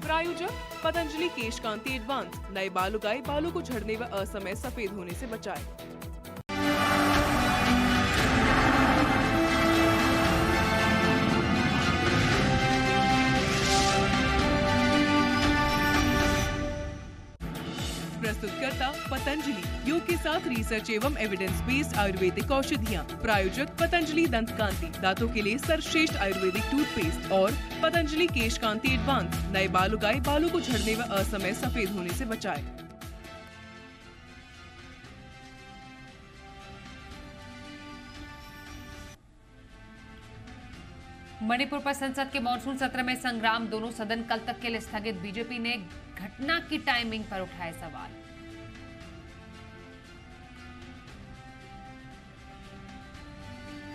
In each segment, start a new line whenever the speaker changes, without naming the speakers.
प्रायोजक पतंजलि केशकांति एडवांस, नए बाल उगाए, बालों को झड़ने व असमय सफेद होने से बचाए। प्रस्तुतकर्ता पतंजलि, योग के साथ रिसर्च एवं एविडेंस बेस्ड आयुर्वेदिक औषधियाँ। प्रायोजक पतंजलि दंत कांति, दांतों के लिए सर्वश्रेष्ठ आयुर्वेदिक टूथपेस्ट। और पतंजलि केशकांति एडवांस, नए बाल उगाए, बालों को झड़ने व असमय सफेद होने से बचाए।
मणिपुर पर संसद के मॉनसून सत्र में संग्राम, दोनों सदन कल तक के लिए स्थगित। बीजेपी ने घटना की टाइमिंग पर उठाए सवाल।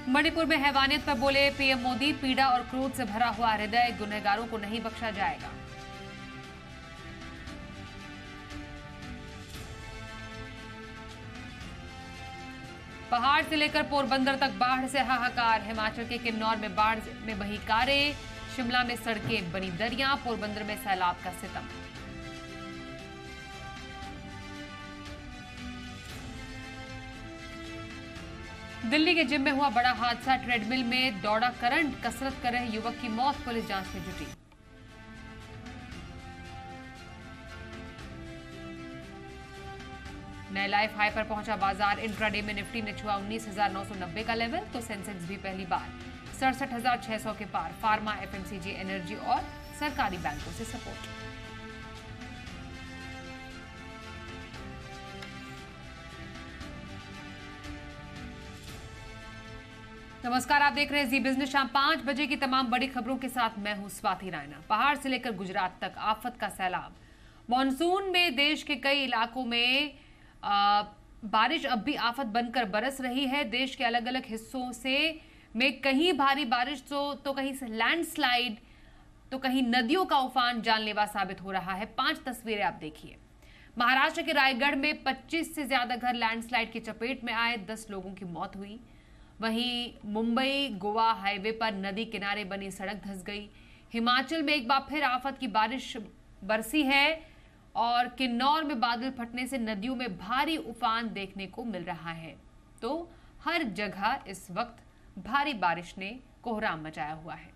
मणिपुर में हैवानियत पर बोले पीएम मोदी, पीड़ा और क्रोध से भरा हुआ हृदय, गुनहगारों को नहीं बख्शा जाएगा। पहाड़ से लेकर पोरबंदर तक बाढ़ से हाहाकार। हिमाचल के किन्नौर में बाढ़ में बही कारें, शिमला में सड़कें बनी दरिया, पोरबंदर में सैलाब का सितम। दिल्ली के जिम में हुआ बड़ा हादसा, ट्रेडमिल में दौड़ा करंट, कसरत कर रहे युवक की मौत, पुलिस जांच में जुटी। नए लाइफ हाई पर पहुंचा बाजार, इंट्राडे में निफ्टी ने छुआ 19,990 का लेवल, तो सेंसेक्स भी पहली बार 67,600 के पार। फार्मा, एफएमसीजी, एनर्जी और सरकारी बैंकों से सपोर्ट। नमस्कार, आप देख रहे हैं जी बिजनेस। शाम 5 बजे की तमाम बड़ी खबरों के साथ मैं हूं स्वाति रायना। पहाड़ से लेकर गुजरात तक आफत का सैलाब। मॉनसून में देश के कई इलाकों में बारिश अब भी आफत बनकर बरस रही है। देश के अलग अलग हिस्सों से में कहीं भारी बारिश तो कहीं लैंडस्लाइड, तो कहीं नदियों का उफान जानलेवा साबित हो रहा है। 5 तस्वीरें आप देखिए। महाराष्ट्र के रायगढ़ में 25 से ज्यादा घर लैंडस्लाइड की चपेट में आए, 10 लोगों की मौत हुई। वहीं मुंबई गोवा हाईवे पर नदी किनारे बनी सड़क धंस गई। हिमाचल में एक बार फिर आफत की बारिश बरसी है और किन्नौर में बादल फटने से नदियों में भारी उफान देखने को मिल रहा है। तो हर जगह इस वक्त भारी बारिश ने कोहराम मचाया हुआ है।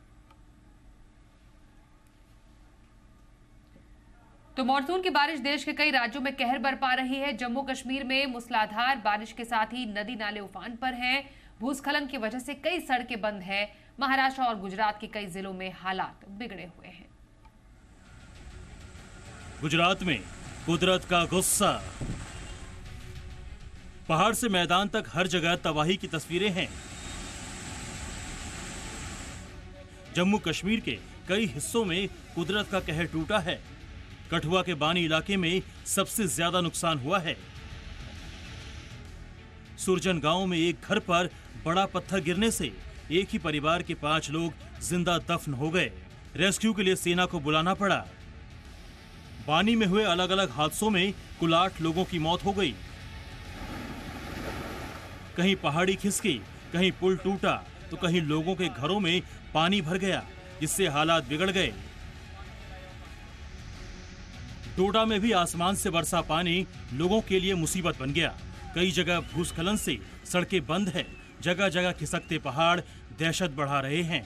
तो मानसून की बारिश देश के कई राज्यों में कहर बरपा रही है। जम्मू कश्मीर में मूसलाधार बारिश के साथ ही नदी नाले उफान पर हैं। भूस्खलन की वजह से कई सड़कें बंद हैं। महाराष्ट्र और गुजरात के कई जिलों में हालात बिगड़े हुए हैं।
गुजरात में कुदरत का गुस्सा, पहाड़ से मैदान तक हर जगह तबाही की तस्वीरें हैं। जम्मू कश्मीर के कई हिस्सों में कुदरत का कहर टूटा है। कठुआ के बानी इलाके में सबसे ज्यादा नुकसान हुआ है। सुरजन गांव में एक घर पर बड़ा पत्थर गिरने से एक ही परिवार के 5 लोग जिंदा दफन हो गए। रेस्क्यू के लिए सेना को बुलाना पड़ा। बानी में हुए अलग अलग हादसों में कुल 8 लोगों की मौत हो गई। कहीं पहाड़ी खिसकी, कहीं पुल टूटा, तो कहीं लोगों के घरों में पानी भर गया, जिससे हालात बिगड़ गए। डोडा में भी आसमान से बरसा पानी लोगों के लिए मुसीबत बन गया। कई जगह भूस्खलन से सड़कें बंद है, जगह जगह खिसकते पहाड़ दहशत बढ़ा रहे हैं।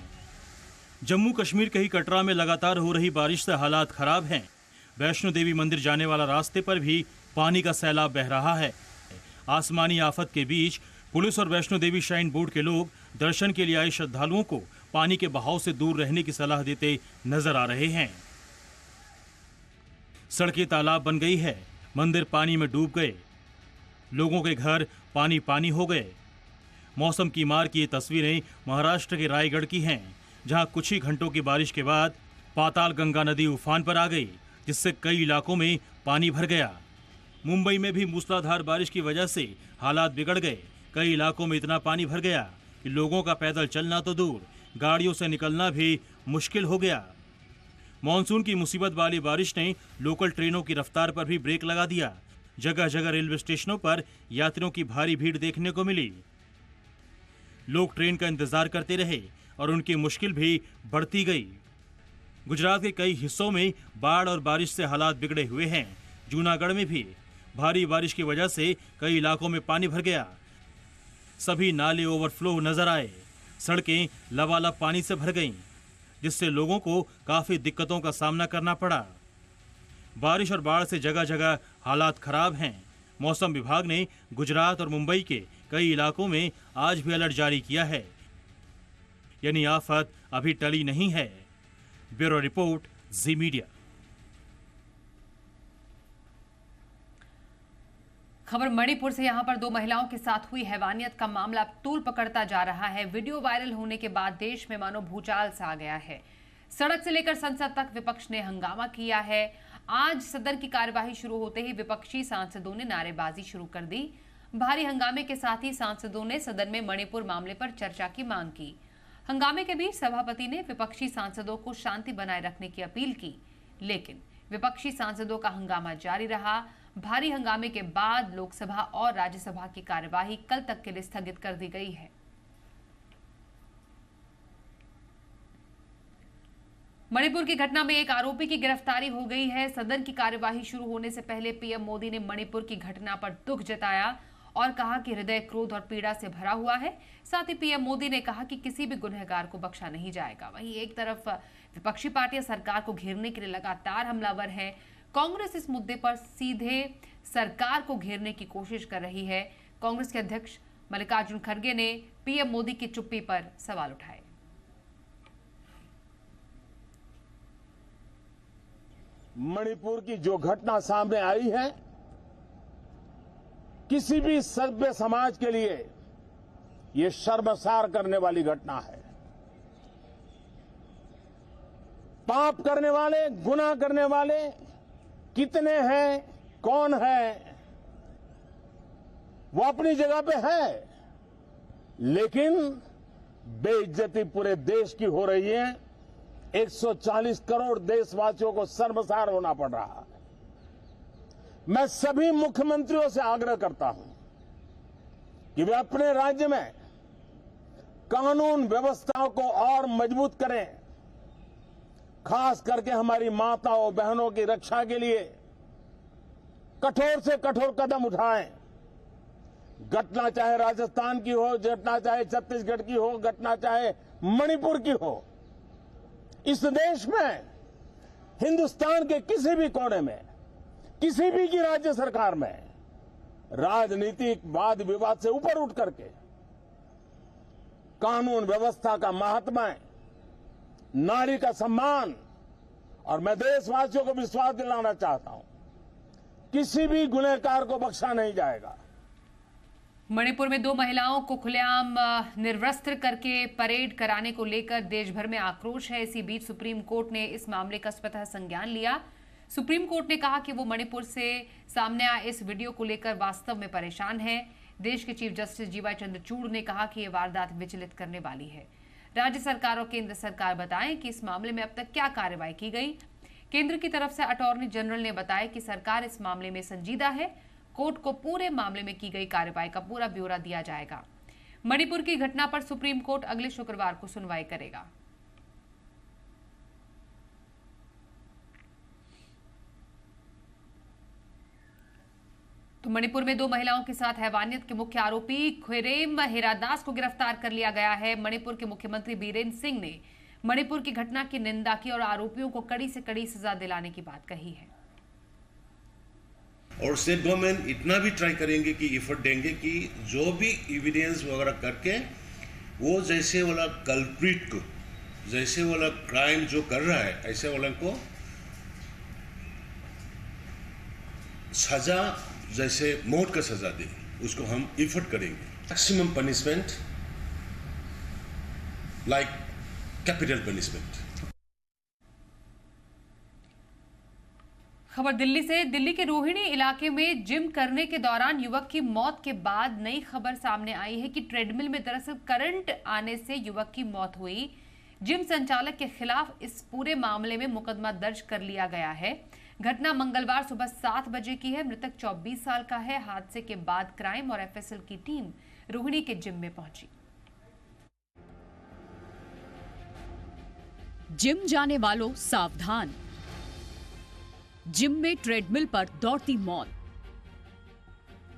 जम्मू कश्मीर के ही कटरा में लगातार हो रही बारिश से हालात खराब हैं। वैष्णो देवी मंदिर जाने वाला रास्ते पर भी पानी का सैलाब बह रहा है। आसमानी आफत के बीच पुलिस और वैष्णो देवी श्राइन बोर्ड के लोग दर्शन के लिए आए श्रद्धालुओं को पानी के बहाव से दूर रहने की सलाह देते नजर आ रहे हैं। सड़कें तालाब बन गई है, मंदिर पानी में डूब गए, लोगों के घर पानी पानी हो गए। मौसम की मार की ये तस्वीरें महाराष्ट्र के रायगढ़ की हैं, जहां कुछ ही घंटों की बारिश के बाद पाताल गंगा नदी उफान पर आ गई, जिससे कई इलाकों में पानी भर गया। मुंबई में भी मूसलाधार बारिश की वजह से हालात बिगड़ गए। कई इलाकों में इतना पानी भर गया कि लोगों का पैदल चलना तो दूर, गाड़ियों से निकलना भी मुश्किल हो गया। मॉनसून की मुसीबत वाली बारिश ने लोकल ट्रेनों की रफ्तार पर भी ब्रेक लगा दिया। जगह जगह रेलवे स्टेशनों पर यात्रियों की भारी भीड़ देखने को मिली। लोग ट्रेन का इंतजार करते रहे और उनकी मुश्किल भी बढ़ती गई। गुजरात के कई हिस्सों में बाढ़ और बारिश से हालात बिगड़े हुए हैं। जूनागढ़ में भी भारी बारिश की वजह से कई इलाकों में पानी भर गया। सभी नाले ओवरफ्लो नजर आए। सड़कें लबालब पानी से भर गईं, जिससे लोगों को काफी दिक्कतों का सामना करना पड़ा। बारिश और बाढ़ से जगह जगह हालात खराब हैं। मौसम विभाग ने गुजरात और मुंबई के कई इलाकों में आज भी अलर्ट जारी किया है, यानी आफत अभी टली नहीं है। ब्यूरो रिपोर्ट, जी मीडिया।
खबर मणिपुर से। यहां पर 2 महिलाओं के साथ हुई हैवानियत का मामला अब तूल पकड़ता जा रहा है। वीडियो वायरल होने के बाद देश में मानो भूचाल सा आ गया है। सड़क से लेकर संसद तक विपक्ष ने हंगामा किया है। आज सदन की कार्यवाही शुरू होते ही विपक्षी सांसदों ने नारेबाजी शुरू कर दी। भारी हंगामे के साथ ही सांसदों ने सदन में मणिपुर मामले पर चर्चा की मांग की। हंगामे के बीच सभापति ने विपक्षी सांसदों को शांति बनाए रखने की अपील की, लेकिन विपक्षी सांसदों का हंगामा जारी रहा। भारी हंगामे के बाद लोकसभा और राज्यसभा की कार्यवाही कल तक के लिए स्थगित कर दी गई है। मणिपुर की घटना में एक आरोपी की गिरफ्तारी हो गई है। सदन की कार्यवाही शुरू होने से पहले पीएम मोदी ने मणिपुर की घटना पर दुख जताया और कहा कि हृदय क्रोध और पीड़ा से भरा हुआ है। साथ ही पीएम मोदी ने कहा कि किसी भी गुनहगार को बख्शा नहीं जाएगा। वहीं एक तरफ विपक्षी पार्टियां सरकार को घेरने के लिए लगातार हमलावर हैं। कांग्रेस इस मुद्दे पर सीधे सरकार को घेरने की कोशिश कर रही है। कांग्रेस के अध्यक्ष मल्लिकार्जुन खड़गे ने पीएम मोदी की चुप्पी पर सवाल उठाए।
मणिपुर की जो घटना सामने आई है, किसी भी सभ्य समाज के लिए ये शर्मसार करने वाली घटना है। पाप करने वाले, गुनाह करने वाले कितने हैं, कौन है, वो अपनी जगह पे है, लेकिन बेइज्जती पूरे देश की हो रही है। 140 करोड़ देशवासियों को शर्मसार होना पड़ रहा है। मैं सभी मुख्यमंत्रियों से आग्रह करता हूं कि वे अपने राज्य में कानून व्यवस्थाओं को और मजबूत करें, खास करके हमारी माताओं बहनों की रक्षा के लिए कठोर से कठोर कदम उठाएं। घटना चाहे राजस्थान की हो, घटना चाहे छत्तीसगढ़ की हो, घटना चाहे मणिपुर की हो, इस देश में, हिंदुस्तान के किसी भी कोने में, किसी भी की राज्य सरकार में राजनीतिक वाद विवाद से ऊपर उठ करके कानून व्यवस्था का महात्म्य, नारी का सम्मान, और मैं देशवासियों को विश्वास दिलाना चाहता हूं, किसी भी गुनहगार को बख्शा नहीं जाएगा।
मणिपुर में 2 महिलाओं को खुलेआम निर्वस्त्र करके परेड कराने को लेकर देश भर में आक्रोश है। इसी बीच सुप्रीम कोर्ट ने इस मामले का स्वतः संज्ञान लिया। सुप्रीम कोर्ट ने कहा कि वो मणिपुर से सामने आए इस वीडियो को लेकर वास्तव में परेशान है। देश के चीफ जस्टिस जीवाई चंद्रचूड़ ने कहा कि ये वारदात विचलित करने वाली है। राज्य सरकार और केंद्र सरकार बताएं कि इस मामले में अब तक क्या कार्रवाई की गई। केंद्र की तरफ से अटॉर्नी जनरल ने बताया कि सरकार इस मामले में संजीदा है। कोर्ट को पूरे मामले में की गई कार्रवाई का पूरा ब्यौरा दिया जाएगा। मणिपुर की घटना पर सुप्रीम कोर्ट अगले शुक्रवार को सुनवाई करेगा। तो मणिपुर में 2 महिलाओं के साथ हैवानियत के मुख्य आरोपी ख्वेरेम हेरादास को गिरफ्तार कर लिया गया है। मणिपुर के मुख्यमंत्री बीरेन्द्र सिंह ने मणिपुर की घटना की निंदा की और आरोपियों को कड़ी से कड़ी सजा दिलाने की बात कही है।
और स्टेट गवर्नमेंट इतना भी ट्राई करेंगे कि एफर्ट देंगे कि जो भी एविडेंस वगैरह करके वो जैसे वाला कल्प्रिट को, जैसे वाला क्राइम जो कर रहा है, ऐसे वाला को सजा, जैसे मौत का सजा दे, उसको हम एफर्ट करेंगे। Maximum punishment like capital punishment.
खबर दिल्ली से। दिल्ली के रोहिणी इलाके में जिम करने के दौरान युवक की मौत के बाद नई खबर सामने आई है कि ट्रेडमिल में दरअसल करंट आने से युवक की मौत हुई। जिम संचालक के खिलाफ इस पूरे मामले में मुकदमा दर्ज कर लिया गया है। घटना मंगलवार सुबह 7 बजे की है। मृतक 24 साल का है। हादसे के बाद क्राइम और एफएसएल की टीम रोहिणी के जिम में पहुंची।
जिम जाने वालों सावधान। जिम में ट्रेडमिल पर दौड़ती मौत।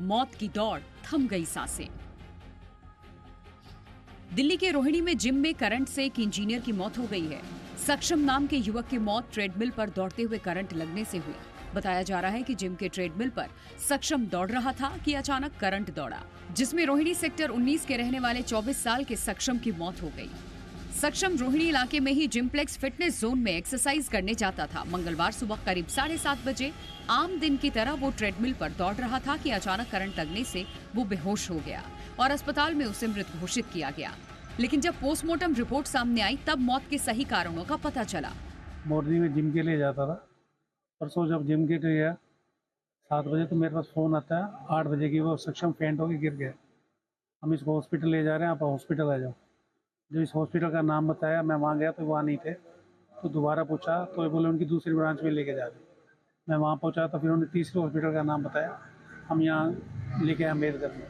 मौत की दौड़, थम गई सांसें। दिल्ली के रोहिणी में जिम में करंट से एक इंजीनियर की मौत हो गई है। सक्षम नाम के युवक की मौत ट्रेडमिल पर दौड़ते हुए करंट लगने से हुई। बताया जा रहा है कि जिम के ट्रेडमिल पर सक्षम दौड़ रहा था कि अचानक करंट दौड़ा, जिसमें रोहिणी सेक्टर 19 के रहने वाले 24 साल के सक्षम की मौत हो गई। सक्षम रोहिणी इलाके में ही जिमप्लेक्स फिटनेस जोन में एक्सरसाइज करने जाता था। मंगलवार सुबह करीब 7:30 बजे आम दिन की तरह वो ट्रेडमिल पर दौड़ रहा था कि अचानक करंट लगने से वो बेहोश हो गया और अस्पताल में उसे मृत घोषित किया गया। लेकिन जब पोस्टमार्टम रिपोर्ट सामने आई तब मौत के सही कारणों का पता चला।
मॉर्निंग में जिम के लिए जाता था। परसों जब जिम के गया 7 बजे तो मेरे पास फ़ोन आता है 8 बजे की, वो सक्षम फेंट होकर गिर गया। हम इसको हॉस्पिटल ले जा रहे हैं, आप हॉस्पिटल आ जाओ। जब इस हॉस्पिटल का नाम बताया, मैं वहाँ गया तो वहाँ नहीं थे, तो दोबारा पूछा तो ये बोले उनकी दूसरी ब्रांच में लेके जा रहे। मैं वहाँ पहुँचा तो फिर उन्होंने तीसरे हॉस्पिटल का नाम बताया, हम यहाँ लेके आए अम्बेडकर में।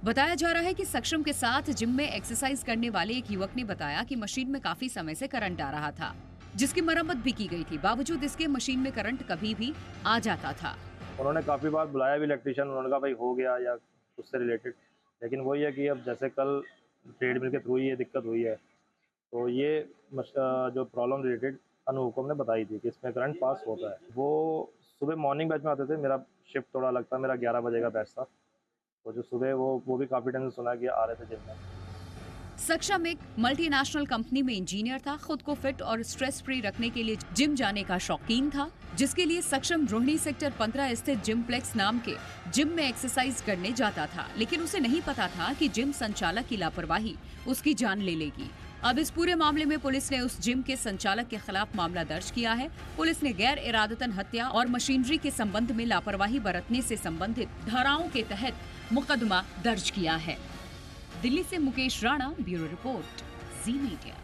बताया जा रहा है कि सक्षम के साथ जिम में एक्सरसाइज करने वाले एक युवक ने बताया कि मशीन में काफी समय से करंट आ रहा था, जिसकी मरम्मत भी की गई थी। बावजूद इसके मशीन में करंट कभी भी आ जाता था।
उन्होंने काफ़ी बार बुलाया भी इलेक्ट्रिशियन, उन्होंने कहा भाई हो गया या उससे रिलेटेड, लेकिन वही है कि अब जैसे कल ट्रेडमिल के थ्रू ये दिक्कत हुई है, तो ये जो प्रॉब्लम रिलेटेड अनुभव ने बताई थी कि इसमें करंट पास होता है। वो सुबह मॉर्निंग बैच में आते थे, मेरा शिफ्ट थोड़ा लगता है, मेरा 11 बजे का बैच था, तो जो सुबह वो भी काफ़ी टाइम से सुना कि आ रहे थे जिम में।
सक्षम एक मल्टीनेशनल कंपनी में इंजीनियर था। खुद को फिट और स्ट्रेस फ्री रखने के लिए जिम जाने का शौकीन था, जिसके लिए सक्षम रोहिणी सेक्टर 15 स्थित जिमप्लेक्स नाम के जिम में एक्सरसाइज करने जाता था। लेकिन उसे नहीं पता था कि जिम संचालक की लापरवाही उसकी जान ले लेगी। अब इस पूरे मामले में पुलिस ने उस जिम के संचालक के खिलाफ मामला दर्ज किया है। पुलिस ने गैर इरादतन हत्या और मशीनरी के संबंध में लापरवाही बरतने से संबंधित धाराओं के तहत मुकदमा दर्ज किया है। दिल्ली से मुकेश राणा, ब्यूरो रिपोर्ट, जी मीडिया।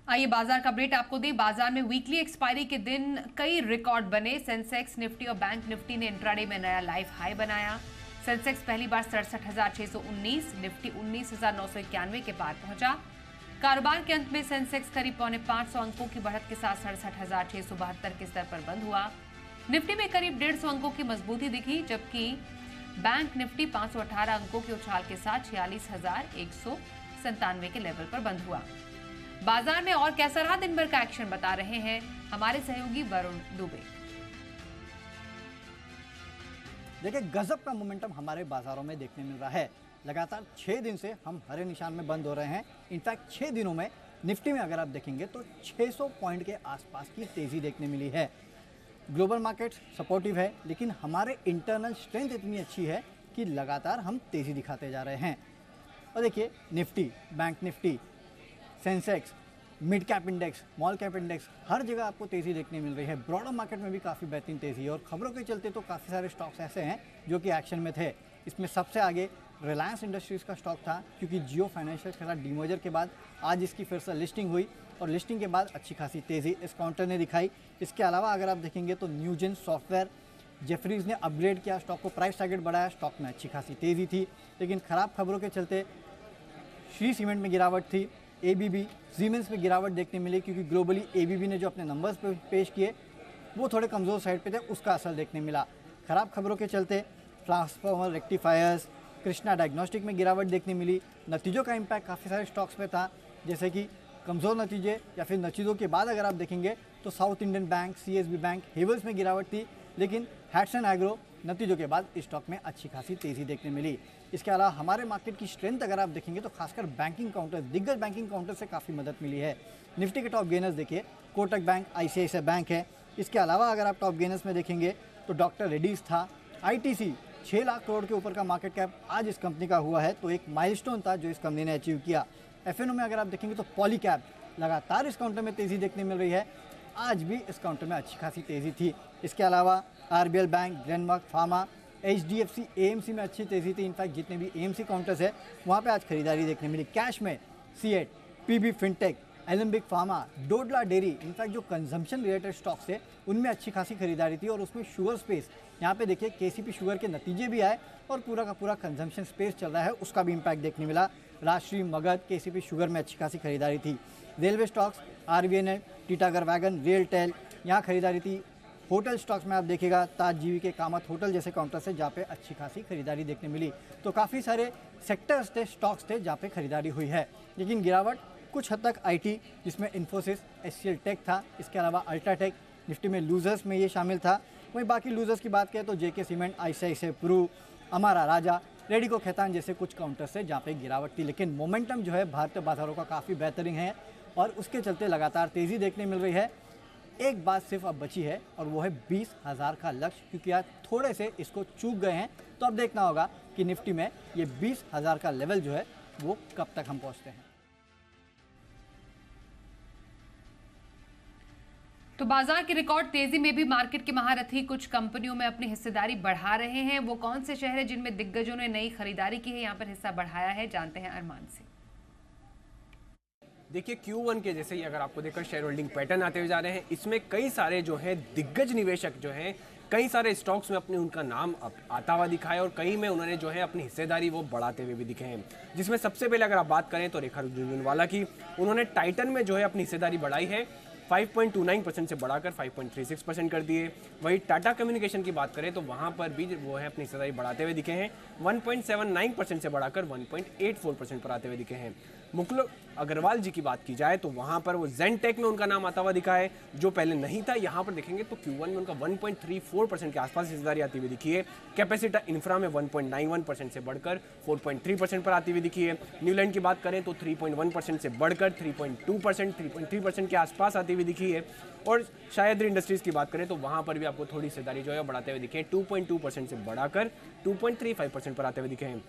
आइए बाजार का अपडेट आपको दें। बाजार में वीकली एक्सपायरी के दिन कई रिकॉर्ड बने। सेंसेक्स, निफ्टी और बैंक निफ्टी ने इंट्राडे में नया लाइफ हाई बनाया। सेंसेक्स पहली बार 67,619, निफ्टी 19,991 के पार पहुंचा। कारोबार के अंत में सेंसेक्स करीब 550 अंकों की बढ़त के साथ 67,672 के स्तर पर बंद हुआ। निफ्टी में करीब 150 अंकों की मजबूती दिखी, जबकि बैंक निफ्टी 518 अंकों के उछाल के साथ 46,197 के लेवल पर बंद हुआ। बाजार में और कैसा रहा दिन भर का एक्शन, बता रहे हैं हमारे सहयोगी वरुण दुबे।
देखिए, गजब का मोमेंटम हमारे बाजारों में देखने मिल रहा है। लगातार 6 दिन से हम हरे निशान में बंद हो रहे हैं। इनफैक्ट 6 दिनों में निफ्टी में अगर आप देखेंगे तो 600 पॉइंट के आसपास की तेजी देखने मिली है। ग्लोबल मार्केट सपोर्टिव है, लेकिन हमारे इंटरनल स्ट्रेंथ इतनी अच्छी है कि लगातार हम तेज़ी दिखाते जा रहे हैं। और देखिए, Nifty, bank Nifty, Sensex, mid cap index, small cap index, हर जगह आपको तेज़ी देखने मिल रही है। ब्रॉडर मार्केट में भी काफ़ी बेहतरीन तेज़ी है और खबरों के चलते तो काफ़ी सारे स्टॉक्स ऐसे हैं जो कि एक्शन में थे। इसमें सबसे आगे रिलायंस इंडस्ट्रीज़ का स्टॉक था, क्योंकि जियो फाइनेंशियल के साथ डीमर्जर के बाद आज इसकी फिर से लिस्टिंग हुई और लिस्टिंग के बाद अच्छी खासी तेज़ी इस काउंटर ने दिखाई। इसके अलावा अगर आप देखेंगे तो न्यूजेन सॉफ्टवेयर, जेफरीज ने अपग्रेड किया, स्टॉक को प्राइस टारगेट बढ़ाया, स्टॉक में अच्छी खासी तेज़ी थी। लेकिन ख़राब खबरों के चलते श्री सीमेंट में गिरावट थी, एबीबी, सीमेंस में गिरावट देखने मिली, क्योंकि ग्लोबली एबीबी ने जो अपने नंबर्स पेश किए वो थोड़े कमज़ोर साइड पे थे, उसका असर देखने मिला। ख़राब खबरों के चलते ट्रांसफार्मर, रेक्टिफायर्स, कृष्णा डायग्नोस्टिक में गिरावट देखने मिली। नतीजों का इम्पैक्ट काफ़ी सारे स्टॉक्स पे था, जैसे कि कमज़ोर नतीजे या फिर नतीजों के बाद अगर आप देखेंगे तो south Indian bank, CSB bank, Havells में गिरावट थी। लेकिन हैट्सन एग्रो नतीजों के बाद इस स्टॉक में अच्छी खासी तेज़ी देखने मिली। इसके अलावा हमारे मार्केट की स्ट्रेंथ अगर आप देखेंगे तो खासकर बैंकिंग काउंटर, दिग्गज बैंकिंग काउंटर से काफ़ी मदद मिली है। निफ्टी के टॉप गेनर्स देखिए, कोटक बैंक, आईसीआईसीआई बैंक है। इसके अलावा अगर आप टॉप गेनर्स में देखेंगे तो डॉक्टर रेड्डीज था। आईटीसी 6 लाख करोड़ के ऊपर का मार्केट कैप आज इस कंपनी का हुआ है, तो एक माइलस्टोन था जो इस कंपनी ने अचीव किया। एफएनओ में अगर आप देखेंगे तो पॉलीकैब, लगातार इस काउंटर में तेज़ी देखने मिल रही है, आज भी इस काउंटर में अच्छी खासी तेज़ी थी। इसके अलावा RBL bank, Glenmark pharma, HDFC, AMC में अच्छी तेज़ी थी। इनफैक्ट जितने भी एएमसी काउंटर्स है वहाँ पे आज खरीदारी देखने मिली। कैश में सीएट, पीबी फिनटेक, एलेम्बिक फार्मा, डोडला डेयरी, इनफैक्ट जो कंजम्पशन रिलेटेड स्टॉक्स थे उनमें अच्छी खासी खरीदारी थी। और उसमें शुगर स्पेस, यहाँ पे देखिए केसीपी शुगर के नतीजे भी आए और पूरा का पूरा कंजम्पशन स्पेस चल रहा है, उसका भी इम्पैक्ट देखने मिला। राजश्री, मगध, केसीपी शुगर में अच्छी खासी खरीदारी थी। Railway stocks, RBNL, Titagarh wagon, RailTel, यहाँ खरीदारी थी। होटल स्टॉक्स में आप देखिएगा ताज, जीवीके, कामत होटल जैसे काउंटर से जहाँ पे अच्छी खासी खरीदारी देखने मिली। तो काफ़ी सारे सेक्टर्स थे, स्टॉक्स थे जहाँ पे खरीदारी हुई है। लेकिन गिरावट कुछ हद तक आईटी, जिसमें इन्फोसिस, एचसीएल टेक था, इसके अलावा अल्ट्राटेक निफ्टी में लूजर्स में ये शामिल था। वहीं बाकी लूजर्स की बात करें तो जेके cement, ICICI Pru, Amara Raja, Radico Khaitan जैसे कुछ काउंटर से जहाँ पे गिरावट थी। लेकिन मोमेंटम जो है भारतीय बाजारों का काफ़ी बेहतरीन है और उसके चलते लगातार तेज़ी देखने मिल रही है। एक बात सिर्फ अब बची है और वो है 20,000 का लक्ष्य, क्योंकि आज थोड़े से इसको चूक गए हैं। तो अब देखना होगा कि निफ्टी में ये 20,000 का लेवल जो है वो कब तक हम पहुंचते हैं।
तो बाजार की रिकॉर्ड तेजी में भी मार्केट के महारथी कुछ कंपनियों में अपनी हिस्सेदारी बढ़ा रहे हैं। वो कौन से शहर है जिनमें दिग्गजों ने नई खरीदारी की है, यहाँ पर हिस्सा बढ़ाया है, जानते हैं अरमान से।
देखिए Q1 के जैसे ही अगर आपको देखकर शेयर होल्डिंग पैटर्न आते हुए जा रहे हैं, इसमें कई सारे जो है दिग्गज निवेशक जो हैं कई सारे स्टॉक्स में अपने उनका नाम आता हुआ दिखा है और कई में उन्होंने जो है अपनी हिस्सेदारी वो बढ़ाते हुए भी दिखे हैं। जिसमें सबसे पहले अगर आप बात करें तो रेखा झुनझुनवाला की, उन्होंने टाइटन में जो है अपनी हिस्सेदारी बढ़ाई है, 5.29% से बढ़ाकर 5.36% कर दिए। वही टाटा कम्युनिकेशन की बात करें तो वहाँ पर भी वो है अपनी हिस्सेदारी बढ़ाते हुए दिखे हैं, 1.79% से बढ़ाकर 1.84% पर आते हुए दिखे हैं। मुकुल अग्रवाल जी की बात की जाए तो वहाँ पर वो जेनटेक में उनका नाम आता हुआ दिखा है, जो पहले नहीं था। यहाँ पर देखेंगे तो Q1 में उनका 1.34% के आसपास हिस्सेदारी आती हुई दिखी है। कैपेसिटा इंफ्रा में 1.91% से बढ़कर 4.3% पर आती हुई दिखी है। न्यूलैंड की बात करें तो 3.1% से बढ़कर 3.2%, 3.3% के आसपास आती हुई दिखी है। और शायद इंडस्ट्रीज की बात करें तो वहाँ पर भी आपको थोड़ी हिस्सेदारी जो है बढ़ाते हुए दिखे, 2.2% से बढ़ाकर 2.35% पर आते हुए दिखे हैं।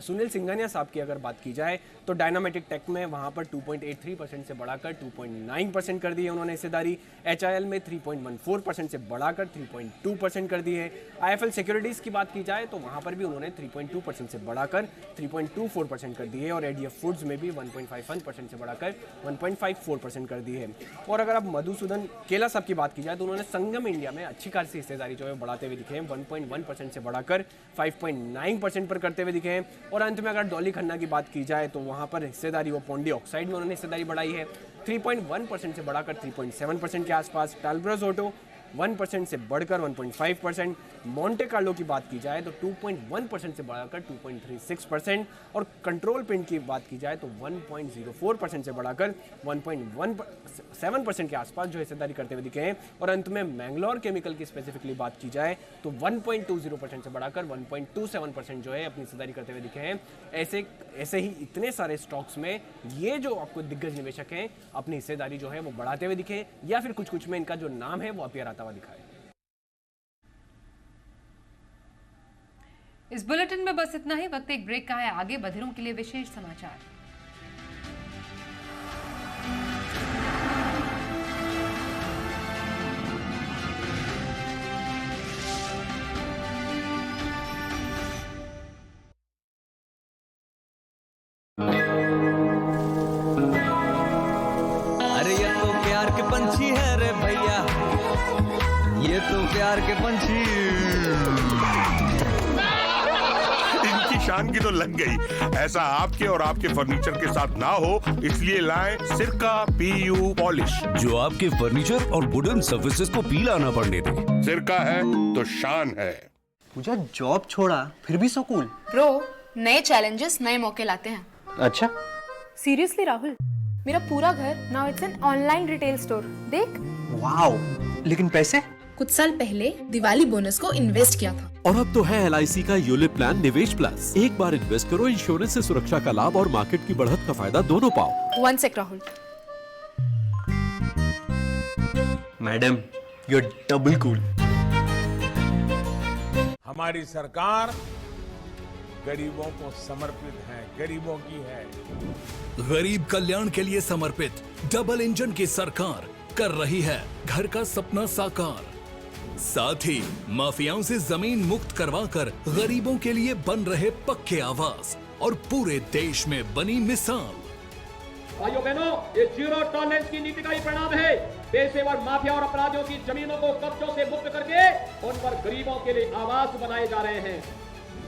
सुनील सिंघानिया साहब की अगर बात की जाए तो डायनामेटिक टेक में वहाँ पर 2.83% से बढ़ाकर 2.9% कर दी है उन्होंने हिस्सेदारी। HIL में 3.14% से बढ़ाकर 3.2% कर दी है। IIFL सिक्योरिटीज़ की बात की जाए तो वहाँ पर भी उन्होंने 3.2% से बढ़ाकर 3.24% कर दी है। और ADF फूड्स में भी 1.51% से बढ़ाकर 1.54% कर दी है। और अगर आप मधुसूदन केला साहब की बात की जाए तो उन्होंने संगम इंडिया में अच्छी खासी हिस्सेदारी जो है बढ़ाते हुए दिखे हैं, 1.1% से बढ़ाकर 5.9% पर करते हुए दिखे हैं। और अंत में अगर डॉली खन्ना की बात की जाए तो वहाँ पर हिस्सेदारी वो पोंडी ऑक्साइड में उन्होंने हिस्सेदारी बढ़ाई है, 3.1% से बढ़ाकर 3.7% के आसपास। टालब्रस ऑटो 1% से बढ़कर 1.5%। मॉन्टे कार्लो की बात की जाए तो 2.1% से बढ़ाकर 2.36%। और कंट्रोल प्रिंट की बात की जाए तो 1.04% से बढ़ाकर 1.17% के आसपास जो हिस्सेदारी करते हुए दिखे हैं। और अंत में मैंगलोर केमिकल की स्पेसिफिकली बात की जाए तो 1.20% से बढ़ाकर 1.27% जो है अपनी हिस्सेदारी करते हुए दिखे हैं। ऐसे ही इतने सारे स्टॉक्स में ये जो आपको दिग्गज निवेशक हैं अपनी हिस्सेदारी जो है वो बढ़ाते हुए दिखे, या फिर कुछ कुछ में इनका जो नाम है वो अपीयर आता हुआ दिखा है।
इस बुलेटिन में बस इतना ही। वक्त एक ब्रेक का है, आगे बधिरों के लिए विशेष समाचार।
अरे ये तो प्यार के पंछी है रे भैया, ये तो प्यार के पंछी।
इनकी शान की तो लग गई। ऐसा आपके और आपके फर्नीचर के साथ ना हो, इसलिए लाएं सिरका PU पॉलिश,
जो आपके फर्नीचर और वुडन सर्फेसेस को पीला ना पड़ने दे।
सिरका है तो शान है।
पूजा जॉब छोड़ा फिर भी सो कूल।
ब्रो, नए चैलेंजेस नए मौके लाते हैं।
अच्छा
सीरियसली राहुल, मेरा पूरा घर now it's an online retail store. देख।
वाओ, लेकिन पैसे?
कुछ साल पहले दिवाली बोनस को इन्वेस्ट किया था।
और अब तो है LIC का यूलिप प्लान निवेश प्लस। एक बार इन्वेस्ट करो, इंश्योरेंस से सुरक्षा का लाभ और मार्केट की बढ़त का फायदा दोनों पाओ।
One sec Rahul.
Madam, you are double cool.
हमारी सरकार गरीबों को समर्पित है, गरीबों की है।
गरीब कल्याण के लिए समर्पित डबल इंजन की सरकार कर रही है घर का सपना साकार। साथ ही माफियाओं से जमीन मुक्त करवाकर गरीबों के लिए बन रहे पक्के आवास और पूरे देश में बनी मिसाल।
भाइयों बहनों, ये जीरो टॉलरेंस की नीति का ही परिणाम है। पेशेवर माफिया और अपराधियों की जमीनों को कब्जों से मुक्त करके उन पर गरीबों के लिए आवास बनाए जा रहे हैं।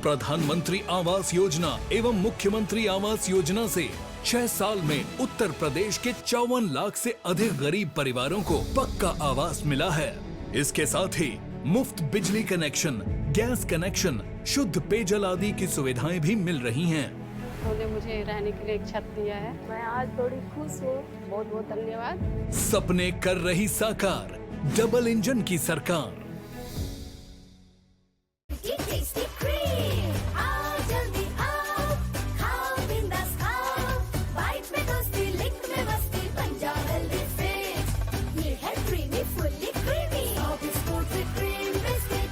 प्रधानमंत्री आवास योजना एवं मुख्यमंत्री आवास योजना से 6 साल में उत्तर प्रदेश के 54 लाख से अधिक गरीब परिवारों को पक्का आवास मिला है। इसके साथ ही मुफ्त बिजली कनेक्शन, गैस कनेक्शन, शुद्ध पेयजल आदि की सुविधाएं भी मिल रही हैं।
उन्होंने मुझे रहने के लिए एक छत दिया है। मैं आज थोड़ी खुश हूँ। बहुत बहुत धन्यवाद।
सपने कर रही साकार, डबल इंजन की सरकार।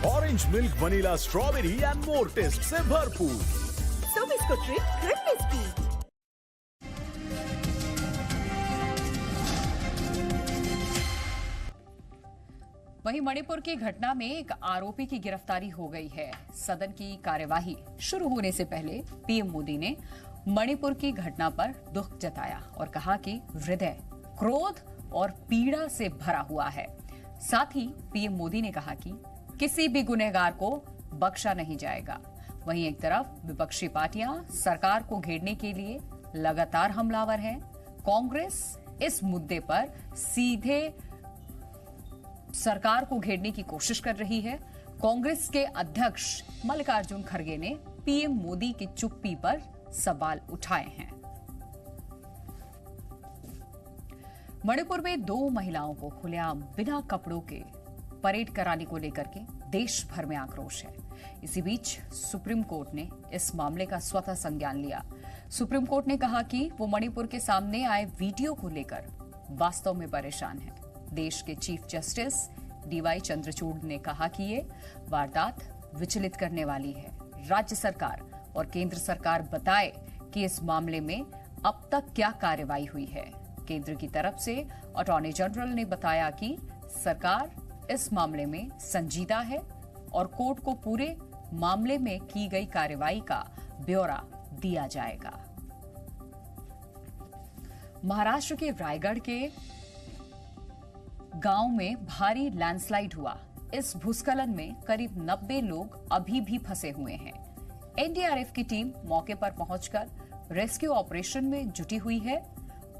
Orange milk, vanilla, strawberry and more taste से भरपूर।
So biscuit treat cream biscuit.
वहीं मणिपुर की घटना में एक आरोपी की गिरफ्तारी हो गई है। सदन की कार्यवाही शुरू होने से पहले पीएम मोदी ने मणिपुर की घटना पर दुख जताया और कहा कि हृदय क्रोध और पीड़ा से भरा हुआ है। साथ ही पीएम मोदी ने कहा कि किसी भी गुनहगार को बख्शा नहीं जाएगा। वहीं एक तरफ विपक्षी पार्टियां सरकार को घेरने के लिए लगातार हमलावर हैं। कांग्रेस इस मुद्दे पर सीधे सरकार को घेरने की कोशिश कर रही है। कांग्रेस के अध्यक्ष मल्लिकार्जुन खड़गे ने पीएम मोदी की चुप्पी पर सवाल उठाए हैं। मणिपुर में 2 महिलाओं को खुलेआम बिना कपड़ों के परेड कराने को लेकर के देश भर में आक्रोश है। इसी बीच सुप्रीम कोर्ट ने इस मामले का स्वतः संज्ञान लिया। सुप्रीम कोर्ट ने कहा कि वो मणिपुर के सामने आए वीडियो को लेकर वास्तव में परेशान है। देश के चीफ जस्टिस डीवाई चंद्रचूड़ ने कहा कि ये वारदात विचलित करने वाली है। राज्य सरकार और केंद्र सरकार बताए कि इस मामले में अब तक क्या कार्रवाई हुई है। केंद्र की तरफ से अटॉर्नी जनरल ने बताया कि सरकार इस मामले में संजीदा है और कोर्ट को पूरे मामले में की गई कार्रवाई का ब्यौरा दिया जाएगा। महाराष्ट्र के रायगढ़ के गांव में भारी लैंडस्लाइड हुआ। इस भूस्खलन में करीब 90 लोग अभी भी फंसे हुए हैं। एनडीआरएफ की टीम मौके पर पहुंचकर रेस्क्यू ऑपरेशन में जुटी हुई है।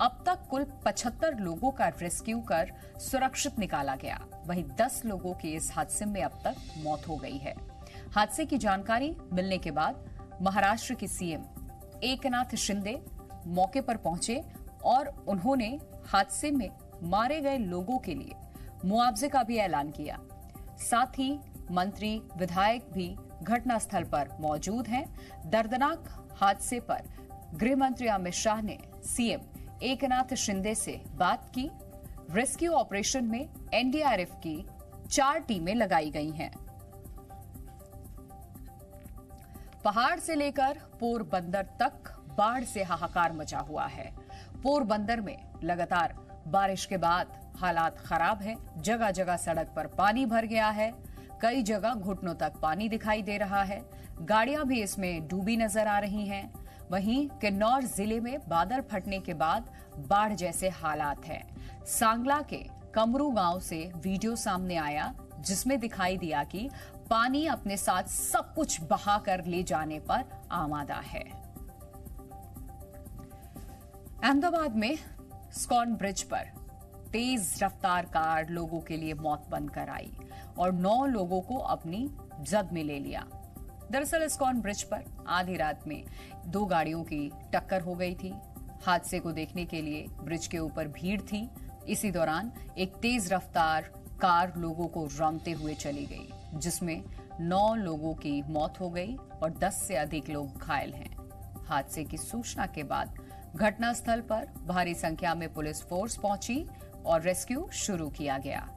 अब तक कुल 75 लोगों का रेस्क्यू कर सुरक्षित निकाला गया। वहीं 10 लोगों की इस हादसे में अब तक मौत हो गई है। हादसे की जानकारी मिलने के बाद महाराष्ट्र के सीएम एकनाथ शिंदे मौके पर पहुंचे और उन्होंने हादसे में मारे गए लोगों के लिए मुआवजे का भी ऐलान किया। साथ ही मंत्री विधायक भी घटनास्थल पर मौजूद हैं। दर्दनाक हादसे पर गृह मंत्री अमित शाह ने सीएम एकनाथ शिंदे से बात की। रेस्क्यू ऑपरेशन में एनडीआरएफ की 4 टीमें लगाई गई हैं। पहाड़ से लेकर पोरबंदर तक बाढ़ से हाहाकार मचा हुआ है। पोरबंदर में लगातार बारिश के बाद हालात खराब है। जगह जगह सड़क पर पानी भर गया है। कई जगह घुटनों तक पानी दिखाई दे रहा है। गाड़ियां भी इसमें डूबी नजर आ रही हैं। वहीं किन्नौर जिले में बादल फटने के बाद बाढ़ जैसे हालात हैं। सांगला के कमरू गांव से वीडियो सामने आया जिसमें दिखाई दिया कि पानी अपने साथ सब कुछ बहा कर ले जाने पर आमादा है। अहमदाबाद में स्कॉन ब्रिज पर तेज रफ्तार कार लोगों के लिए मौत बनकर आई और 9 लोगों को अपनी जद में ले लिया। दरअसल स्कॉन ब्रिज पर आधी रात में 2 गाड़ियों की टक्कर हो गई थी। हादसे को देखने के लिए ब्रिज के ऊपर भीड़ थी। इसी दौरान एक तेज रफ्तार कार लोगों को रौंदते हुए चली गई, जिसमें 9 लोगों की मौत हो गई और 10 से अधिक लोग घायल हैं। हादसे की सूचना के बाद घटनास्थल पर भारी संख्या में पुलिस फोर्स पहुंची और रेस्क्यू शुरू किया गया।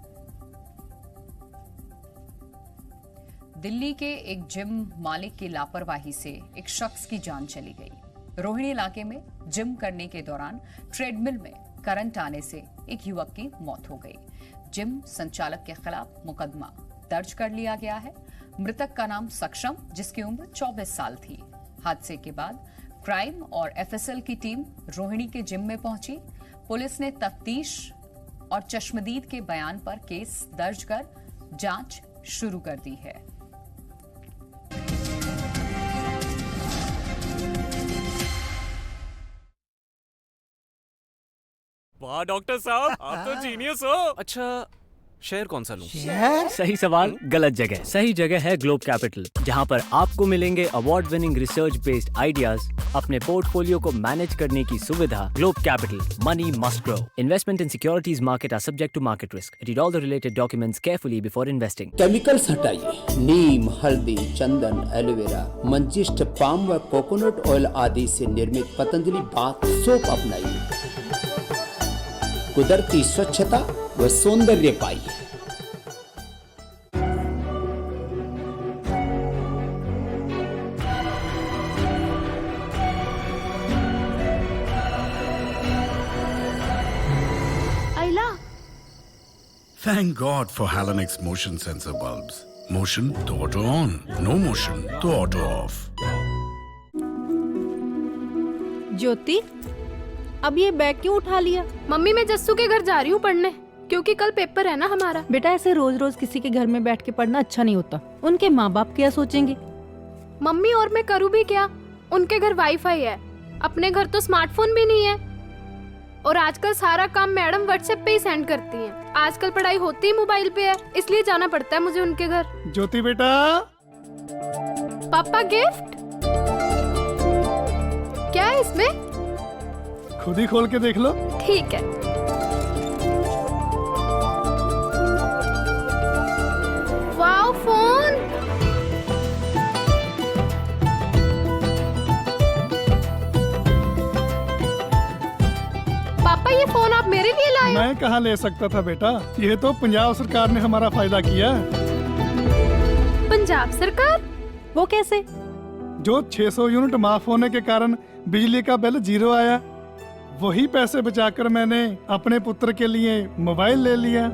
दिल्ली के एक जिम मालिक की लापरवाही से एक शख्स की जान चली गई। रोहिणी इलाके में जिम करने के दौरान ट्रेडमिल में करंट आने से एक युवक की मौत हो गई। जिम संचालक के खिलाफ मुकदमा दर्ज कर लिया गया है। मृतक का नाम सक्षम, जिसकी उम्र 24 साल थी। हादसे के बाद क्राइम और एफएसएल की टीम रोहिणी के जिम में पहुंची। पुलिस ने तफ्तीश और चश्मदीद के बयान पर केस दर्ज कर जांच शुरू कर दी है।
वाह डॉक्टर साहब, आप तो जीनियस हो। अच्छा शेयर कौन सा लूं?
सही सवाल गलत जगह। सही जगह है ग्लोब कैपिटल, जहां पर आपको मिलेंगे award winning research based ideas, अपने पोर्टफोलियो को मैनेज करने की सुविधा। Globe Capital, money must grow. Investment in securities market are subject to market risk. Read all the related documents carefully before investing.
Chemicals हटाइए, नीम, हल्दी, चंदन, एलोवेरा, मंजिष्ठ, पाम व कोकोनट ऑयल आदि से निर्मित पतंजलि बाथ सोप अपनाइए। कुदरती स्वच्छता व सौंदर्य पाइए।
Thank God for Halonex motion sensor bulbs. Motion to auto on, no motion to auto off.
ज्योति, अब ये बैग क्यों उठा लिया? मम्मी मैं जस्सू के घर जा रही हूँ पढ़ने, क्योंकि कल पेपर है ना हमारा। बेटा ऐसे रोज रोज किसी के घर में बैठ के पढ़ना अच्छा नहीं होता। उनके माँ बाप क्या सोचेंगे? मम्मी और मैं करूँ भी क्या? उनके घर वाईफाई है, अपने घर तो स्मार्टफोन भी नहीं है। और आजकल सारा काम मैडम व्हाट्सएप पे ही सेंड करती हैं। आजकल पढ़ाई होती ही मोबाइल पे है, इसलिए जाना पड़ता है मुझे उनके घर।
ज्योति बेटा।
पापा गिफ्ट क्या है इसमें?
खुद ही खोल के देख लो।
ठीक है। Wow phone. पापा ये फोन आप मेरे लिए लाए?
मैं कहाँ ले सकता था बेटा, ये तो पंजाब सरकार ने हमारा फायदा किया।
पंजाब सरकार? वो कैसे?
जो 600 यूनिट माफ होने के कारण बिजली का बिल 0 आया, वही पैसे बचाकर मैंने अपने पुत्र के लिए मोबाइल ले लिया।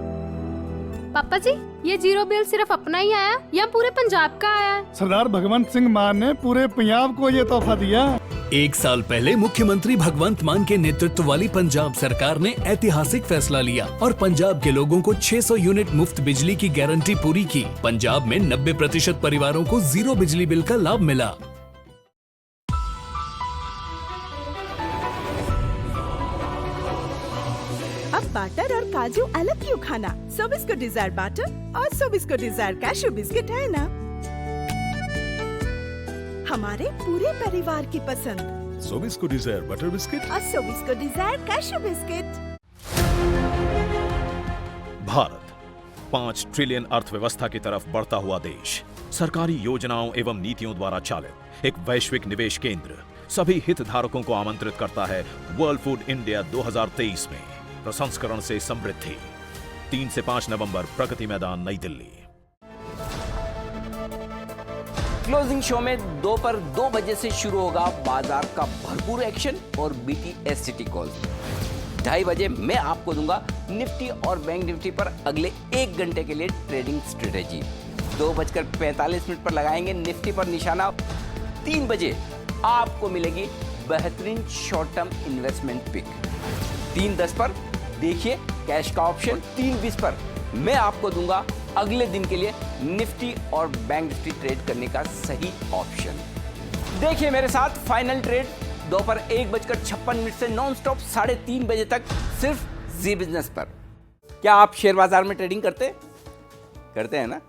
पापा जी ये 0 बिल सिर्फ अपना ही आया या पूरे पंजाब का आया?
सरदार भगवंत सिंह मान ने पूरे पंजाब को ये तोहफा दिया।
1 साल पहले मुख्यमंत्री भगवंत मान के नेतृत्व वाली पंजाब सरकार ने ऐतिहासिक फैसला लिया और पंजाब के लोगों को 600 यूनिट मुफ्त बिजली की गारंटी पूरी की। पंजाब में 90% परिवारों को 0 बिजली बिल का लाभ मिला।
अब बटर और काजू अलग क्यों खाना? सोबिस्को डिजायर बटर और सोबिस्को डिजायर कैशू बिस्किट है ना, हमारे पूरे परिवार की पसंद।
सोबिस्को डिजायर बटर बिस्किट
और Sobisco Desire cashew biscuit.
Bharat 5 trillion अर्थव्यवस्था की तरफ बढ़ता हुआ देश, सरकारी योजनाओं एवं नीतियों द्वारा चालित एक वैश्विक निवेश केंद्र सभी हितधारकों को आमंत्रित करता है वर्ल्ड फूड इंडिया 2023 में प्रसंस्करण से समृद्धि। 3 से 5 नवंबर, प्रगति मैदान, नई दिल्ली।
क्लोजिंग शो में दोपहर 2 बजे से शुरू होगा बाजार का भरपूर एक्शन और BTS सिटी कॉल। 2:30 बजे मैं आपको दूंगा निफ्टी और बैंक निफ्टी पर अगले 1 घंटे के लिए ट्रेडिंग स्ट्रेटेजी। 2:45 पर लगाएंगे निफ्टी पर निशाना। 3 बजे आपको मिलेगी बेहतरीन शॉर्ट टर्म इन्वेस्टमेंट पिक। 3:10 पर देखिए कैश का ऑप्शन। 3:20 पर मैं आपको दूंगा अगले दिन के लिए निफ्टी और बैंक निफ्टी ट्रेड करने का सही ऑप्शन। देखिए मेरे साथ फाइनल ट्रेड दोपहर 1:56 से नॉन स्टॉप 3:30 बजे तक सिर्फ जी बिजनेस पर। क्या आप शेयर बाजार में ट्रेडिंग करते हैं ना?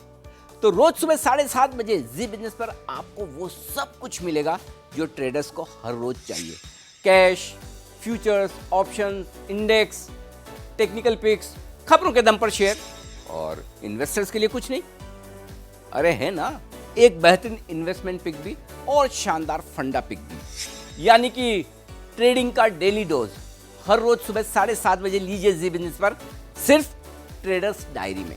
तो रोज सुबह 7:30 बजे जी बिजनेस पर आपको वो सब कुछ मिलेगा जो ट्रेडर्स को हर रोज चाहिए। Cash, futures, options, index, technical picks, खबरों के दम पर शेयर और इन्वेस्टर्स के लिए कुछ नहीं। अरे है ना, एक बेहतरीन इन्वेस्टमेंट पिक भी और शानदार फंडा पिक भी, यानी कि ट्रेडिंग का डेली डोज हर रोज सुबह 7:30 बजे लीजिए जी बिजनेस पर, सिर्फ ट्रेडर्स डायरी में।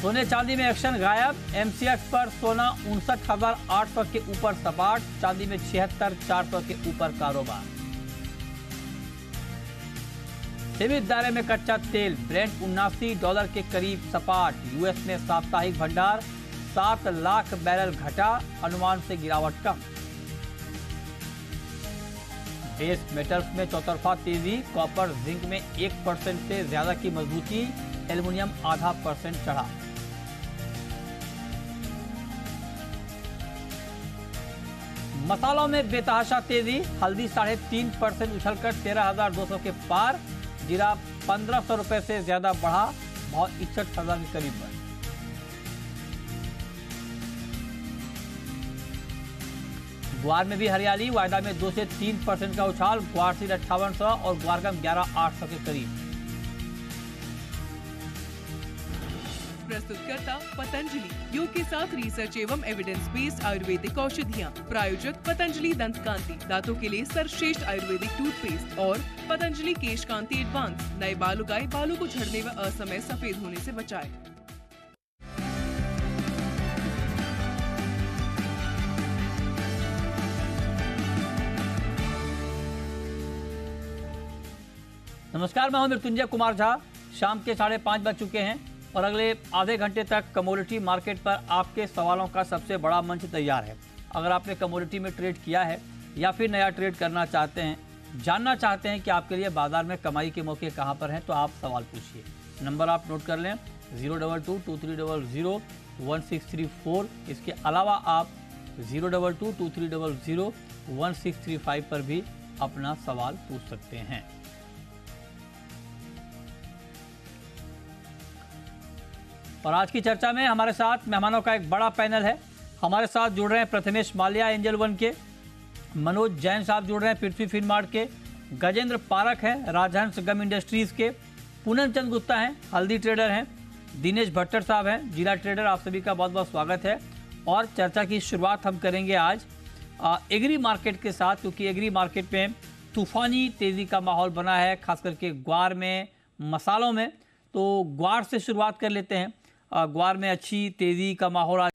सोने चांदी में एक्शन गायब। MCX पर सोना 59,800 के ऊपर सपाट, चांदी में 76,400 के ऊपर कारोबार। सीमित दायरे में कच्चा तेल ब्रेंट $79 के करीब सपाट। यूएस में साप्ताहिक भंडार 7 लाख बैरल घटा, अनुमान से गिरावट कम। बेस मेटल्स में चौतरफा तेजी, कॉपर जिंक में 1% से ज्यादा की मजबूती, एल्युमिनियम ½ % चढ़ा। मसालों में बेतहाशा तेजी, हल्दी 3.5% उछलकर 13,200 के पार, जीरा 1,500 रुपए से ज्यादा बढ़ा, भाव 61,000 के करीब बढ़ा। ग्वार में भी हरियाली, वायदा में 2 से 3% का उछाल, ग्वार सीड 5800 और ग्वारगम 11,800 के करीब।
प्रस्तुतकर्ता पतंजलि योग के साथ रिसर्च एवं एविडेंस बेस्ड आयुर्वेदिक औषधियाँ। प्रायोजक पतंजलि दंत कांति, दांतों के लिए सर्वश्रेष्ठ आयुर्वेदिक टूथपेस्ट, और पतंजलि केश कांति एडवांस, नए बाल उगाए, बालों को झड़ने व असमय सफेद होने से बचाए।
नमस्कार, मैं हूं मृत्युंजय कुमार झा। शाम के 5:30 बज चुके हैं और अगले आधे घंटे तक कमोडिटी मार्केट पर आपके सवालों का सबसे बड़ा मंच तैयार है। अगर आपने कमोडिटी में ट्रेड किया है या फिर नया ट्रेड करना चाहते हैं, जानना चाहते हैं कि आपके लिए बाजार में कमाई के मौके कहां पर हैं, तो आप सवाल पूछिए। नंबर आप नोट कर लें 02223001634। इसके अलावा आप 02223001635 पर भी अपना सवाल पूछ सकते हैं। और आज की चर्चा में हमारे साथ मेहमानों का एक बड़ा पैनल है। हमारे साथ जुड़ रहे हैं प्रथमेश माल्या एंजल वन के, मनोज जैन साहब जुड़ रहे हैं पृथ्वी फिनमार्ट के, गजेंद्र पारक हैं राजहंस गम इंडस्ट्रीज के, पूनम चंद गुप्ता हैं हल्दी ट्रेडर हैं, दिनेश भट्टर साहब हैं जीरा ट्रेडर। आप सभी का बहुत बहुत स्वागत है। और चर्चा की शुरुआत हम करेंगे आज एग्री मार्केट के साथ, क्योंकि एग्री मार्केट में तूफानी तेजी का माहौल बना है, खास करके ग्वार में, मसालों में। तो ग्वार से शुरुआत कर लेते हैं। ग्वार में अच्छी तेजी का माहौल आज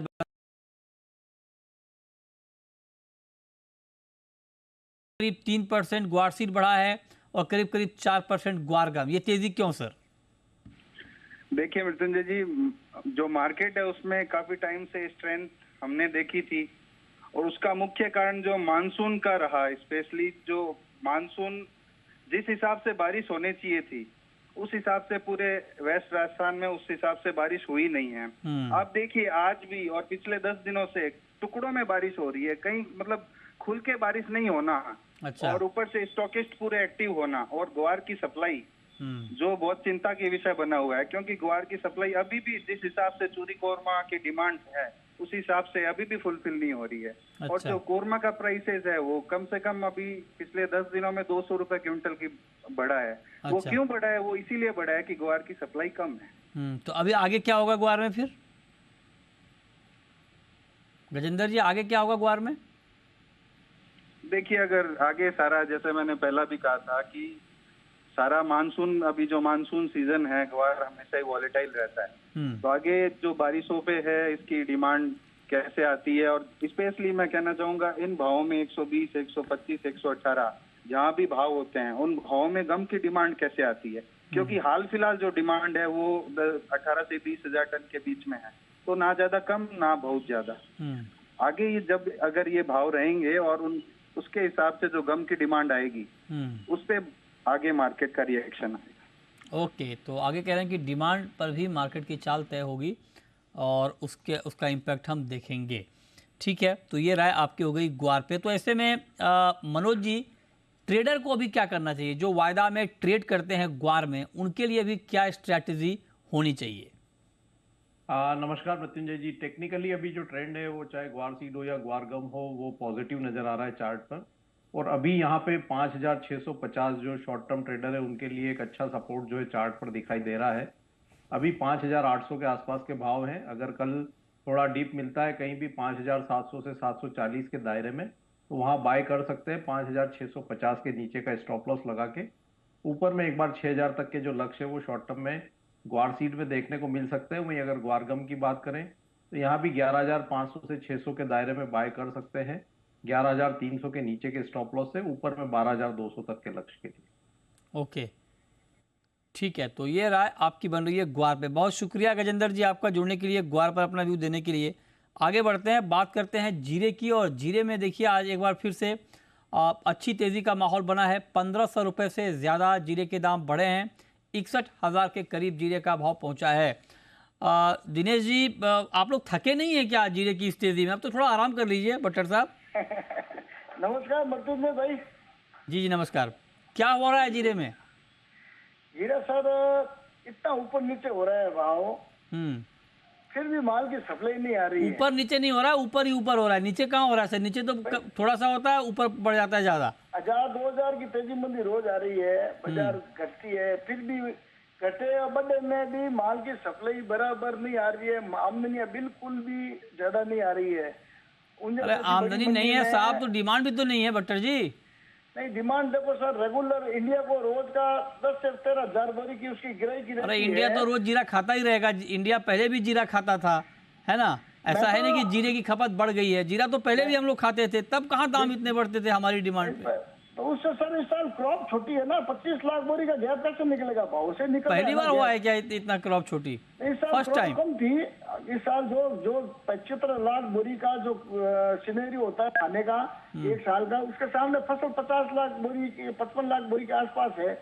करीब 3% ग्वार सीड बढ़ा है और करीब 4% ग्वारगम। ये तेजी क्यों सर?
देखिए मृत्युंजय जी, जो मार्केट है उसमें काफी टाइम से स्ट्रेंथ हमने देखी थी, और उसका मुख्य कारण जो मानसून का रहा, स्पेशली जो मानसून जिस हिसाब से बारिश होने चाहिए थी उस हिसाब से पूरे वेस्ट राजस्थान में उस हिसाब से बारिश हुई नहीं है। आप देखिए आज भी और पिछले 10 दिनों से टुकड़ों में बारिश हो रही है, कहीं मतलब खुल के बारिश नहीं होना।
अच्छा।
और ऊपर से स्टॉकिस्ट पूरे एक्टिव होना, और ग्वार की सप्लाई जो बहुत चिंता की विषय बना हुआ है, क्योंकि ग्वार की सप्लाई अभी भी जिस हिसाब से चूरी कोरमा की डिमांड है उस हिसाब से अभी भी फुलफिल नहीं हो रही है।
अच्छा।
और जो कोरमा का प्राइसेस है वो कम से कम अभी पिछले 10 दिनों में 200 रुपए क्विंटल की बढ़ा है। वो
अच्छा।
क्यों बढ़ा है? वो इसीलिए बढ़ा है कि ग्वार की सप्लाई कम है।
तो अभी आगे क्या होगा ग्वार में फिर? गजेंद्र जी, आगे क्या होगा ग्वार में?
देखिए, अगर आगे सारा, जैसे मैंने पहला भी कहा था कि सारा मानसून, अभी जो मानसून सीजन है ग्वार हमेशा ही वॉलेटाइल रहता है। तो आगे जो बारिशों पे है इसकी डिमांड कैसे आती है, और स्पेशली मैं कहना चाहूंगा इन भावों में 120, 125, 118 जहाँ भी भाव होते हैं उन भावों में गम की डिमांड कैसे आती है, क्योंकि हाल फिलहाल जो डिमांड है वो 18 से 20 हजार टन के बीच में है। तो ना ज्यादा कम ना बहुत ज्यादा। आगे ये जब अगर ये भाव रहेंगे और उसके हिसाब से जो गम की डिमांड आएगी उस पे आगे मार्केट का रिएक्शन आएगा।
ओके, तो आगे कह रहे हैं कि डिमांड पर भी मार्केट की चाल तय होगी और उसका इम्पैक्ट हम देखेंगे। ठीक है, तो ये राय आपकी हो गई ग्वार पे। तो ऐसे में मनोज जी, ट्रेडर को अभी क्या करना चाहिए? जो वायदा में ट्रेड करते हैं ग्वार में, उनके लिए भी क्या स्ट्रैटेजी होनी चाहिए?
नमस्कार मृत्युंजय जी। टेक्निकली अभी जो ट्रेंड है वो चाहे ग्वार सीड हो या ग्वार गम हो वो पॉजिटिव नजर आ रहा है चार्ट पर, और अभी यहाँ पे 5,650 जो शॉर्ट टर्म ट्रेडर है उनके लिए एक अच्छा सपोर्ट जो है चार्ट पर दिखाई दे रहा है। अभी 5,800 के आसपास के भाव हैं। अगर कल थोड़ा डीप मिलता है कहीं भी 5,700 से 740 के दायरे में, तो वहाँ बाय कर सकते हैं 5,650 के नीचे का स्टॉप लॉस लगा के। ऊपर में एक बार 6,000 तक के जो लक्ष्य है वो शॉर्ट टर्म में ग्वार सीड में देखने को मिल सकते हैं। वहीं अगर ग्वार गम की बात करें तो यहाँ भी 11,500 से 600 के दायरे में बाय कर सकते हैं 11,300 के नीचे के स्टॉप लॉस से, ऊपर में 12,200 तक के लक्ष्य के लिए।
ओके, ठीक है, तो ये राय आपकी बन रही है ग्वार पे। बहुत शुक्रिया गजेंद्र जी आपका जुड़ने के लिए, ग्वार पर अपना व्यू देने के लिए। आगे बढ़ते हैं, बात करते हैं जीरे की। और जीरे में देखिए आज एक बार फिर से अच्छी तेज़ी का माहौल बना है। 1500 रुपये से ज़्यादा जीरे के दाम बढ़े हैं। 61,000 के करीब जीरे का भाव पहुंचा है। दिनेश जी, आप लोग थके नहीं है क्या जीरे की इस तेज़ी में? अब तो थोड़ा आराम कर लीजिए बट्टर साहब।
नमस्कार मर्तुज भाई।
जी नमस्कार। क्या हो रहा है जीरे में?
जीरा सर इतना ऊपर नीचे हो रहा है भाव, फिर भी माल की सप्लाई नहीं आ रही है।
ऊपर नीचे नहीं हो रहा है, ऊपर ही ऊपर हो रहा है। नीचे कहाँ हो रहा है सर? नीचे तो थोड़ा सा होता है, ऊपर बढ़ जाता है ज्यादा।
1000-2000 की तेजी मंदी रोज आ रही है, बाजार घटती है, फिर भी घटे बड़े में भी माल की सप्लाई बराबर नहीं आ रही है। आमदनी बिल्कुल भी ज्यादा नहीं आ रही है।
अरे आमदनी नहीं है साहब, तो डिमांड भी तो नहीं है बट्टर जी।
नहीं, डिमांड देखो सर, रेगुलर इंडिया को रोज का 10 से 13 हजार बोरी की उसकी गिराई की।
अरे इंडिया तो रोज जीरा खाता ही रहेगा। इंडिया पहले भी जीरा खाता था, है ना? ऐसा है नहीं कि जीरे की खपत बढ़ गई है। जीरा तो पहले भी हम लोग खाते थे, तब कहाँ दाम इतने बढ़ते थे हमारी डिमांड पे।
तो उससे सर इस साल क्रॉप छोटी है ना, 25 लाख बोरी का गैप कैसे निकलेगा भाव? उसे निकल
पहली बार हुआ है क्या इतना क्रॉप छोटी?
फर्स्ट टाइम कम थी। इस साल जो 75 लाख बोरी का जो सिनेरियो होता है खाने का एक साल का, उसके सामने फसल 50 लाख बोरी, 55 लाख बोरी के आसपास है।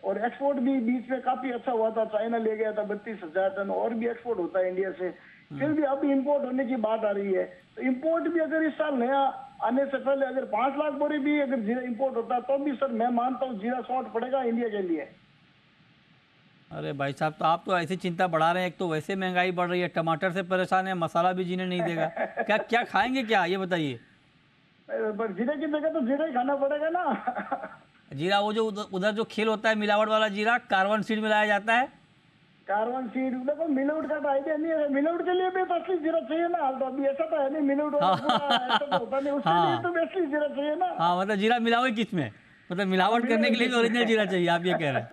और एक्सपोर्ट भी बीच में काफी अच्छा हुआ था, चाइना ले गया था 32,000 टन, और भी एक्सपोर्ट होता है इंडिया से। फिर भी अभी इंपोर्ट होने की बात आ रही है। तो इंपोर्ट भी अगर इस साल नया आने से पहले अगर 5 लाख बोरी भी अगर जीरा इंपोर्ट होता है तो भी सर मैं मानता हूँ जीरा शॉर्ट पड़ेगा इंडिया के लिए।
अरे भाई साहब, तो आप तो ऐसी चिंता बढ़ा रहे हैं। एक तो वैसे महंगाई बढ़ रही है, टमाटर से परेशान है, मसाला भी जीने नहीं देगा। क्या क्या खाएंगे क्या, ये बताइए?
जीरे की जगह तो जीरा ही खाना पड़ेगा ना।
जीरा वो जो उधर जो खेल होता है मिलावट वाला जीरा, कार्बन सीड मिलाया जाता है।
कार्बन सीड देखो, मिलावट का तो आइडिया नहीं है। मिलावट के लिए भी तो असली जीरा चाहिए ना। हाल तो अभी ऐसा तो है नहीं, मिलावट ऐसा तो होता नहीं, उसके लिए तो असली जीरा चाहिए ना।
हाँ, मतलब जीरा मिलावे किस में? मतलब मिलावट करने के लिए ओरिजिनल जीरा चाहिए, आप ये कह रहे हैं?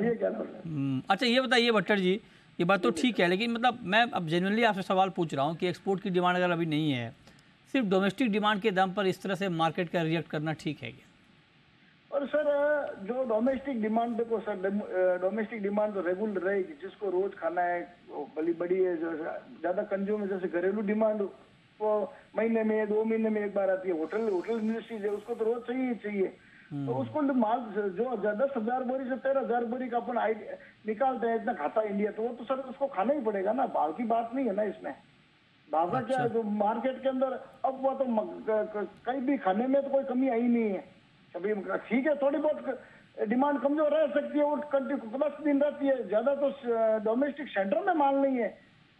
ये कह रहा हूँ।
अच्छा ये बताइए भट्टर जी, ये बात तो ठीक है, लेकिन मतलब मैं अब जेन्युइनली आपसे सवाल पूछ रहा हूँ कि एक्सपोर्ट की डिमांड अगर अभी नहीं है, सिर्फ डोमेस्टिक डिमांड के दम पर इस तरह से मार्केट का रिएक्ट करना ठीक है क्या?
और सर जो डोमेस्टिक डिमांड देखो सर, डोमेस्टिक डिमांड तो रेगुलर रहेगी। जिसको रोज खाना है भली बड़ी है, जो ज्यादा कंज्यूम है, जैसे घरेलू डिमांड वो महीने में 2 महीने में एक बार आती है। होटल इंडस्ट्रीज है, उसको तो रोज चाहिए। तो उसको माल जो 10,000 बोरी से 13,000 बोरी का अपन निकालते हैं, इतना खाता है इंडिया, तो वो तो सर उसको खाना ही पड़ेगा ना। भाव की बात नहीं है ना इसमें। भाव का क्या है, जो मार्केट के अंदर अब वो तो कहीं भी खाने में तो कोई कमी आई नहीं है। अभी ठीक है, थोड़ी बहुत डिमांड कमजोर रह सकती है, वो प्लस दिन रहती है। ज्यादा तो डोमेस्टिक सेंटर में माल नहीं है।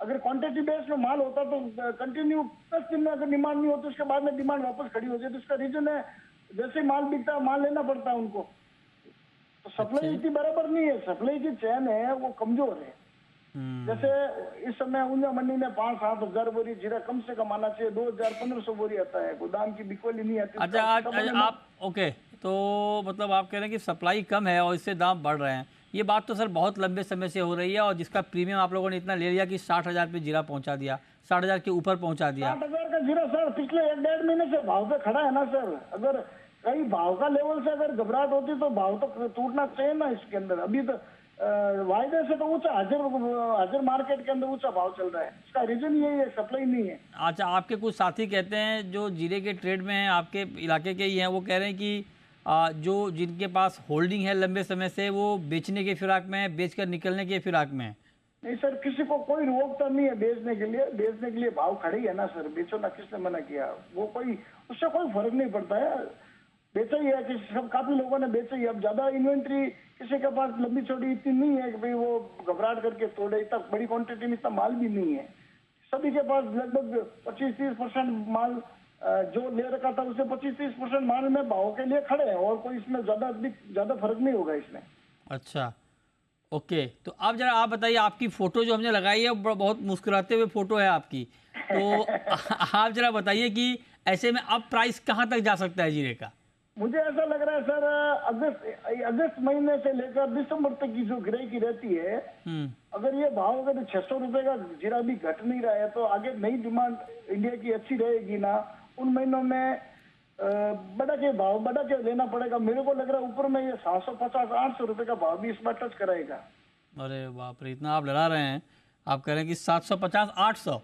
अगर क्वांटिटी बेस में माल होता तो कंटिन्यू 10 दिन में अगर डिमांड नहीं होती, उसके बाद में डिमांड वापस खड़ी हो जाए। तो उसका रीजन है जैसे माल बिकता है माल लेना पड़ता है उनको। तो सप्लाई इतनी बराबर नहीं है, सप्लाई की चैन है वो कमजोर है। जैसे इस समय ऊंजा मंडी में 5-7 हजार बोरी जीरा कम से कम आना चाहिए, 2,000-1,500 बोरी आता है। गोदाम की बिकवाली नहीं आती।
अच्छा आप ओके, तो मतलब आप कह रहे हैं कि सप्लाई कम है और इससे दाम बढ़ रहे हैं। ये बात तो सर बहुत लंबे समय से हो रही है, और जिसका प्रीमियम आप लोगों ने इतना ले लिया कि 60,000 पे जीरा पहुंचा दिया, 60,000 के ऊपर पहुंचा दिया।
60,000 का जीरा सर पिछले 1-1.5 महीने से भाव पे खड़ा है ना सर। अगर कहीं भाव का लेवल से अगर घबराहट होती तो भाव तो टूटना चाहिए ना इसके अंदर। अभी तो वायदे से तो ऊंचा हाजिर मार्केट के अंदर ऊंचा भाव चल रहा है। इसका रीजन यही है, सप्लाई नहीं है।
अच्छा, आपके कुछ साथी कहते हैं जो जीरे के ट्रेड में हैं, आपके इलाके के ही हैं, वो कह रहे हैं कि जो जिनके पास होल्डिंग है लंबे समय से, वो बेचने के फिराक में है, बेचकर निकलने के फिराक में है।
नहीं सर, किसी को कोई रोकता नहीं है बेचने के लिए। बेचने के लिए भाव खड़ी है ना सर, बेचो ना, किसने मना किया? वो कोई उससे कोई फर्क नहीं पड़ता है। बेचा ही है कि सब, काफी लोगों ने बेचा ही। अब ज्यादा इन्वेंट्री किसी के पास लंबी चौड़ी इतनी नहीं है कि भाई वो घबराहट करके तोड़े। इतना बड़ी क्वांटिटी में इतना माल भी नहीं है। सभी के पास लगभग 25-30% माल जो ले रखा था उससे 25-30% माल में भाव के लिए खड़े हैं, और कोई इसमें ज्यादा फर्क नहीं होगा इसमें।
अच्छा ओके, तो अब जरा आप बताइए, आपकी फोटो जो हमने लगाई है वो बहुत मुस्कुराते हुए फोटो है आपकी, तो आप जरा बताइए कि ऐसे में अब प्राइस कहाँ तक जा सकता है जीरे का?
मुझे ऐसा लग रहा है सर, अगस्त महीने से लेकर दिसंबर तक की जो गिराई की रहती है, अगर ये भाव अगर 600 रुपए का जीरा भी घट नहीं रहा है तो आगे नई डिमांड इंडिया की अच्छी रहेगी ना। उन महीनों में बढ़ा के लेना पड़ेगा। मेरे को लग रहा है ऊपर में ये 750-800 रुपए का भाव भी इस बार टच कराएगा।
अरे बाप रे, इतना आप लड़ा रहे हैं, आप कह रहे हैं कि 750-800।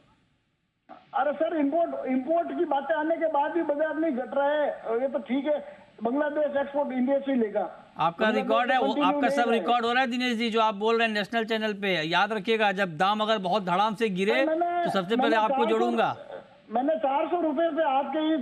अरे सर, इंपोर्ट की बातें आने के बाद भी बाजार नहीं घट रहा है, ये तो ठीक है। बांग्लादेश एक्सपोर्ट इंडिया से ही लेगा।
आपका रिकॉर्ड है, वो आपका सब रिकॉर्ड हो रहा है दिनेश जी, जो आप बोल रहे हैं नेशनल चैनल पे। याद रखिएगा, जब दाम अगर बहुत धड़ाम से गिरे तो सबसे पहले आपको जोड़ूंगा।
मैंने 400 रुपए पे आपके ही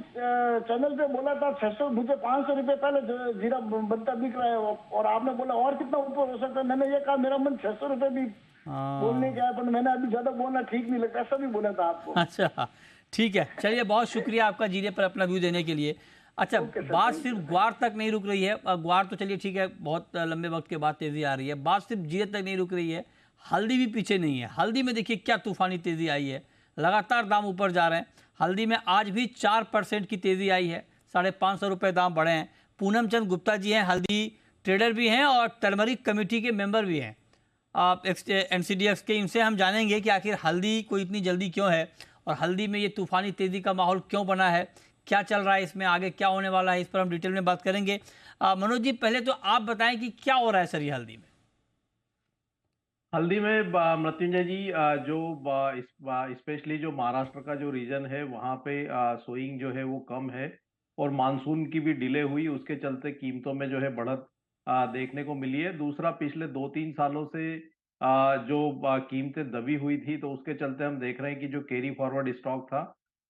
चैनल पे बोला था, 600 मुझे 500 रुपए पहले जीरा बनता दिख रहा है, और आपने बोला और कितना ऊपर हो सकता है। मैंने ये कहा, मेरा मन 600 रुपए भी बोलने का है, पर मैंने अभी ज्यादा बोलना ठीक नहीं लगता, ऐसा भी बोला था आपको।
अच्छा ठीक है, चलिए, बहुत शुक्रिया आपका जीरे पर अपना व्यू देने के लिए। अच्छा, बात सिर्फ ग्वार तक नहीं रुक रही है, ग्वार तो चलिए ठीक है, बहुत लंबे वक्त के बाद तेजी आ रही है। बात सिर्फ जीरे तक नहीं रुक रही है, हल्दी भी पीछे नहीं है। हल्दी में देखिए क्या तूफानी तेजी आई है, लगातार दाम ऊपर जा रहे हैं। हल्दी में आज भी 4% की तेजी आई है, 550 रुपये दाम बढ़े हैं। पूनम चंद गुप्ता जी हैं, हल्दी ट्रेडर भी हैं और टर्मरिक कमेटी के मेंबर भी हैं NCDX के। इनसे हम जानेंगे कि आखिर हल्दी को इतनी जल्दी क्यों है और हल्दी में ये तूफानी तेजी का माहौल क्यों बना है, क्या चल रहा है इसमें, आगे क्या होने वाला है, इस पर हम डिटेल में बात करेंगे। मनोज जी, पहले तो आप बताएं कि क्या हो रहा है सर ये हल्दी में।
हल्दी में मृत्युंजय जी, जो स्पेशली जो महाराष्ट्र का जो रीजन है वहाँ पे सोइंग जो है वो कम है और मानसून की भी डिले हुई, उसके चलते कीमतों में जो है बढ़त देखने को मिली है। दूसरा, पिछले 2-3 सालों से जो कीमतें दबी हुई थी, तो उसके चलते हम देख रहे हैं कि जो कैरी फॉरवर्ड स्टॉक था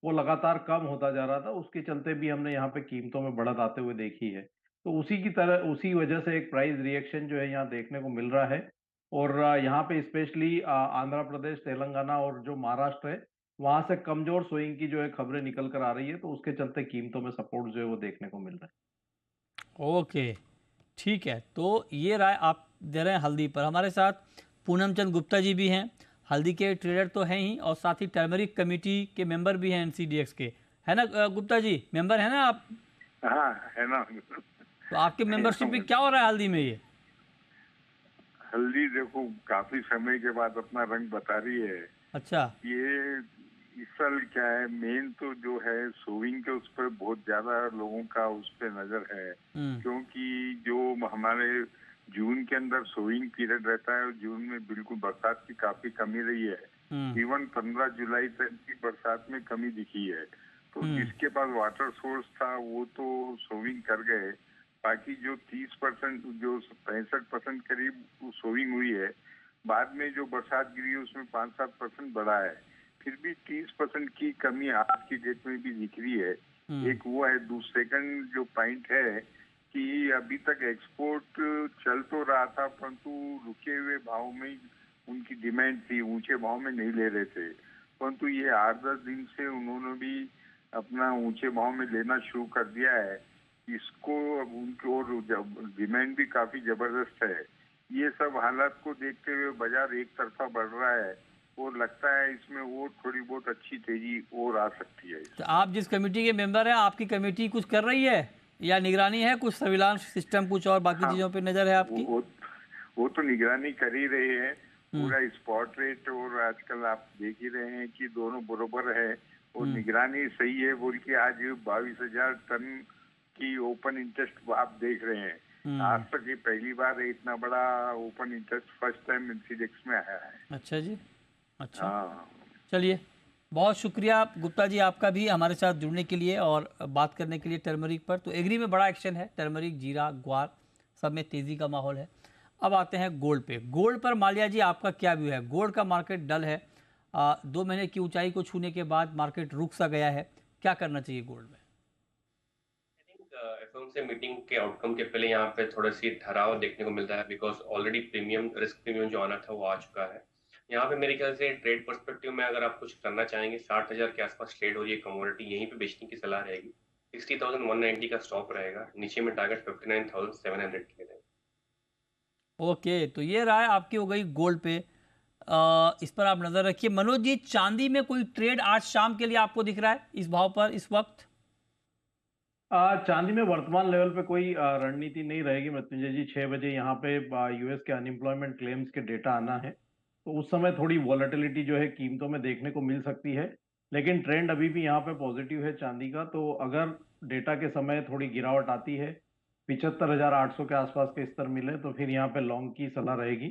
वो लगातार कम होता जा रहा था, उसके चलते भी हमने यहाँ पे कीमतों में बढ़त आते हुए देखी है। तो उसी वजह से एक प्राइस रिएक्शन जो है यहाँ देखने को मिल रहा है। और यहाँ पे स्पेशली आंध्र प्रदेश, तेलंगाना और जो महाराष्ट्र है वहां से कमजोर स्विंग की जो है खबरें निकल कर आ रही है, तो उसके चलते कीमतों में सपोर्ट जो है वो देखने को मिल रहा है।
ओके ठीक है, तो ये राय आप दे रहे हैं हल्दी पर। हमारे साथ पूनम चंद गुप्ता जी भी हैं, हल्दी के ट्रेडर तो हैं ही और साथ ही टर्मरिक कमेटी के मेंबर भी हैं NCDX के, है ना गुप्ता जी? मेंबर है ना आप?
हाँ है ना।
तो आपके मेंबरशिप में क्या हो रहा है हल्दी में? ये
हल्दी देखो काफी समय के बाद अपना रंग बता रही है।
अच्छा,
ये इस साल क्या है, मेन तो जो है सोविंग के उस पर बहुत ज्यादा लोगों का उस पर नजर है, क्योंकि जो हमारे जून के अंदर सोविंग पीरियड रहता है और जून में बिल्कुल बरसात की काफी कमी रही है। इवन 15 जुलाई तक की बरसात में कमी दिखी है। तो जिसके पास वाटर सोर्स था वो तो सोविंग कर गए, बाकी जो 30% जो 65% करीब सोविंग हुई है, बाद में जो बरसात गिरी है उसमें 5-7% बढ़ा है। फिर भी 30% की कमी आज की डेट में भी दिख रही है। एक वो है। सेकंड जो पॉइंट है कि अभी तक एक्सपोर्ट चल तो रहा था, परंतु रुके हुए भाव में उनकी डिमांड थी, ऊंचे भाव में नहीं ले रहे थे। परंतु ये 8-10 दिन से उन्होंने भी अपना ऊंचे भाव में लेना शुरू कर दिया है। इसको उनकी ओर डिमांड भी काफी जबरदस्त है। ये सब हालात को देखते हुए बाजार एक तरफा बढ़ रहा है और लगता है इसमें और थोड़ी बहुत अच्छी तेजी और आ सकती है।
तो आप जिस कमेटी के मेंबर हैं, आपकी कमेटी कुछ कर रही है या निगरानी है, कुछ सर्विलांस सिस्टम कुछ और बाकी चीजों पे नजर है आपकी?
वो तो निगरानी कर ही रहे हैं। पूरा स्पॉट रेट और आजकल आप देख ही रहे हैं कि दोनों बराबर है और निगरानी सही है बोल के आज 22,000 टन की ओपन इंटरेस्ट आप देख रहे हैं। आज तक ये पहली बार है इतना बड़ा open interest first time NCDX में आया है।
अच्छा जी, अच्छा। चलिए, बहुत शुक्रिया गुप्ता जी आपका भी हमारे साथ जुड़ने के लिए और बात करने के लिए टर्मरिक पर। तो एग्री में बड़ा एक्शन है, टर्मरिक, जीरा, ग्वार सब में तेजी का माहौल है। अब आते हैं गोल्ड पे। गोल्ड पर माल्या जी आपका क्या व्यू है? गोल्ड का मार्केट डल है, 2 महीने की ऊंचाई को छूने के बाद मार्केट रुक सा गया है, क्या करना चाहिए गोल्ड में?
FOMC मीटिंग के आउटकम के पहले यहाँ पे थोड़ा सी ठहराव देखने को मिलता है, बिकॉज ऑलरेडी रिस्क प्रीमियम जो आना था वो आ चुका है। यहाँ पे मेरे ख्याल से ट्रेड पर्सपेक्टिव में अगर आप कुछ करना चाहेंगे, 60,000 के आसपास ट्रेड हो रही है कमोडिटी, यहीं पे बेचने की सलाह रहेगी। 60,190 का स्टॉप रहेगा, नीचे में टारगेट 59,700 के लिए।
ओके, तो ये राय आपकी हो गई गोल्ड पे, इस पर आप नजर रखिए। मनोज जी, चांदी में कोई ट्रेड आज शाम के लिए आपको दिख रहा है इस भाव पर इस वक्त?
चांदी में वर्तमान लेवल पे कोई रणनीति नहीं रहेगी मृत्युंजय जी। 6 बजे यहाँ पे यूएस के अनएम्प्लॉयमेंट क्लेम्स के डेटा आना है, तो उस समय थोड़ी वॉलेटिलिटी जो है कीमतों में देखने को मिल सकती है, लेकिन ट्रेंड अभी भी यहाँ पे पॉजिटिव है चांदी का। तो अगर डेटा के समय थोड़ी गिरावट आती है, 75,800 के आसपास के स्तर मिले तो फिर यहाँ पे लॉन्ग की सलाह रहेगी।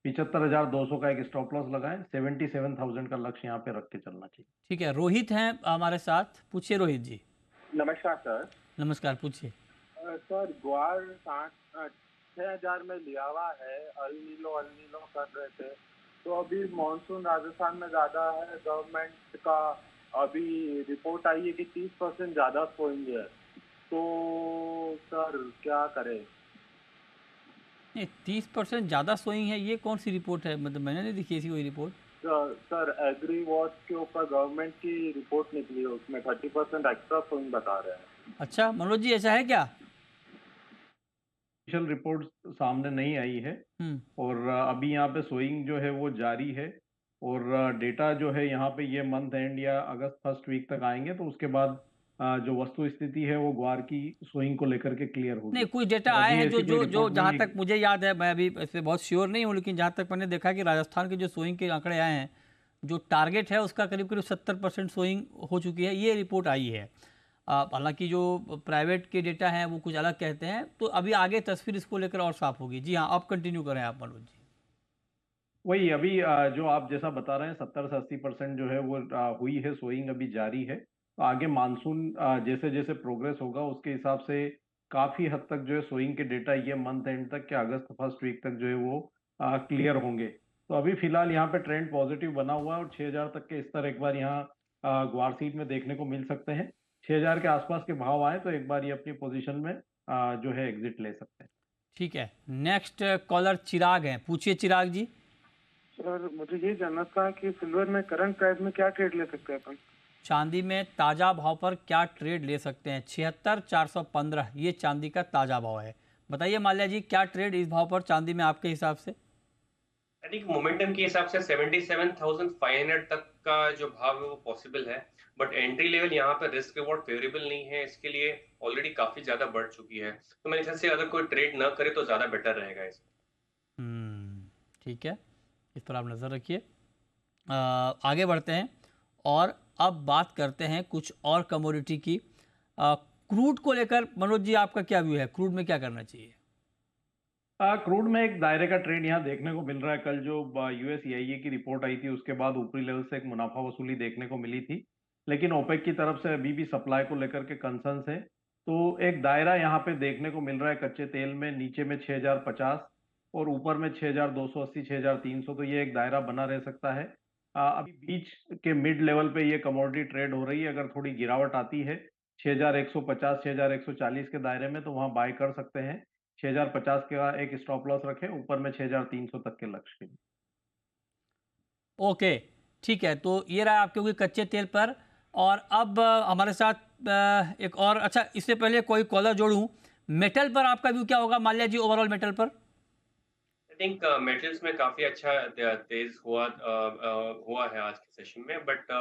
75,200 का एक स्टॉप लॉस लगाएं, 77,000 का लक्ष्य यहाँ पे रख के चलना चाहिए।
ठीक है, रोहित हैं हमारे साथ, पूछिए रोहित जी।
नमस्कार सर।
नमस्कार, पूछिए।
सर ग्वार 6,000 में लिया हुआ है, अल नीलो कर रहे थे, तो अभी मॉनसून राजस्थान में ज्यादा है, गवर्नमेंट का अभी रिपोर्ट आई है कि 30% ज्यादा सोएंगे है, तो सर क्या करें?
30% ज़्यादा सोइंग है, ये कौन सी रिपोर्ट है? मतलब मैंने नहीं देखी ऐसी कोई रिपोर्ट।
सर एग्री वॉच के ऊपर गवर्नमेंट की रिपोर्ट निकली है, उसमें 30% एक्स्ट्रा सोइंग बता रहे हैं।
अच्छा मनोज जी, ऐसा है क्या?
ऑफिशियल रिपोर्ट सामने नहीं आई है और अभी यहाँ पे सोइंग जो है वो जारी है और डेटा जो है यहाँ पे ये मंथ एंड या अगस्त फर्स्ट वीक तक आएंगे तो उसके बाद जो वस्तु स्थिति है वो ग्वार की सोइंग को लेकर के क्लियर होगी।
नहीं, कुछ डेटा आए हैं जो जहाँ तक मुझे याद है, मैं अभी इससे बहुत श्योर नहीं हूँ, लेकिन जहाँ तक मैंने देखा कि राजस्थान के जो सोइंग के आंकड़े आए हैं, जो टारगेट है उसका करीब 70% सोइंग हो चुकी है, ये रिपोर्ट आई है। हालांकि जो प्राइवेट के डेटा हैं वो कुछ अलग कहते हैं, तो अभी आगे तस्वीर इसको लेकर और साफ होगी। जी हाँ, आप कंटिन्यू करें आप मनोज जी।
वही अभी जो आप जैसा बता रहे हैं 70 से 80% जो है वो हुई है, सोइंग अभी जारी है। तो आगे मानसून जैसे जैसे प्रोग्रेस होगा उसके हिसाब से काफी हद तक जो है सोइंग के डेटा ये मंथ एंड तक के अगस्त फर्स्ट वीक तक जो है वो क्लियर होंगे। तो अभी फिलहाल यहाँ पे ट्रेंड पॉजिटिव बना हुआ है और 6,000 तक के स्तर एक बार यहाँ ग्वार सीड में देखने को मिल सकते हैं। 6,000 के आसपास के भाव आए तो एक बार ये अपनी पोजीशन में जो है एग्जिट ले सकते हैं।
ठीक है, नेक्स्ट कॉलर चिराग हैं, पूछिए चिराग जी।
सर मुझे ये जानना था कि सिल्वर में करंट प्राइस में क्या ट्रेड ले सकते हैं अपन?
चांदी में ताज़ा भाव पर क्या ट्रेड ले सकते हैं? 76,415 ये चांदी का ताज़ा भाव है। बताइए माल्या जी, क्या ट्रेड इस भाव पर चांदी में आपके हिसाब से?
आई थिंक मोमेंटम के हिसाब से 77,500 तक का जो भाव है वो पॉसिबल है, बट एंट्री लेवल यहाँ पर रिस्क रिवॉर्ड फेवरेबल नहीं है, इसके लिए ऑलरेडी काफी ज्यादा बढ़ चुकी है, तो मेरे ख्याल से अगर कोई ट्रेड ना करे तो ज्यादा बेटर रहेगा इसमें।
ठीक है, इस पर आप नजर रखिए। आगे बढ़ते हैं और अब बात करते हैं कुछ और कमोडिटी की। क्रूड को लेकर मनोज जी आपका क्या व्यू है? क्रूड में क्या करना चाहिए?
क्रूड में एक दायरे का ट्रेंड यहाँ देखने को मिल रहा है। कल जो यूएस EIA की रिपोर्ट आई थी उसके बाद ऊपरी लेवल से एक मुनाफा वसूली देखने को मिली थी, लेकिन ओपेक की तरफ से अभी भी सप्लाई को लेकर के कंसर्न्स है, तो एक दायरा यहाँ पे देखने को मिल रहा है कच्चे तेल में, नीचे में 6,050 और ऊपर में 6,280 6,300, तो ये एक दायरा बना रह सकता है। अभी बीच के मिड लेवल पे ये कमोडिटी ट्रेड हो रही है। अगर थोड़ी गिरावट आती है 6,150 6,140 के दायरे में तो वहां बाय कर सकते हैं। 6,050 का एक स्टॉप लॉस रखें, ऊपर में 6,300 तक के लक्ष्य।
ओके, ठीक है, तो ये रहा आपके हुए कच्चे तेल पर। और अब हमारे साथ एक और, अच्छा इससे पहले कोई कॉलर जोड़ूं, मेटल पर आपका व्यू क्या होगा माल्या जी, ओवरऑल मेटल पर?
आई थिंक मेटल्स में काफी अच्छा तेज हुआ है आज के सेशन में, बट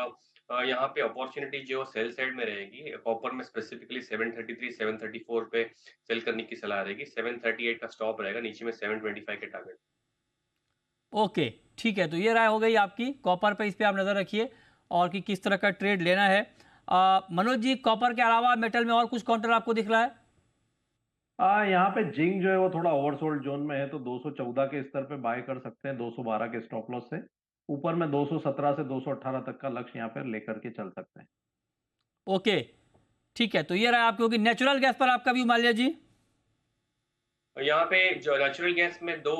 यहाँ पे अपॉर्चुनिटी जो सेल साइड में रहेगी। कॉपर में स्पेसिफिकली 733 734 पे सेल करने की सलाह रहेगी, 738 का स्टॉप रहेगा, नीचे में 725 के टारगेट।
ओके, ठीक है, तो ये राय हो गई आपकी कॉपर पे, इस पे आप नजर रखिए और कि किस तरह का ट्रेड लेना है। मनोज जी, कॉपर के अलावा मेटल में और कुछ काउंटर आपको दिख रहा है?
यहाँ पे जिंक जो है वो थोड़ा ओवरसोल्ड जोन में है, तो 214 के स्तर पे बाय कर सकते हैं 212 के स्टॉप लॉस से। ऊपर में 217 से 218 तक का लक्ष्य यहाँ पर लेकर के चल सकते हैं।
ओके, ठीक है, तो ये रहा आपकी होगी। नेचुरल गैस पर आपका व्यू माल्या जी?
यहाँ पे जो नेचुरल गैस में दो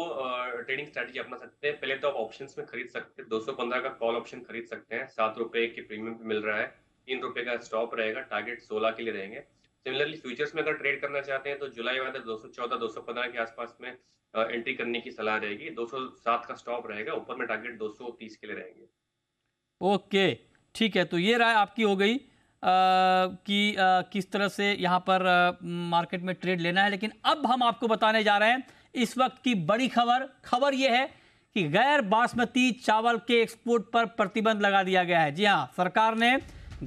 ट्रेडिंग स्ट्रेटजी अपना सकते हैं। पहले तो आप ऑप्शंस में खरीद सकते हैं, 215 का कॉल ऑप्शन खरीद सकते हैं, 7 रुपए के प्रीमियम पे मिल रहा है, 3 रुपए का स्टॉप रहेगा, टारगेट 16 के लिए रहेंगे। सिमिलरली फ्यूचर्स में अगर ट्रेड करना चाहते हैं तो जुलाई वाले 214 215 के आसपास में एंट्री करने की सलाह रहेगी, 207 का स्टॉप रहेगा, ऊपर में टारगेट 230 के लिए रहेंगे।
ओके, ठीक है, तो ये राय आपकी हो गई कि किस तरह से यहाँ पर मार्केट में ट्रेड लेना है। लेकिन अब हम आपको बताने जा रहे हैं इस वक्त की बड़ी खबर ये है कि गैर बासमती चावल के एक्सपोर्ट पर प्रतिबंध लगा दिया गया है। जी हाँ, सरकार ने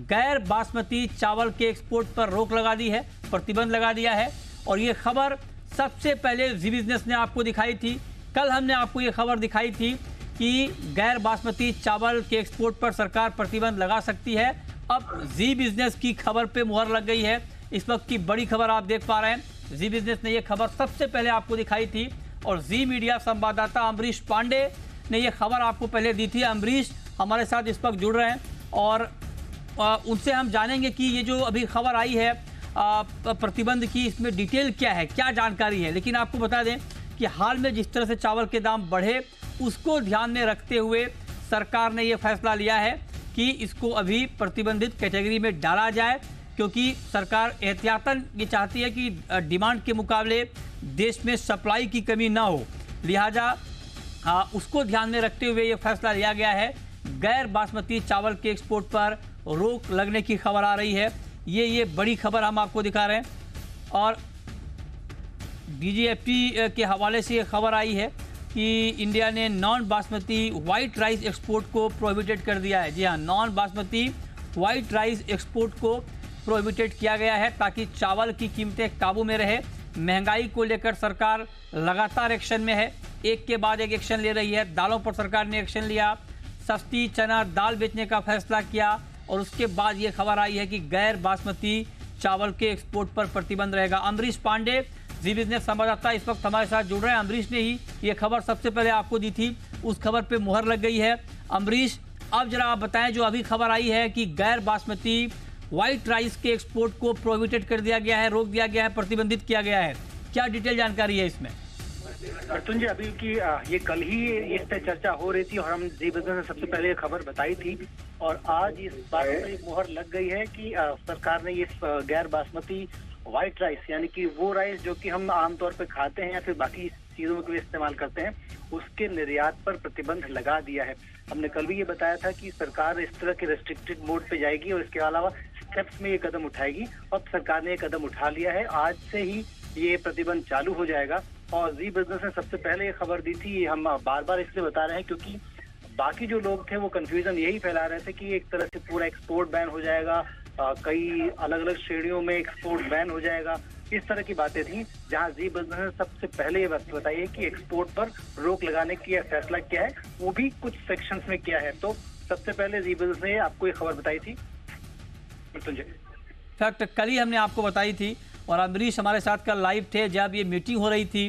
गैर बासमती चावल के एक्सपोर्ट पर रोक लगा दी है, प्रतिबंध लगा दिया है। और ये खबर सबसे पहले जी बिजनेस ने आपको दिखाई थी। कल हमने आपको ये खबर दिखाई थी कि गैर बासमती चावल के एक्सपोर्ट पर सरकार प्रतिबंध लगा सकती है। अब जी बिजनेस की खबर पे मुहर लग गई है इस वक्त की बड़ी खबर आप देख पा रहे हैं। जी बिजनेस ने यह खबर सबसे पहले आपको दिखाई थी और जी मीडिया संवाददाता अमरीश पांडे ने यह खबर आपको पहले दी थी। अमरीश हमारे साथ इस वक्त जुड़ रहे हैं और उनसे हम जानेंगे कि ये जो अभी खबर आई है प्रतिबंध की, इसमें डिटेल क्या है, क्या जानकारी है। लेकिन आपको बता दें कि हाल में जिस तरह से चावल के दाम बढ़े उसको ध्यान में रखते हुए सरकार ने यह फैसला लिया है कि इसको अभी प्रतिबंधित कैटेगरी में डाला जाए, क्योंकि सरकार एहतियातन ये चाहती है कि डिमांड के मुकाबले देश में सप्लाई की कमी ना हो। लिहाजा उसको ध्यान में रखते हुए ये फैसला लिया गया है। गैर बासमती चावल के एक्सपोर्ट पर रोक लगने की खबर आ रही है। ये बड़ी खबर हम आपको दिखा रहे हैं और डीजीएफटी के हवाले से ये खबर आई है कि इंडिया ने non basmati white rice export को प्रोहिबिटेड कर दिया है। जी हाँ, non basmati white rice export को प्रोहिबिटेड किया गया है ताकि चावल की कीमतें काबू में रहे। महंगाई को लेकर सरकार लगातार एक्शन में है, एक के बाद एक एक्शन ले रही है। दालों पर सरकार ने एक्शन लिया, सस्ती चना दाल बेचने का फैसला किया और उसके बाद ये खबर आई है कि गैर बासमती चावल के एक्सपोर्ट पर प्रतिबंध रहेगा। अमरीश पांडे जी बिजनेस संवाददाता इस वक्त हमारे साथ जुड़ रहे हैं। अमरीश ने ही ये खबर सबसे पहले आपको दी थी, उस खबर पे मुहर लग गई है। अमरीश, अब जरा आप बताएं, जो अभी खबर आई है कि गैर बासमती व्हाइट राइस के एक्सपोर्ट को प्रोहिबिटेड कर दिया गया है, रोक दिया गया है, प्रतिबंधित किया गया है, क्या डिटेल जानकारी है इसमें?
अर्जुन जी, अभी की ये कल ही इस पे चर्चा हो रही थी और हम जी बिजनेस ने सबसे पहले ये खबर बताई थी और आज इस बात पर मुहर लग गई है कि सरकार ने ये गैर बासमती व्हाइट राइस, यानी कि वो राइस जो कि हम आमतौर पे खाते हैं या फिर बाकी चीजों के लिए इस्तेमाल करते हैं, उसके निर्यात पर प्रतिबंध लगा दिया है। हमने कल भी ये बताया था कि सरकार इस तरह के रेस्ट्रिक्टेड मोड पे जाएगी और इसके अलावा स्टेप्स में ये कदम उठाएगी और सरकार ने ये कदम उठा लिया है। आज से ही ये प्रतिबंध चालू हो जाएगा और जी बिजनेस ने सबसे पहले ये खबर दी थी। हम बार बार इसलिए बता रहे हैं क्योंकि बाकी जो लोग थे वो कंफ्यूजन यही फैला रहे थे कि एक तरह से पूरा एक्सपोर्ट बैन हो जाएगा, कई अलग अलग श्रेणियों में एक्सपोर्ट बैन हो जाएगा, इस तरह की बातें थी। जहां जी बिजनेस ने सबसे पहले ये बात बताई है कि एक्सपोर्ट पर रोक लगाने की फैसला किया है, वो भी कुछ सेक्शंस में किया है। तो सबसे पहले जी बिजनेस ने आपको ये खबर बताई थी।
फैक्ट कल ही हमने आपको बताई थी और अमरीश हमारे साथ कल लाइव थे जब ये मीटिंग हो रही थी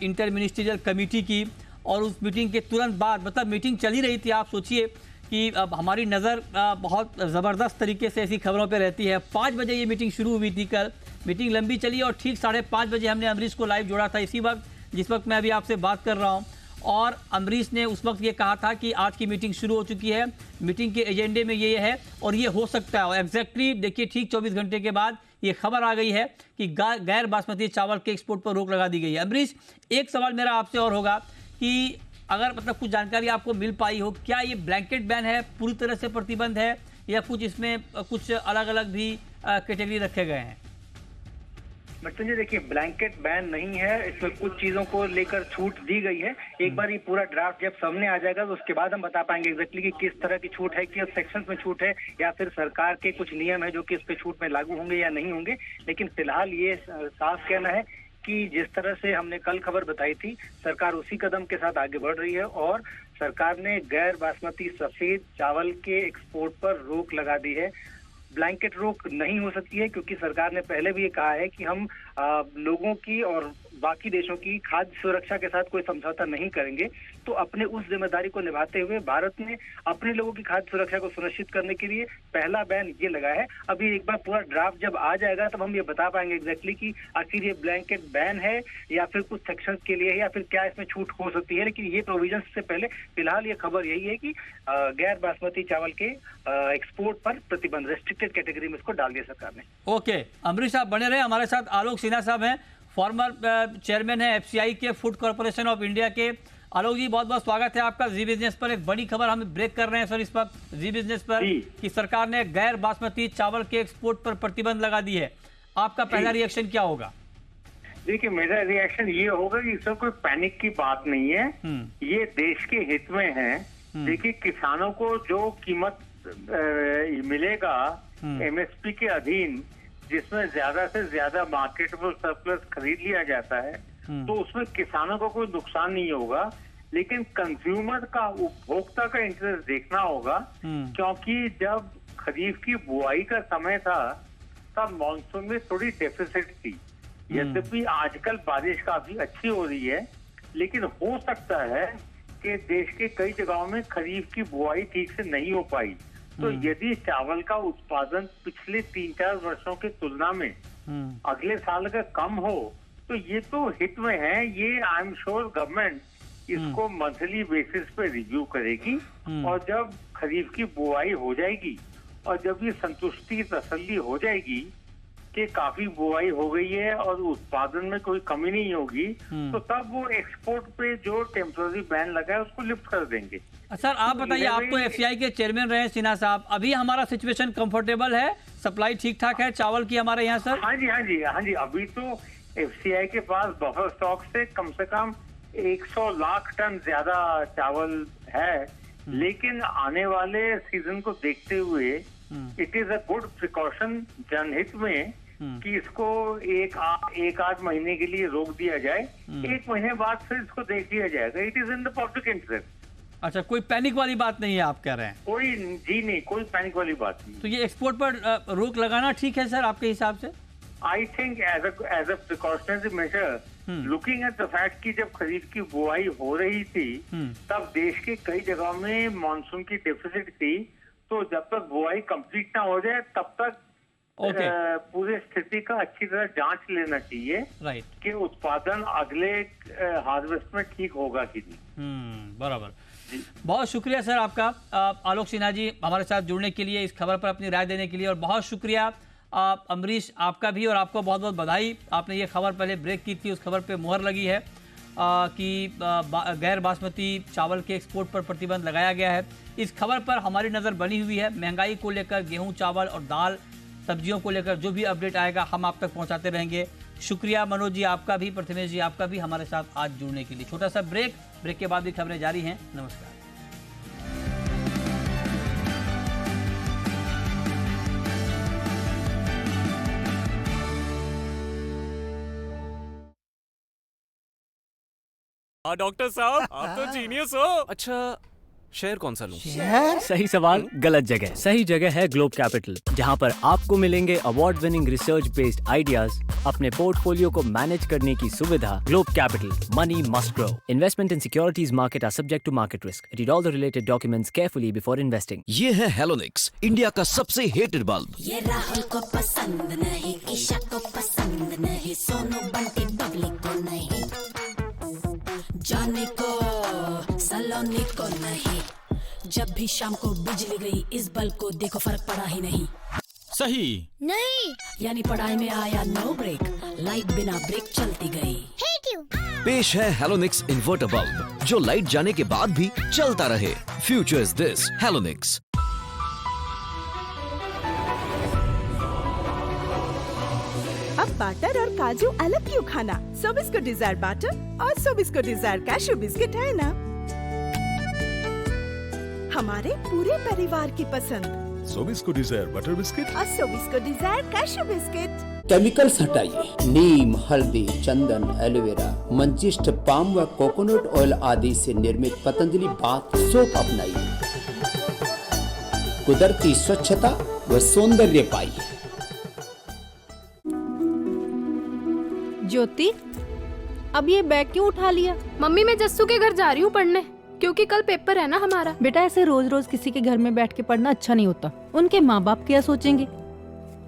इंटर मिनिस्ट्रियल कमेटी की, और उस मीटिंग के तुरंत बाद, मतलब मीटिंग चल ही रही थी। आप सोचिए कि अब हमारी नज़र बहुत ज़बरदस्त तरीके से ऐसी खबरों पे रहती है। 5 बजे ये मीटिंग शुरू हुई थी कल, मीटिंग लंबी चली और ठीक 5:30 बजे हमने अमरीश को लाइव जोड़ा था, इसी वक्त जिस वक्त मैं अभी आपसे बात कर रहा हूँ। और अमरीश ने उस वक्त ये कहा था कि आज की मीटिंग शुरू हो चुकी है, मीटिंग के एजेंडे में ये है और ये हो सकता है। और एग्जैक्टली देखिए ठीक 24 घंटे के बाद ये खबर आ गई है कि गैर बासमती चावल के एक्सपोर्ट पर रोक लगा दी गई है। अमरीश, एक सवाल मेरा आपसे और होगा कि अगर मतलब कुछ जानकारी आपको मिल पाई हो, क्या ये ब्लैंकेट बैन है, पूरी तरह से प्रतिबंध है, या कुछ इसमें कुछ अलग अलग भी कैटेगरी रखे गए हैं?
मृत्युंजय, देखिए ब्लैंकेट बैन नहीं है, इसमें कुछ चीजों को लेकर छूट दी गई है। एक बार ये पूरा ड्राफ्ट जब सामने आ जाएगा तो उसके बाद हम बता पाएंगे एग्जैक्टली कि किस तरह की छूट है, किस सेक्शंस में छूट है, या फिर सरकार के कुछ नियम है जो कि इस पे छूट में लागू होंगे या नहीं होंगे। लेकिन फिलहाल ये साफ कहना है कि जिस तरह से हमने कल खबर बताई थी, सरकार उसी कदम के साथ आगे बढ़ रही है और सरकार ने गैर बासमती सफेद चावल के एक्सपोर्ट पर रोक लगा दी है। ब्लैंकेट रोक नहीं हो सकती है क्योंकि सरकार ने पहले भी ये कहा है कि हम लोगों की और बाकी देशों की खाद्य सुरक्षा के साथ कोई समझौता नहीं करेंगे। तो अपने उस जिम्मेदारी को निभाते हुए भारत ने अपने लोगों की खाद्य सुरक्षा को सुनिश्चित करने के लिए पहला बैन ये लगाया है। अभी एक बार पूरा ड्राफ्ट जब आ जाएगा तब हम ये बता पाएंगे एग्जैक्टली कि आखिर ये ब्लैंकेट बैन है या फिर कुछ सेक्शंस के लिए है या फिर क्या इसमें छूट हो सकती है। लेकिन ये प्रोविजन से पहले फिलहाल ये खबर यही है कि गैर बासमती चावल के एक्सपोर्ट पर प्रतिबंध, रेस्ट्रिक्टेड कैटेगरी में इसको डाल दिया सरकार ने।
ओके, अमरीश साहब बने रहे। हमारे साथ आलोक सिन्हा साहब हैं, फॉर्मर चेयरमैन है FCI के, फूड कॉर्पोरेशन ऑफ इंडिया के। आलोक जी, बहुत बहुत स्वागत है आपका जी बिजनेस पर। एक बड़ी खबर हम ब्रेक कर रहे हैं सर इस वक्त जी बिजनेस पर कि सरकार ने गैर बासमती चावल के एक्सपोर्ट पर प्रतिबंध लगा दी है। आपका पहला रिएक्शन क्या होगा?
देखिए, मेरा रिएक्शन ये होगा कि इसमें कोई पैनिक की बात नहीं है, ये देश के हित में है। देखिए, किसानों को जो कीमत मिलेगा MSP के अधीन, जिसमें ज्यादा से ज्यादा मार्केटेबल सरप्लस खरीद लिया जाता है, तो उसमें किसानों को कोई नुकसान नहीं होगा। लेकिन कंज्यूमर का, उपभोक्ता का इंटरेस्ट देखना होगा, क्योंकि जब खरीफ की बुआई का समय था साल मॉनसून में थोड़ी डेफिसिट थी। यद्यपि आजकल बारिश काफी अच्छी हो रही है, लेकिन हो सकता है कि देश के कई जगहों में खरीफ की बुआई ठीक से नहीं हो पाई। तो यदि चावल का उत्पादन पिछले 3-4 वर्षों की तुलना में अगले साल का कम हो तो ये तो हित में है। ये आई एम श्योर गवर्नमेंट इसको मंथली बेसिस पे रिव्यू करेगी और जब खरीफ की बुआई हो जाएगी और जब ये संतुष्टि तसल्ली हो जाएगी कि काफी बुआई हो गई है और उत्पादन में कोई कमी नहीं होगी, तो तब वो एक्सपोर्ट पे जो टेम्पररी बैन लगा है उसको लिफ्ट कर देंगे।
सर आप बताइए, आप तो एफसीआई के चेयरमैन रहे सिन्हा साहब, अभी हमारा सिचुएशन कंफर्टेबल है, सप्लाई ठीक ठाक है चावल की हमारे यहाँ सर?
हाँ जी, अभी तो एफसीआई के पास बफर स्टॉक से कम 100 लाख टन ज्यादा चावल है, लेकिन आने वाले सीजन को देखते हुए it is a good precaution जनहित में कि इसको एक आध महीने के लिए रोक दिया जाए। 1 महीने बाद फिर इसको देख लिया जाएगा। It is in the public interest.
अच्छा, कोई पैनिक वाली बात नहीं है आप कह रहे हैं?
कोई पैनिक वाली बात नहीं।
तो ये एक्सपोर्ट पर रोक लगाना ठीक है सर आपके हिसाब से?
I think as a precautionary measure, looking at the fact कि जब खरीफ की बुआई हो रही थी तब देश के कई जगहों में मानसून की डेफिसिट थी, तो जब तक बुआई कंप्लीट ना हो जाए तब तक पूरी स्थिति का अच्छी तरह जांच लेना चाहिए कि उत्पादन अगले हार्वेस्ट में ठीक होगा कि नहीं।
बराबर। बहुत शुक्रिया सर आपका, आलोक सिन्हा जी, हमारे साथ जुड़ने के लिए, इस खबर पर अपनी राय देने के लिए, और बहुत शुक्रिया अमरीश आपका भी, और आपको बहुत बहुत बधाई। आपने ये खबर पहले ब्रेक की थी, उस खबर पे मुहर लगी है कि गैर बासमती चावल के एक्सपोर्ट पर प्रतिबंध लगाया गया है। इस खबर पर हमारी नज़र बनी हुई है। महंगाई को लेकर, गेहूं, चावल और दाल, सब्जियों को लेकर जो भी अपडेट आएगा हम आप तक पहुंचाते रहेंगे। शुक्रिया मनोज जी आपका भी, प्रथमेश जी आपका भी हमारे साथ आज जुड़ने के लिए। छोटा सा ब्रेक के बाद भी खबरें जारी हैं। नमस्कार।
डॉक्टर साहब आप तो जीनियस हो। अच्छा शेयर कौन सा लूं?
सही सवाल गलत जगह। सही जगह है ग्लोब कैपिटल, जहां पर आपको मिलेंगे award winning research based ideas, अपने पोर्टफोलियो को मैनेज करने की सुविधा। Globe Capital, money must grow. Investment in securities market are subject to market risk. Read all the related documents carefully before investing.
ये है हेलोनिक्स, इंडिया का सबसे हेटेड बल्ब।
ये राहुल को पसंद नहीं, ईशा को पसंद नहीं, सोनू बंटी बबली को नहीं, जाने को सलोनी को नहीं। जब भी शाम को बिजली गई, इस बल्ब को देखो फर्क पड़ा ही नहीं।
सही
नहीं, यानी पढ़ाई में आया नो ब्रेक, लाइट बिना ब्रेक चलती गई।
पेश है हेलोनिक्स इन्वर्टर बल्ब, जो लाइट जाने के बाद भी चलता रहे। Future is this Halonix.
अब बटर और काजू अलग क्यों खाना? सोबिस्को डिजायर बटर और सोबिस्को डिजायर कैशू बिस्किट है ना, हमारे पूरे परिवार की पसंद।
सोबिस्को डिजायर बटर बिस्किट
और Sobisco Desire cashew biscuit.
Chemicals हटाइए, नीम, हल्दी, चंदन, एलोवेरा, मंजिष्ठ, पाम व कोकोनट ऑयल आदि से निर्मित पतंजलि बाथ सोप अपनाइए। कुदरती स्वच्छता व सौंदर्य पाइए।
ज्योति, अब ये बैग क्यों उठा लिया?
मम्मी मैं जस्सू के घर जा रही हूँ पढ़ने, क्योंकि कल पेपर है ना हमारा।
बेटा ऐसे रोज रोज किसी के घर में बैठ के पढ़ना अच्छा नहीं होता। उनके माँ बाप क्या सोचेंगे?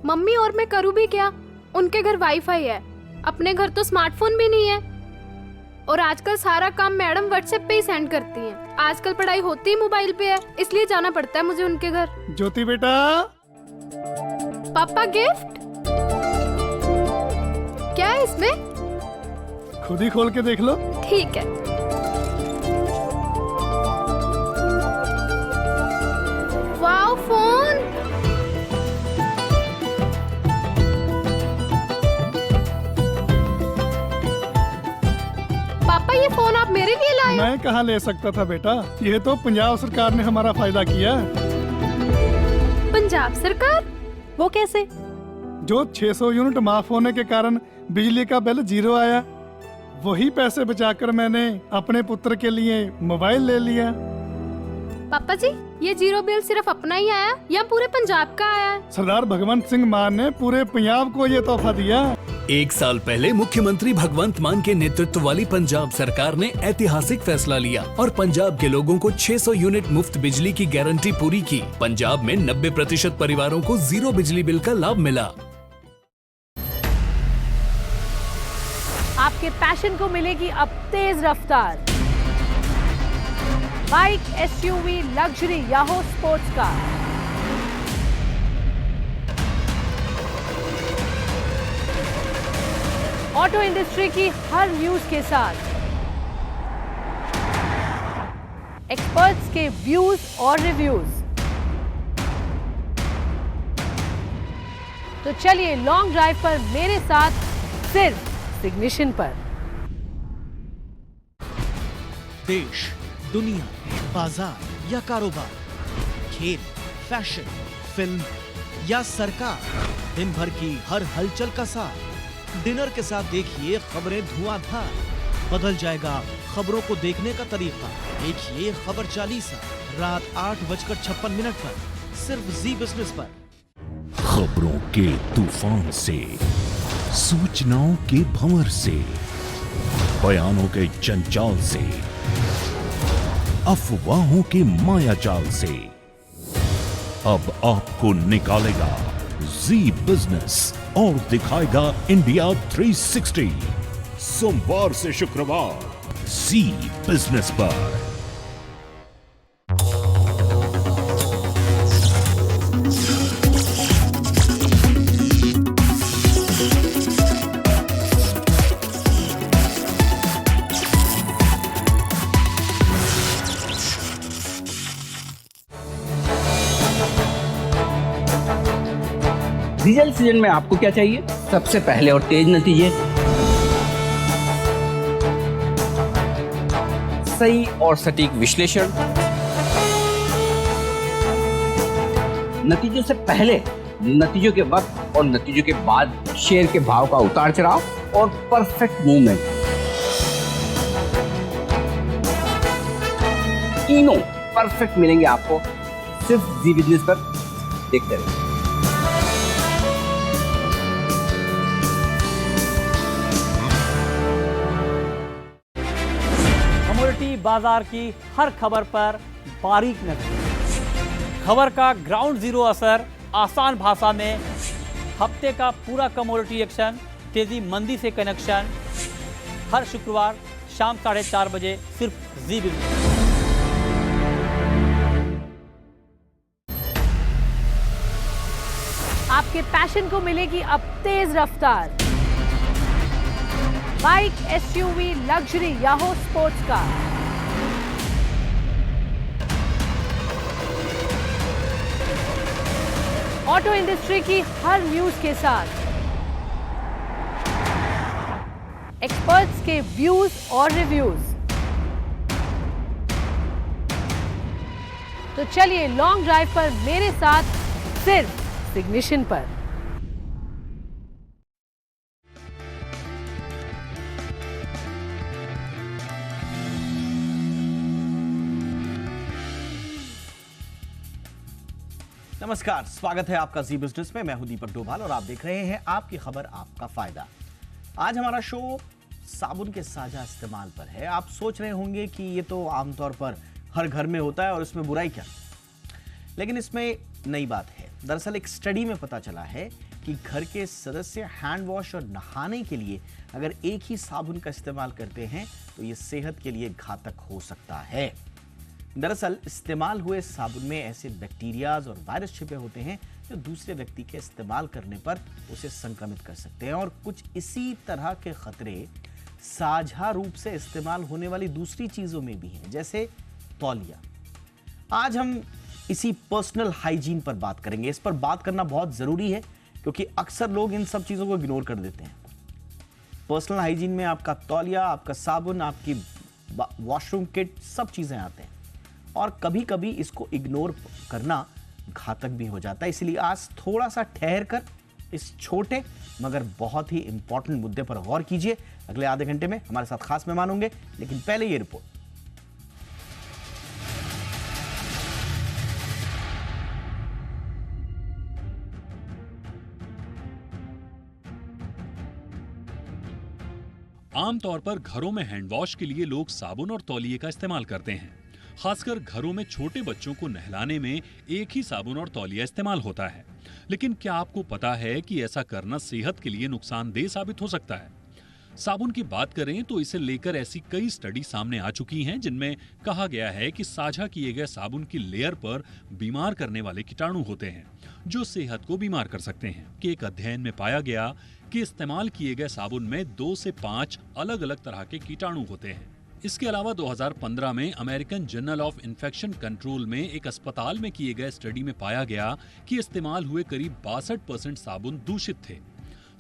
मम्मी और मैं करूँ भी क्या? उनके घर वाईफाई है, अपने घर तो स्मार्टफोन भी नहीं है, और आजकल सारा काम मैडम व्हाट्सएप पे ही सेंड करती हैं। आजकल पढ़ाई होती ही मोबाइल पे है, इसलिए जाना पड़ता है मुझे उनके घर।
ज्योति बेटा।
पापा गिफ्ट क्या है इसमें?
खुद ही खोल के देख लो।
ठीक है। Wow phone. पापा ये फोन आप मेरे लिए लाए?
मैं कहाँ ले सकता था बेटा, ये तो पंजाब सरकार ने हमारा फायदा किया।
पंजाब सरकार?
वो कैसे?
जो 600 यूनिट माफ होने के कारण बिजली का बिल 0 आया, वही पैसे बचाकर मैंने अपने पुत्र के लिए मोबाइल ले लिया।
पापा जी, ये जीरो बिल सिर्फ अपना ही आया या पूरे पंजाब का आया है?
सरदार भगवंत सिंह मान ने पूरे पंजाब को ये तोहफा दिया।
1 साल पहले मुख्यमंत्री भगवंत मान के नेतृत्व वाली पंजाब सरकार ने ऐतिहासिक फैसला लिया और पंजाब के लोगों को 600 यूनिट मुफ्त बिजली की गारंटी पूरी की। पंजाब में 90% परिवारों को 0 बिजली बिल का लाभ मिला।
आपके पैशन को मिलेगी अब तेज रफ्तार। बाइक, SUV, लग्जरी या हो स्पोर्ट्स कार, ऑटो इंडस्ट्री की हर न्यूज के साथ, एक्सपर्ट्स के व्यूज और रिव्यूज। तो चलिए लॉन्ग ड्राइव पर मेरे साथ सिर्फ इग्निशन पर।
देश, दुनिया, बाजार या कारोबार, खेल, फैशन, फिल्म या सरकार, दिन भर की हर हलचल का साथ डिनर के साथ देखिए खबरें धुआंधार। बदल जाएगा खबरों को देखने का तरीका। देखिए खबर चालीसा रात 8:56 पर सिर्फ जी बिजनेस पर।
खबरों के तूफान से, सूचनाओं के भंवर से, बयानों के जंजाल से, अफवाहों के मायाजाल से अब आपको निकालेगा जी बिजनेस और दिखाएगा इंडिया 360। सोमवार से शुक्रवार जी बिजनेस पर।
डीजल सीजन में आपको क्या चाहिए? सबसे पहले और तेज नतीजे, सही और सटीक विश्लेषण, नतीजों से पहले, नतीजों के वक्त और नतीजों के बाद शेयर के भाव का उतार चढ़ाव और परफेक्ट मूवमेंट, तीनों परफेक्ट मिलेंगे आपको सिर्फ जी बिजनेस पर। देखते रहिए।
बाजार की हर खबर पर बारीक नजर, खबर का ग्राउंड जीरो असर आसान भाषा में, हफ्ते का पूरा कमोडिटी एक्शन, तेजी मंदी से कनेक्शन, हर शुक्रवार शाम 4:30 बजे सिर्फ जी बिजनेस।
आपके पैशन को मिलेगी अब तेज रफ्तार। बाइक, SUV, लग्जरी या हो स्पोर्ट्स कार, ऑटो इंडस्ट्री की हर न्यूज के साथ, एक्सपर्ट्स के व्यूज और रिव्यूज। तो चलिए लॉन्ग ड्राइव पर मेरे साथ सिर्फ इग्निशन पर।
नमस्कार, स्वागत है आपका जी बिजनेस में। मैं हूं दीपक डोभाल और आप देख रहे हैं आपकी खबर आपका फायदा। आज हमारा शो साबुन के साझा इस्तेमाल पर है। आप सोच रहे होंगे कि ये तो आमतौर पर हर घर में होता है और इसमें बुराई क्या, लेकिन इसमें नई बात है। दरअसल एक स्टडी में पता चला है कि घर के सदस्य हैंड वॉश और नहाने के लिए अगर एक ही साबुन का इस्तेमाल करते हैं तो ये सेहत के लिए घातक हो सकता है। दरअसल इस्तेमाल हुए साबुन में ऐसे बैक्टीरियाज और वायरस छिपे होते हैं जो दूसरे व्यक्ति के इस्तेमाल करने पर उसे संक्रमित कर सकते हैं। और कुछ इसी तरह के खतरे साझा रूप से इस्तेमाल होने वाली दूसरी चीजों में भी हैं, जैसे तौलिया। आज हम इसी पर्सनल हाइजीन पर बात करेंगे। इस पर बात करना बहुत जरूरी है क्योंकि अक्सर लोग इन सब चीजों को इग्नोर कर देते हैं। पर्सनल हाइजीन में आपका तौलिया, आपका साबुन, आपकी वॉशरूम किट, सब चीजें आते हैं और कभी कभी इसको इग्नोर करना घातक भी हो जाता है। इसलिए आज थोड़ा सा ठहर कर इस छोटे मगर बहुत ही इंपॉर्टेंट मुद्दे पर गौर कीजिए। अगले आधे घंटे में हमारे साथ खास मेहमान होंगे, लेकिन पहले ये रिपोर्ट।
आमतौर पर घरों में हैंड वॉश के लिए लोग साबुन और तौलिए का इस्तेमाल करते हैं। खासकर घरों में छोटे बच्चों को नहलाने में एक ही साबुन और तौलिया इस्तेमाल होता है। लेकिन क्या आपको पता है कि ऐसा करना सेहत के लिए नुकसानदेह साबित हो सकता है? साबुन की बात करें तो इसे लेकर ऐसी कई स्टडी सामने आ चुकी हैं जिनमें कहा गया है कि साझा किए गए साबुन की लेयर पर बीमार करने वाले कीटाणु होते हैं जो सेहत को बीमार कर सकते हैं। कि एक अध्ययन में पाया गया कि इस्तेमाल किए गए साबुन में 2 से 5 अलग-अलग तरह के कीटाणु होते हैं। इसके अलावा 2015 में American journal of infection control में एक अस्पताल में किए गए स्टडी में पाया गया कि इस्तेमाल हुए करीब 62% साबुन दूषित थे।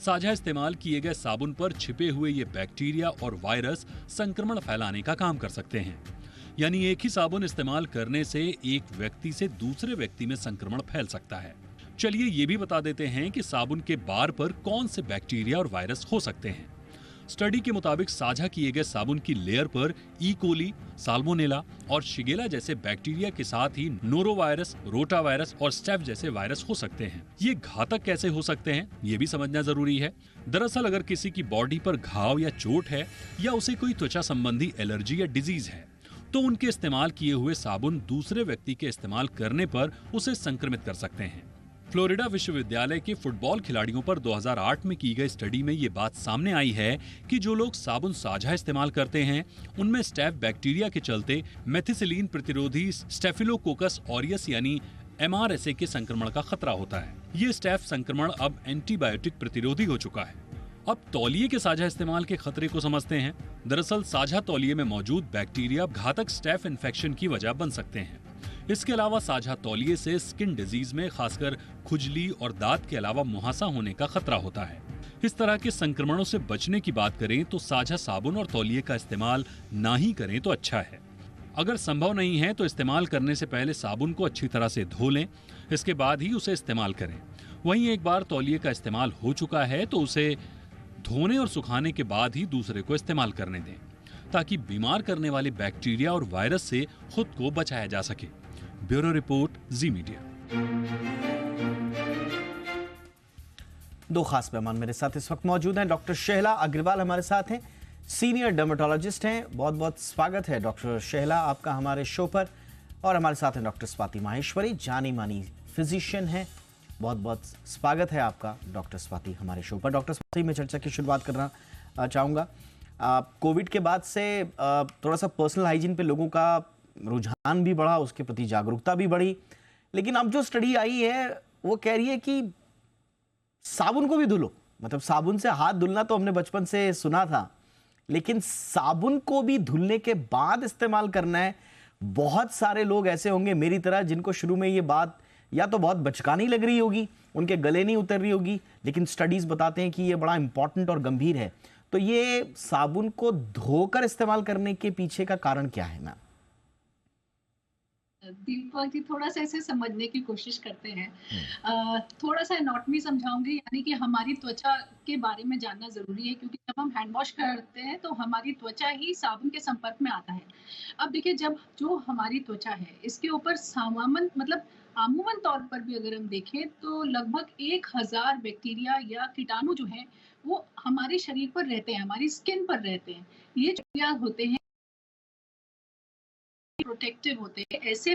साझा इस्तेमाल किए गए साबुन पर छिपे हुए ये बैक्टीरिया और वायरस संक्रमण फैलाने का काम कर सकते हैं। यानी एक ही साबुन इस्तेमाल करने से एक व्यक्ति से दूसरे व्यक्ति में संक्रमण फैल सकता है। चलिए ये भी बता देते हैं कि साबुन के बार पर कौन से बैक्टीरिया और वायरस हो सकते हैं। स्टडी के मुताबिक साझा किए गए साबुन की लेयर पर ई कोली, साल्मोनेला और शिगेला जैसे बैक्टीरिया के साथ ही नोरोवायरस, रोटावायरस और स्टेफ जैसे वायरस हो सकते हैं। ये घातक कैसे हो सकते हैं, ये भी समझना जरूरी है। दरअसल अगर किसी की बॉडी पर घाव या चोट है या उसे कोई त्वचा संबंधी एलर्जी या डिजीज है तो उनके इस्तेमाल किए हुए साबुन दूसरे व्यक्ति के इस्तेमाल करने पर उसे संक्रमित कर सकते हैं। फ्लोरिडा विश्वविद्यालय के फुटबॉल खिलाड़ियों पर 2008 में की गई स्टडी में ये बात सामने आई है कि जो लोग साबुन साझा इस्तेमाल करते हैं उनमें स्टेफ बैक्टीरिया के चलते मेथिसिलीन प्रतिरोधी स्टेफिलोकोकस ऑरियस यानी MRSA के संक्रमण का खतरा होता है। ये स्टेफ संक्रमण अब एंटीबायोटिक प्रतिरोधी हो चुका है। अब तौलिए के साझा इस्तेमाल के खतरे को समझते हैं। दरअसल साझा तौलिए में मौजूद बैक्टीरिया घातक स्टेफ इन्फेक्शन की वजह बन सकते हैं। इसके अलावा साझा तौलिए से स्किन डिजीज में खासकर खुजली और दांत के अलावा मुहासा होने का खतरा होता है। इस तरह के संक्रमणों से बचने की बात करें तो साझा साबुन और तौलिए का इस्तेमाल ना ही करें तो अच्छा है। अगर संभव नहीं है तो इस्तेमाल करने से पहले साबुन को अच्छी तरह से धो लें, इसके बाद ही उसे इस्तेमाल करें। वहीं एक बार तौलिए का इस्तेमाल हो चुका है तो उसे धोने और सुखाने के बाद ही दूसरे को इस्तेमाल करने दें ताकि बीमार करने वाले बैक्टीरिया और वायरस से खुद को बचाया जा सके। ब्यूरो रिपोर्ट, जी मीडिया।
2 खास मेहमान मेरे साथ इस वक्त मौजूद हैं। डॉक्टर शहला अग्रवाल हमारे साथ हैं, सीनियर डर्मेटोलॉजिस्ट हैं। बहुत बहुत स्वागत है डॉक्टर शहला आपका हमारे शो पर। और हमारे साथ हैं डॉक्टर स्वाति माहेश्वरी, जानी मानी फिजिशियन हैं। बहुत बहुत स्वागत है आपका डॉक्टर स्वाति हमारे शो पर। डॉक्टर स्वाति, मैं चर्चा की शुरुआत करना चाहूँगा। कोविड के बाद से थोड़ा सा पर्सनल हाइजीन पे लोगों का रुझान भी बढ़ा, उसके प्रति जागरूकता भी बढ़ी। लेकिन अब जो स्टडी आई है वो कह रही है कि साबुन को भी धुलो। मतलब साबुन से हाथ धुलना तो हमने बचपन से सुना था, लेकिन साबुन को भी धुलने के बाद इस्तेमाल करना है। बहुत सारे लोग ऐसे होंगे मेरी तरह जिनको शुरू में ये बात या तो बहुत बचकानी लग रही होगी, उनके गले नहीं उतर रही होगी, लेकिन स्टडीज बताते हैं कि ये बड़ा इंपॉर्टेंट और गंभीर है। तो ये साबुन को धोकर इस्तेमाल करने के पीछे का कारण क्या है मैम?
दीपक जी थोड़ा सा ऐसे समझने की कोशिश करते हैं। थोड़ा सा एनाटॉमी समझाऊंगी, यानी कि हमारी त्वचा के बारे में जानना जरूरी है, क्योंकि जब हम हैंड वॉश करते हैं तो हमारी त्वचा ही साबुन के संपर्क में आता है। अब देखिए, जब जो हमारी त्वचा है इसके ऊपर आमूमन तौर पर भी अगर हम देखें तो लगभग 1000 बैक्टीरिया या कीटाणु जो हैं वो हमारे शरीर पर रहते हैं, हमारी स्किन पर रहते हैं। ये जो होते हैं प्रोटेक्टिव होते हैं, ऐसे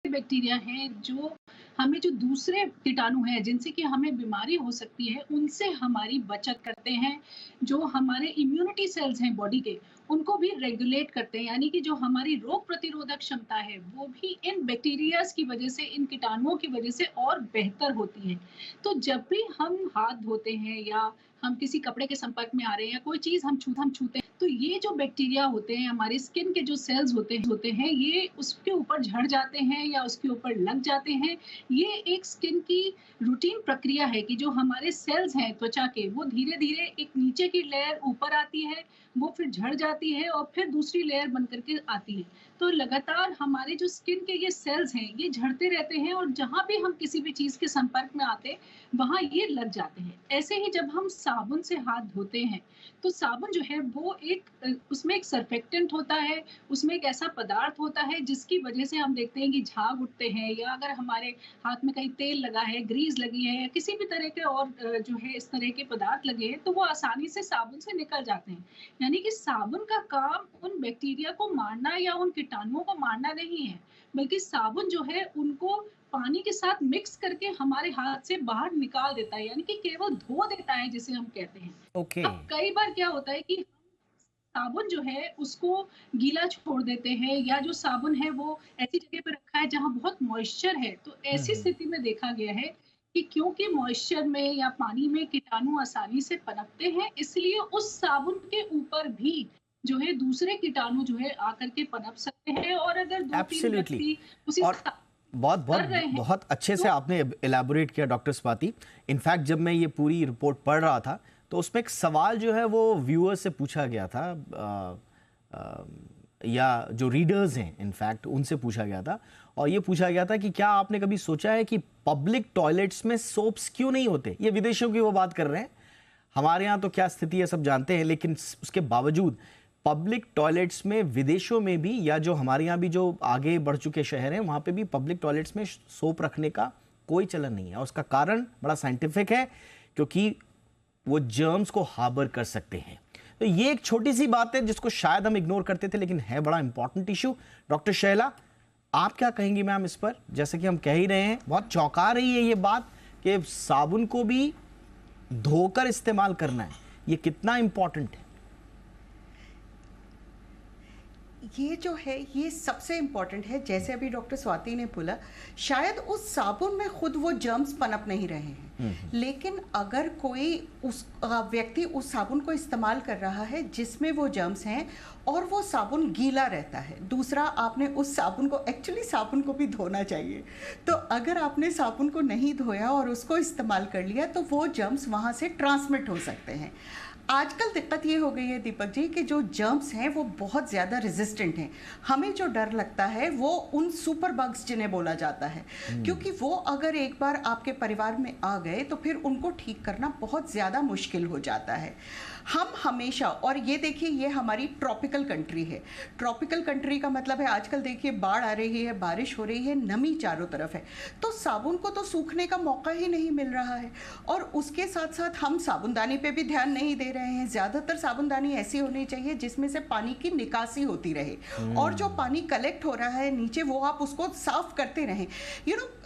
बैक्टीरिया हैं जो हमें जो दूसरे कीटाणु हैं जिनसे कि हमें बीमारी हो सकती है उनसे हमारी बचत करते हैं। जो हमारे इम्यूनिटी सेल्स हैं बॉडी के, उनको भी रेगुलेट करते हैं, यानी कि जो हमारी रोग प्रतिरोधक क्षमता है वो भी इन बैक्टीरियाज की वजह से, इन कीटाणुओं की वजह से और बेहतर होती है। तो जब भी हम हाथ धोते हैं या हम किसी कपड़े के संपर्क में आ रहे हैं या कोई चीज हम छूते हैं, तो ये जो बैक्टीरिया होते हैं, हमारे स्किन के जो सेल्स होते हैं, ये उसके ऊपर झड़ जाते हैं या उसके ऊपर लग जाते हैं। ये एक स्किन की रूटीन प्रक्रिया है कि जो हमारे सेल्स हैं त्वचा के, वो धीरे धीरे एक नीचे की लेयर ऊपर आती है, वो फिर झड़ जाती है और फिर दूसरी लेयर बन करके आती है। तो लगातार हमारे जो स्किन के ये सेल्स हैं ये झड़ते रहते हैं और जहाँ भी हम किसी भी चीज़ के संपर्क में आते हैं वहाँ ये लग जाते हैं। ऐसे ही जब हम साबुन से हाथ धोते हैं तो साबुन जो है वो उसमें एक सर्फेक्टेंट होता है, उसमें एक ऐसा पदार्थ होता है जिसकी वजह से हम देखते हैं कि झाग उठते हैं, या अगर हमारे हाथ में कहीं तेल लगा है, ग्रीस लगी है या किसी भी तरह के और जो है इस तरह के पदार्थ लगे हैं तो वो आसानी से साबुन से निकल जाते हैं। यानी कि साबुन का काम उन बैक्टीरिया को मारना या उन कीटाणुओं को मारना नहीं है, बल्कि साबुन जो है उनको पानी के साथ मिक्स करके हमारे हाथ से बाहर निकाल देता है, यानी कि केवल धो देता है जिसे हम कहते हैं।
ओके।
अब कई बार क्या होता है कि साबुन जो है उसको गीला छोड़ देते हैं, या जो साबुन है वो ऐसी जगह पे रखा है जहाँ बहुत मॉइस्चर है, तो ऐसी स्थिति में देखा गया है कि क्योंकि मॉइस्चर में या पानी में कीटाणु आसानी से पनपते हैं, इसलिए उस साबुन के ऊपर भी जो है दूसरे कीटाणु जो है आकर के पनप सकते हैं। और अगर 2-3 व्यक्ति उसी
बहुत अच्छे से आपने एलैबोरेट किया डॉक्टर स्वाति। इनफैक्ट जब मैं ये पूरी रिपोर्ट पढ़ रहा था तो उसमें एक सवाल जो है वो व्यूअर्स से पूछा गया था, या जो रीडर्स हैं इनफैक्ट उनसे पूछा गया था, और ये पूछा गया था कि क्या आपने कभी सोचा है कि पब्लिक टॉयलेट्स में सोप्स क्यों नहीं होते। ये विदेशों की वो बात कर रहे हैं, हमारे यहाँ तो क्या स्थिति है सब जानते हैं, लेकिन उसके बावजूद पब्लिक टॉयलेट्स में विदेशों में भी, या जो हमारे यहाँ भी जो आगे बढ़ चुके शहर हैं वहाँ पे भी पब्लिक टॉयलेट्स में सोप रखने का कोई चलन नहीं है। उसका कारण बड़ा साइंटिफिक है, क्योंकि वो जर्म्स को हार्बर कर सकते हैं। तो ये एक छोटी सी बात है जिसको शायद हम इग्नोर करते थे, लेकिन है बड़ा इंपॉर्टेंट इशू। डॉक्टर शैला, आप क्या कहेंगी मैम इस पर? जैसे कि हम कह ही रहे हैं, बहुत चौंका रही है ये बात कि साबुन को भी धोकर इस्तेमाल करना है, ये कितना इंपॉर्टेंट है?
ये जो है ये सबसे इम्पॉर्टेंट है। जैसे अभी डॉक्टर स्वाति ने बोला, शायद उस साबुन में खुद वो जर्म्स पनप नहीं रहे हैं, लेकिन अगर कोई उस व्यक्ति उस साबुन को इस्तेमाल कर रहा है जिसमें वो जर्म्स हैं और वो साबुन गीला रहता है, दूसरा आपने उस साबुन को, एक्चुअली साबुन को भी धोना चाहिए, तो अगर आपने साबुन को नहीं धोया और उसको इस्तेमाल कर लिया तो वो जर्म्स वहाँ से ट्रांसमिट हो सकते हैं। आजकल दिक्कत ये हो गई है दीपक जी कि जो जर्म्स हैं वो बहुत ज़्यादा रेजिस्टेंट हैं। हमें जो डर लगता है वो उन सुपर बग्स जिन्हें बोला जाता है, क्योंकि वो अगर एक बार आपके परिवार में आ गए तो फिर उनको ठीक करना बहुत ज़्यादा मुश्किल हो जाता है। हम हमेशा, और ये देखिए ये हमारी ट्रॉपिकल कंट्री है, ट्रॉपिकल कंट्री का मतलब है आजकल देखिए बाढ़ आ रही है, बारिश हो रही है, नमी चारों तरफ है, तो साबुन को तो सूखने का मौका ही नहीं मिल रहा है। और उसके साथ साथ हम साबुनदानी पे भी ध्यान नहीं दे रहे हैं। ज़्यादातर साबुनदानी ऐसी होनी चाहिए जिसमें से पानी की निकासी होती रहे, और जो पानी कलेक्ट हो रहा है नीचे वो आप उसको साफ करते रहें।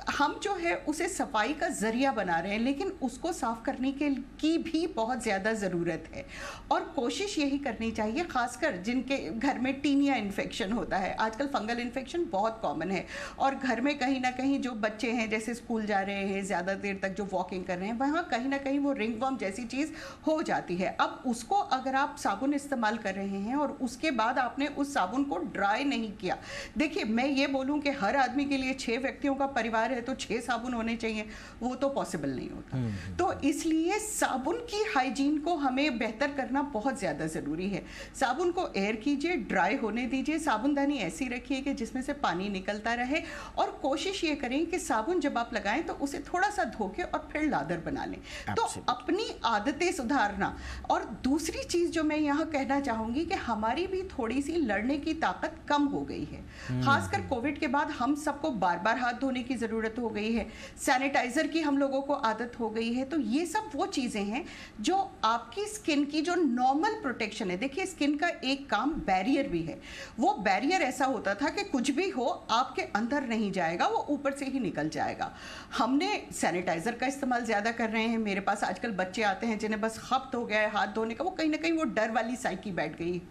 हम जो है उसे सफाई का जरिया बना रहे हैं, लेकिन उसको साफ करने की भी बहुत ज़्यादा ज़रूरत है। और कोशिश यही करनी चाहिए, खासकर जिनके घर में टीनिया इन्फेक्शन होता है, आजकल फंगल इन्फेक्शन बहुत कॉमन है, और घर में कहीं ना कहीं जो बच्चे हैं जैसे स्कूल जा रहे हैं, ज़्यादा देर तक जो वॉकिंग कर रहे हैं, वहाँ कहीं ना कहीं वो रिंगवर्म जैसी चीज़ हो जाती है। अब उसको अगर आप साबुन इस्तेमाल कर रहे हैं और उसके बाद आपने उस साबुन को ड्राई नहीं किया, देखिए मैं ये बोलूँ कि हर आदमी के लिए 6 व्यक्तियों का परिवार है तो 6 साबुन होने चाहिए, वो तो पॉसिबल नहीं होता। तो इसलिए साबुन की हाइजीन को हमें बेहतर करना बहुत ज़्यादा ज़रूरी है। साबुन को एयर कीजिए, ड्राई होने दीजिए, साबुनदानी ऐसी रखिए कि जिसमें से पानी निकलता रहे, और कोशिश ये करें कि साबुन जब आप लगाएं तो उसे थोड़ा सा धो के और फिर लादर बना लें। तो अपनी आदतें सुधारना। और दूसरी चीज़ जो मैं यहाँ कहना चाहूँगी कि हमारी भी थोड़ी सी लड़ने की ताकत कम हो गई है, खासकर कोविड के बाद हम सबको बार बार हाथ धोने की ज़रूरत हो गई है, सैनिटाइज़र की हम लोगों को आदत हो गई है। तो ये सब वो चीज़ें हैं जो आपकी स्किन की जो नॉर्मल प्रोटेक्शन है, देखिए स्किन का एक काम बैरियर भी है, वो बैरियर ऐसा होता था कि कुछ भी हो आपके अंदर नहीं जाएगा, वो ऊपर से ही निकल जाएगा। हमने सैनिटाइज़र का इस्तेमाल ज़्यादा कर रहे हैं। मेरे पास आजकल बच्चे आते हैं जिन्हें बस खपत हो गया है हाथ धोने का, वो कहीं ना कहीं वो डर वाली साइकी बैठ गई।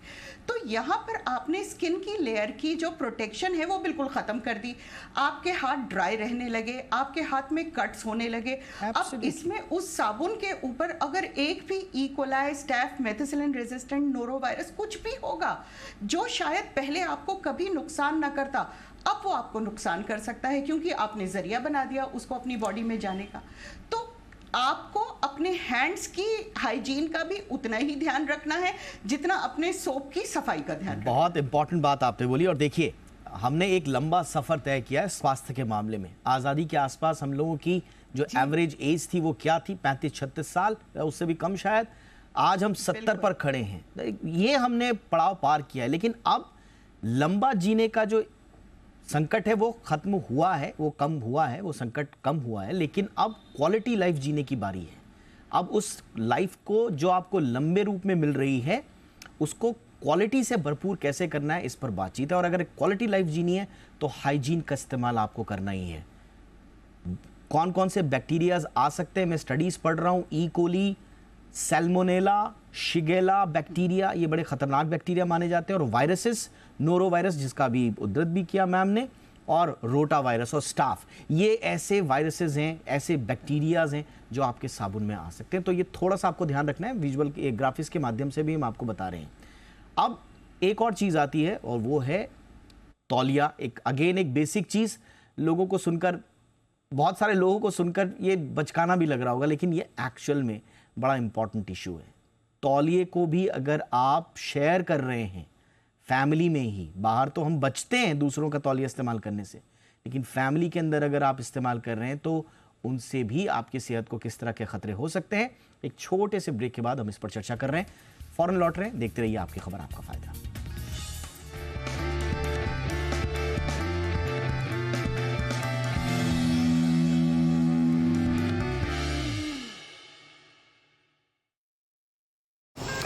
तो यहाँ पर आपने स्किन की लेयर की जो प्रोटेक्शन है वो बिल्कुल ख़त्म कर दी, आपके हाथ ड्राई रहने लगे, आपके हाथ में कट्स होने लगे। अब इसमें उस साबुन के ऊपर अगर एक भी E coli, staph, methicillin resistant norovirus कुछ भी होगा जो शायद पहले आपको कभी नुकसान ना करता, अब वो आपको नुकसान कर सकता है, क्योंकि आपने जरिया बना दिया उसको अपनी बॉडी में जाने का। तो आपको अपने हैंड्स की हाइजीन का भी उतना ही ध्यान रखना है जितना अपने सोप की सफाई का ध्यान।
बहुत इंपॉर्टेंट बात आपने बोली। और देखिए हमने एक लंबा सफ़र तय किया है स्वास्थ्य के मामले में। आज़ादी के आसपास हम लोगों की जो एवरेज एज थी वो क्या थी, 35-36 साल या उससे भी कम शायद। आज हम 70 पर खड़े हैं। ये हमने पड़ाव पार किया है, लेकिन अब लंबा जीने का जो संकट है वो खत्म हुआ है, वो कम हुआ है, वो संकट कम हुआ है, लेकिन अब क्वालिटी लाइफ जीने की बारी है। अब उस लाइफ को जो आपको लंबे रूप में मिल रही है उसको क्वालिटी से भरपूर कैसे करना है, इस पर बातचीत है। और अगर क्वालिटी लाइफ जीनी है तो हाइजीन का इस्तेमाल आपको करना ही है। कौन कौन से बैक्टीरियाज आ सकते हैं, मैं स्टडीज पढ़ रहा हूँ। ई कोली, सैल्मोनेला, शिगेला बैक्टीरिया, ये बड़े खतरनाक बैक्टीरिया माने जाते हैं। और वायरसेस, नोरो वायरस जिसका भी उद्धृत भी किया मैम ने, और रोटा वायरस और स्टाफ, ये ऐसे वायरसेस हैं, ऐसे बैक्टीरियाज हैं जो आपके साबुन में आ सकते हैं। तो ये थोड़ा सा आपको ध्यान रखना है। विजुअल ग्राफिक्स के माध्यम से भी हम आपको बता रहे हैं। अब एक और चीज़ आती है और वो है तौलिया। एक अगेन एक बेसिक चीज़, लोगों को सुनकर, बहुत सारे लोगों को सुनकर ये बचकाना भी लग रहा होगा, लेकिन ये एक्चुअल में बड़ा इंपॉर्टेंट इशू है। तौलिए को भी अगर आप शेयर कर रहे हैं फैमिली में ही, बाहर तो हम बचते हैं दूसरों का तौलिया इस्तेमाल करने से, लेकिन फैमिली के अंदर अगर आप इस्तेमाल कर रहे हैं तो उनसे भी आपकी सेहत को किस तरह के खतरे हो सकते हैं। एक छोटे से ब्रेक के बाद हम इस पर चर्चा कर रहे हैं। फौरन लौट रहे हैं, देखते रहिए आपकी खबर आपका फायदा।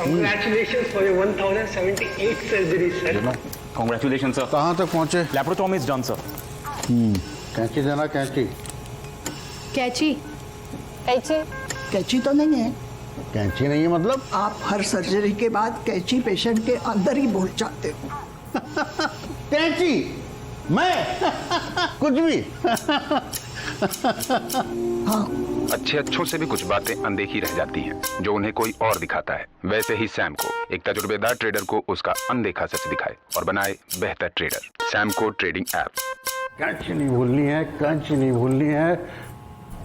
Congratulations for your 1078 surgeries, sir.
Congratulations, sir.
कहाँ तक पहुँचे?
Laparotomy is done, sir.
कैंची देना, कैंची।
कैची कैची
कैंची तो नहीं है।
कैंची नहीं है मतलब?
आप हर सर्जरी के बाद कैंची पेशेंट के अंदर ही भूल जाते हो।
कैंची? मैं? कुछ भी?
हाँ।
अच्छे अच्छों से भी कुछ बातें अनदेखी रह जाती हैं जो उन्हें कोई और दिखाता है। वैसे ही सैमको एक तजुर्बेदार ट्रेडर को उसका अनदेखा सच दिखाए और बनाए बेहतर ट्रेडर। Samco trading app.
कैंची नहीं भूलनी है, कैंची नहीं भूलनी है,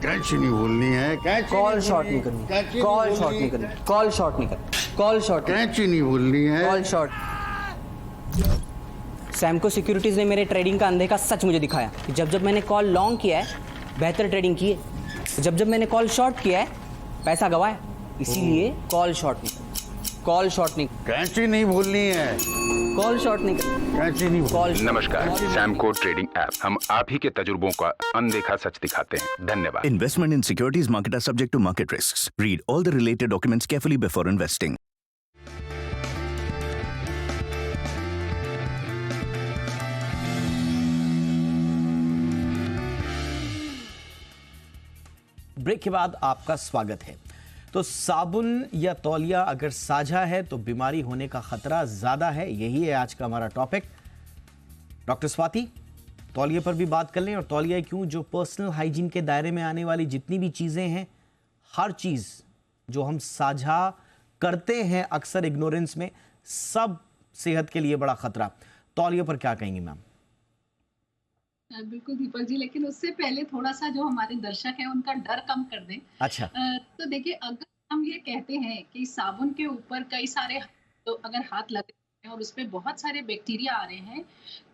कैंची नहीं भूलनी है, कैंची
कॉल शॉट नहीं करनी, कॉल शॉट नहीं करनी, कॉल शॉट नहीं करनी, कॉल शॉट,
कैंची नहीं भूलनी है,
कॉल शॉट। सैमको सिक्योरिटीज ने मेरे ट्रेडिंग का अनदेखा सच मुझे दिखाया कि जब जब मैंने कॉल लॉन्ग किया है बेहतर ट्रेडिंग की है, जब जब मैंने कॉल शॉर्ट किया है पैसा गवाया। इसीलिए कॉल शॉर्ट नहीं, कॉल शॉर्ट नहीं,
कैंची नहीं भूलनी है,
कॉल शॉर्ट नहीं,
कैंची नहीं
कॉल।
नमस्कार, सैमको ट्रेडिंग ऐप। हम आप ही के तजुर्बों का अनदेखा सच दिखाते हैं। धन्यवाद।
Investment in securities market are subject to market risks. Read all the related documents carefully before investing.
Break के बाद आपका स्वागत है। तो साबुन या तौलिया अगर साझा है तो बीमारी होने का खतरा ज्यादा है, यही है आज का हमारा टॉपिक। डॉक्टर स्वाति, तौलिए पर भी बात कर लें, और तौलिया क्यों, जो पर्सनल हाइजीन के दायरे में आने वाली जितनी भी चीजें हैं, हर चीज जो हम साझा करते हैं अक्सर इग्नोरेंस में, सब सेहत के लिए बड़ा खतरा। तौलिए पर क्या कहेंगी मैम?
बिल्कुल दीपक जी, लेकिन उससे पहले थोड़ा सा जो हमारे दर्शक हैं उनका डर कम कर दें।
अच्छा।
तो देखिए, अगर हम ये कहते हैं कि साबुन के ऊपर कई सारे तो अगर हाथ लगे हैं और उसपे बहुत सारे बैक्टीरिया आ रहे हैं,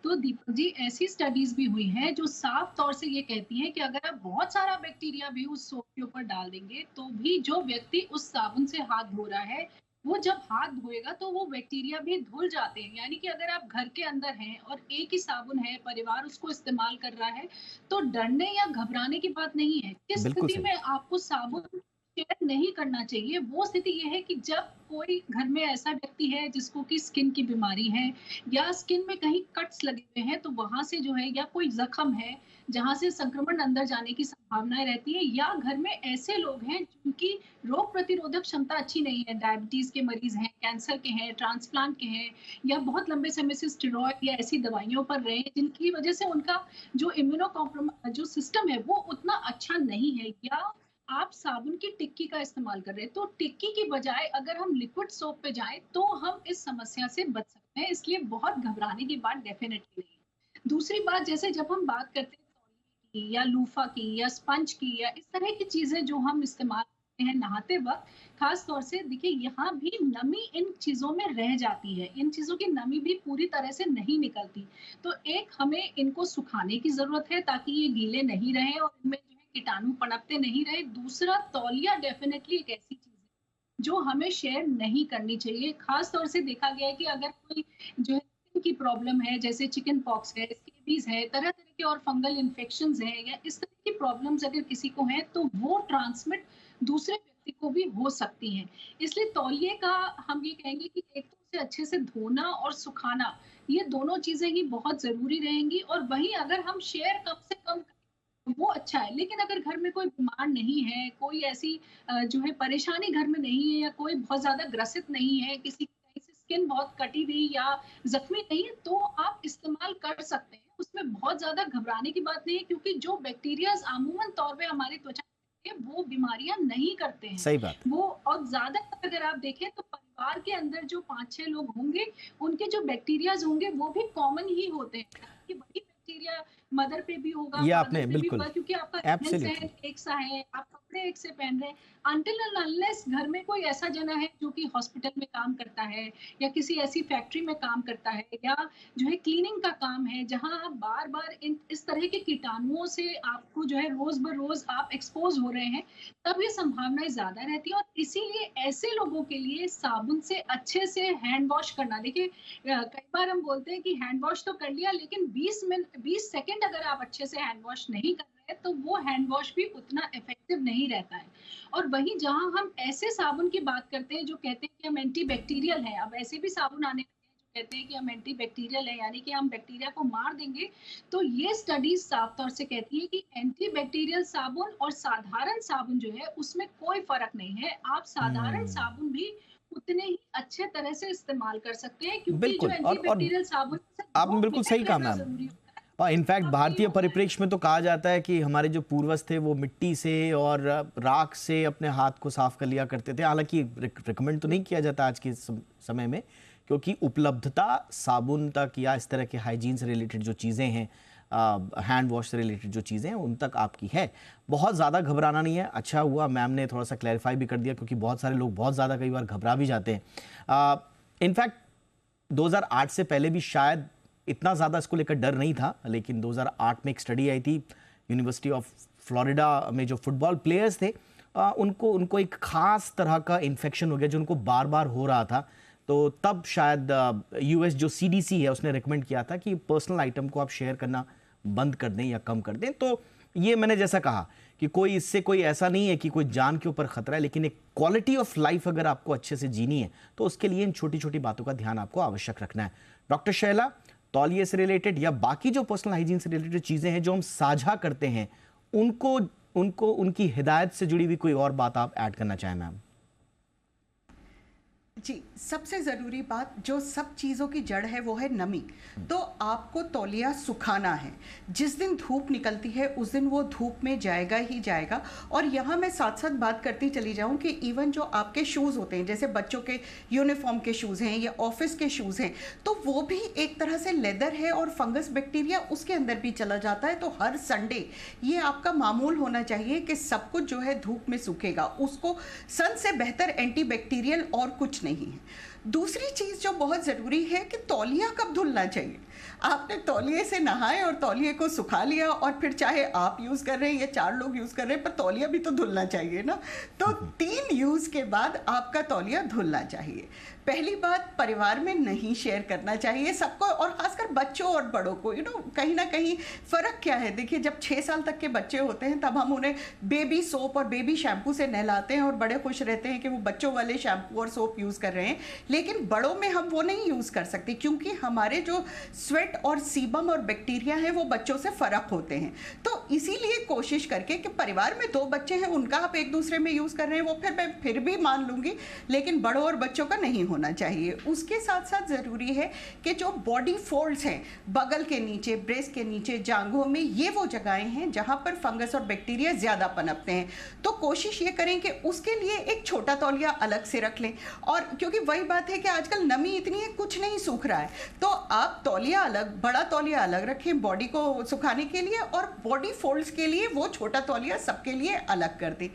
तो दीपक जी ऐसी स्टडीज भी हुई हैं जो साफ तौर से ये कहती हैं कि अगर आप बहुत सारा बैक्टीरिया भी उस सोप के ऊपर डाल देंगे तो भी जो व्यक्ति उस साबुन से हाथ धो रहा है वो जब हाथ धोएगा तो वो बैक्टीरिया भी धुल जाते हैं। यानी कि अगर आप घर के अंदर हैं और एक ही साबुन है, परिवार उसको इस्तेमाल कर रहा है, तो डरने या घबराने की बात नहीं है। किस स्थिति में आपको साबुन शेयर नहीं करना चाहिए, वो स्थिति ये है कि जब कोई घर में ऐसा व्यक्ति है जिसको कि स्किन की बीमारी है या स्किन में कहीं कट्स लगे हुए हैं, तो वहां से जो है, या कोई जख्म है जहां से संक्रमण अंदर जाने की संभावनाएं रहती है, या घर में ऐसे लोग हैं जिनकी रोग प्रतिरोधक क्षमता अच्छी नहीं है, डायबिटीज के मरीज हैं, कैंसर के हैं, ट्रांसप्लांट के हैं, या बहुत लंबे समय से स्टेरॉइड या ऐसी दवाइयों पर रहे हैं जिनकी वजह से उनका जो जो सिस्टम है वो उतना अच्छा नहीं है, या आप साबुन की टिक्की का इस्तेमाल कर रहे हैं, तो टिक्की की बजाय अगर हम लिक्विड सोप पे जाएं तो हम इस समस्या से बच सकते हैं। इसलिए बहुत घबराने की बात डेफिनेटली नहीं है। दूसरी बात, जैसे जब हम बात करते हैं या लूफा की या स्पंज की या इस तरह की चीजें जो हम इस्तेमाल हैं नहाते वक्त, खास तौर से देखिए यहाँ भी नमी इन चीजों में रह जाती है, इन चीजों की नमी भी पूरी तरह से नहीं निकलती। तो एक हमें इनको सुखाने की जरूरत है ताकि ये गीले नहीं रहे और इनमें जो है कीटाणु पनपते नहीं रहे। दूसरा, तौलिया डेफिनेटली एक ऐसी चीज है जो हमें शेयर नहीं करनी चाहिए। खास तौर से देखा गया है कि अगर कोई जो है की प्रॉब्लम है, जैसे चिकन पॉक्स है, स्केबीज है, तरह तरह के और फंगल इन्फेक्शंस हैं, या इस तरह की प्रॉब्लम्स अगर किसी को हैं तो वो ट्रांसमिट दूसरे व्यक्ति को भी हो सकती हैं। इसलिए तौलिए का हम ये कहेंगे कि एक तो उसे अच्छे से धोना और सुखाना, ये दोनों चीजें ही बहुत जरूरी रहेंगी। और वहीं अगर हम शेयर कम से कम वो अच्छा है, लेकिन अगर घर में कोई बीमार नहीं है, कोई ऐसी जो है परेशानी घर में नहीं है, या कोई बहुत ज्यादा ग्रसित नहीं है, किसी स्किन बहुत कटी हुई या जख्मी नहीं है, तो आप इस्तेमाल कर सकते हैं। उसमें बहुत ज्यादा घबराने की बात नहीं है, क्योंकि जो बैक्टीरियाज आमूमन तौर पे हमारी त्वचा में वो बीमारियां नहीं करते हैं।
सही बात।
वो और ज्यादा अगर आप देखें तो परिवार के अंदर जो 5-6 लोग होंगे, उनके जो बैक्टीरियाज होंगे वो भी कॉमन ही होते हैं, कि वही बैक्टीरिया मदर पे भी होगा,
ये आपने बिल्कुल,
क्योंकि आपका एक सा है, आप कपड़े एक से पहन रहे हैं। अनटिल अनलेस घर में कोई ऐसा जना है जो कि हॉस्पिटल में काम करता है या किसी ऐसी फैक्ट्री में काम करता है, या जो है क्लीनिंग का काम है, जहां आप बार बार इस तरह के कीटाणुओं से आपको जो है रोज ब रोज आप एक्सपोज हो रहे हैं, तब ये संभावनाएं ज्यादा रहती है। और इसीलिए ऐसे लोगों के लिए साबुन से अच्छे से हैंड वॉश करना। देखिए कई बार हम बोलते हैं कि हैंड वॉश तो कर लिया, लेकिन 20 सेकेंड अगर आप अच्छे से हैंड वॉश नहीं कर रहे तो वो हैंड वॉश भी उतना इफेक्टिव नहीं रहता है। और वहीं जहां हम ऐसे साबुन की बात करते हैं जो कहते हैं कि हम एंटीबैक्टीरियल हैं, अब ऐसे भी साबुन आने लगे हैं जो कहते हैं कि हम एंटीबैक्टीरियल हैं, यानी कि हम बैक्टीरिया को मार देंगे। तो ये स्टडीज साफ तौर से कहती है कि एंटीबैक्टीरियल साबुन और साधारण साबुन जो है उसमें कोई फर्क नहीं है। आप साधारण साबुन भी उतने ही अच्छे तरह से इस्तेमाल कर सकते हैं, क्योंकि जो एंटीबैक्टीरियल साबुन
आपने बिल्कुल सही कहा मैम। इनफैक्ट भारतीय परिप्रेक्ष्य में तो कहा जाता है कि हमारे जो पूर्वज थे वो मिट्टी से और राख से अपने हाथ को साफ कर लिया करते थे। हालांकि रिकमेंड तो नहीं किया जाता आज के समय में, क्योंकि उपलब्धता साबुन तक या इस तरह के हाइजीन से रिलेटेड जो चीज़ें हैं, हैंड वॉश से रिलेटेड जो चीज़ें हैं, उन तक आपकी है। बहुत ज़्यादा घबराना नहीं है। अच्छा हुआ मैम ने थोड़ा सा क्लैरिफाई भी कर दिया, क्योंकि बहुत सारे लोग बहुत ज़्यादा कई बार घबरा भी जाते हैं। इनफैक्ट 2008 से पहले भी शायद इतना ज़्यादा इसको लेकर डर नहीं था, लेकिन 2008 में एक स्टडी आई थी यूनिवर्सिटी ऑफ फ्लोरिडा में, जो फुटबॉल प्लेयर्स थे उनको एक ख़ास तरह का इन्फेक्शन हो गया जो उनको बार बार हो रहा था। तो तब शायद यूएस जो सीडीसी है उसने रिकमेंड किया था कि पर्सनल आइटम को आप शेयर करना बंद कर दें या कम कर दें। तो ये मैंने जैसा कहा कि कोई इससे कोई ऐसा नहीं है कि कोई जान के ऊपर खतरा है, लेकिन एक क्वालिटी ऑफ लाइफ अगर आपको अच्छे से जीनी है तो उसके लिए इन छोटी छोटी बातों का ध्यान आपको आवश्यक रखना है। डॉक्टर शैला, तौलिए से रिलेटेड या बाकी जो पर्सनल हाइजीन से रिलेटेड चीज़ें हैं जो हम साझा करते हैं, उनको उनकी हिदायत से जुड़ी हुई कोई और बात आप ऐड करना चाहें मैम?
जी, सबसे ज़रूरी बात जो सब चीज़ों की जड़ है वो है नमी। तो आपको तौलिया सुखाना है। जिस दिन धूप निकलती है उस दिन वो धूप में जाएगा ही जाएगा। और यहाँ मैं साथ साथ बात करती चली जाऊँ कि इवन जो आपके शूज़ होते हैं, जैसे बच्चों के यूनिफॉर्म के शूज़ हैं या ऑफिस के शूज़ हैं, तो वो भी एक तरह से लेदर है और फंगस बैक्टीरिया उसके अंदर भी चला जाता है। तो हर संडे ये आपका मामूल होना चाहिए कि सब कुछ जो है धूप में सूखेगा। उसको सन से बेहतर एंटीबैक्टीरियल और कुछ नहीं है। दूसरी चीज जो बहुत जरूरी है कि तौलिया कब धुलना चाहिए। आपने तौलिए से नहाए और तौलिए को सुखा लिया, और फिर चाहे आप यूज कर रहे हैं या 4 लोग यूज कर रहे हैं, पर तौलिया भी तो धुलना चाहिए ना। तो 3 यूज के बाद आपका तौलिया धुलना चाहिए। पहली बात, परिवार में नहीं शेयर करना चाहिए सबको, और खासकर बच्चों और बड़ों को। कहीं ना कहीं फ़र्क क्या है, देखिए जब 6 साल तक के बच्चे होते हैं तब हम उन्हें बेबी सोप और बेबी शैम्पू से नहलाते हैं और बड़े खुश रहते हैं कि वो बच्चों वाले शैम्पू और सोप यूज़ कर रहे हैं। लेकिन बड़ों में हम वो नहीं यूज़ कर सकते, क्योंकि हमारे जो स्वेट और सीबम और बैक्टीरिया हैं वो बच्चों से फ़र्क होते हैं। तो इसीलिए कोशिश करके कि परिवार में 2 बच्चे हैं, उनका आप एक दूसरे में यूज़ कर रहे हैं, वो मैं फिर भी मान लूँगी, लेकिन बड़ों और बच्चों का नहीं होना चाहिए। उसके साथ साथ ज़रूरी है कि जो बॉडी फोल्ड्स हैं, बगल के नीचे, ब्रेस्ट के नीचे, जांघों में, ये वो जगहें हैं जहां पर फंगस और बैक्टीरिया ज़्यादा पनपते हैं। तो कोशिश ये करें कि उसके लिए एक छोटा तौलिया अलग से रख लें। और क्योंकि वही बात बात है कि आजकल नमी इतनी है, कुछ नहीं सूख रहा है, तो आप तौलिया अलग, बड़ा तौलिया अलग रखें बॉडी को सुखाने के लिए, और बॉडी फोल्ड्स के लिए वो छोटा तौलिया सबके लिए अलग कर दें।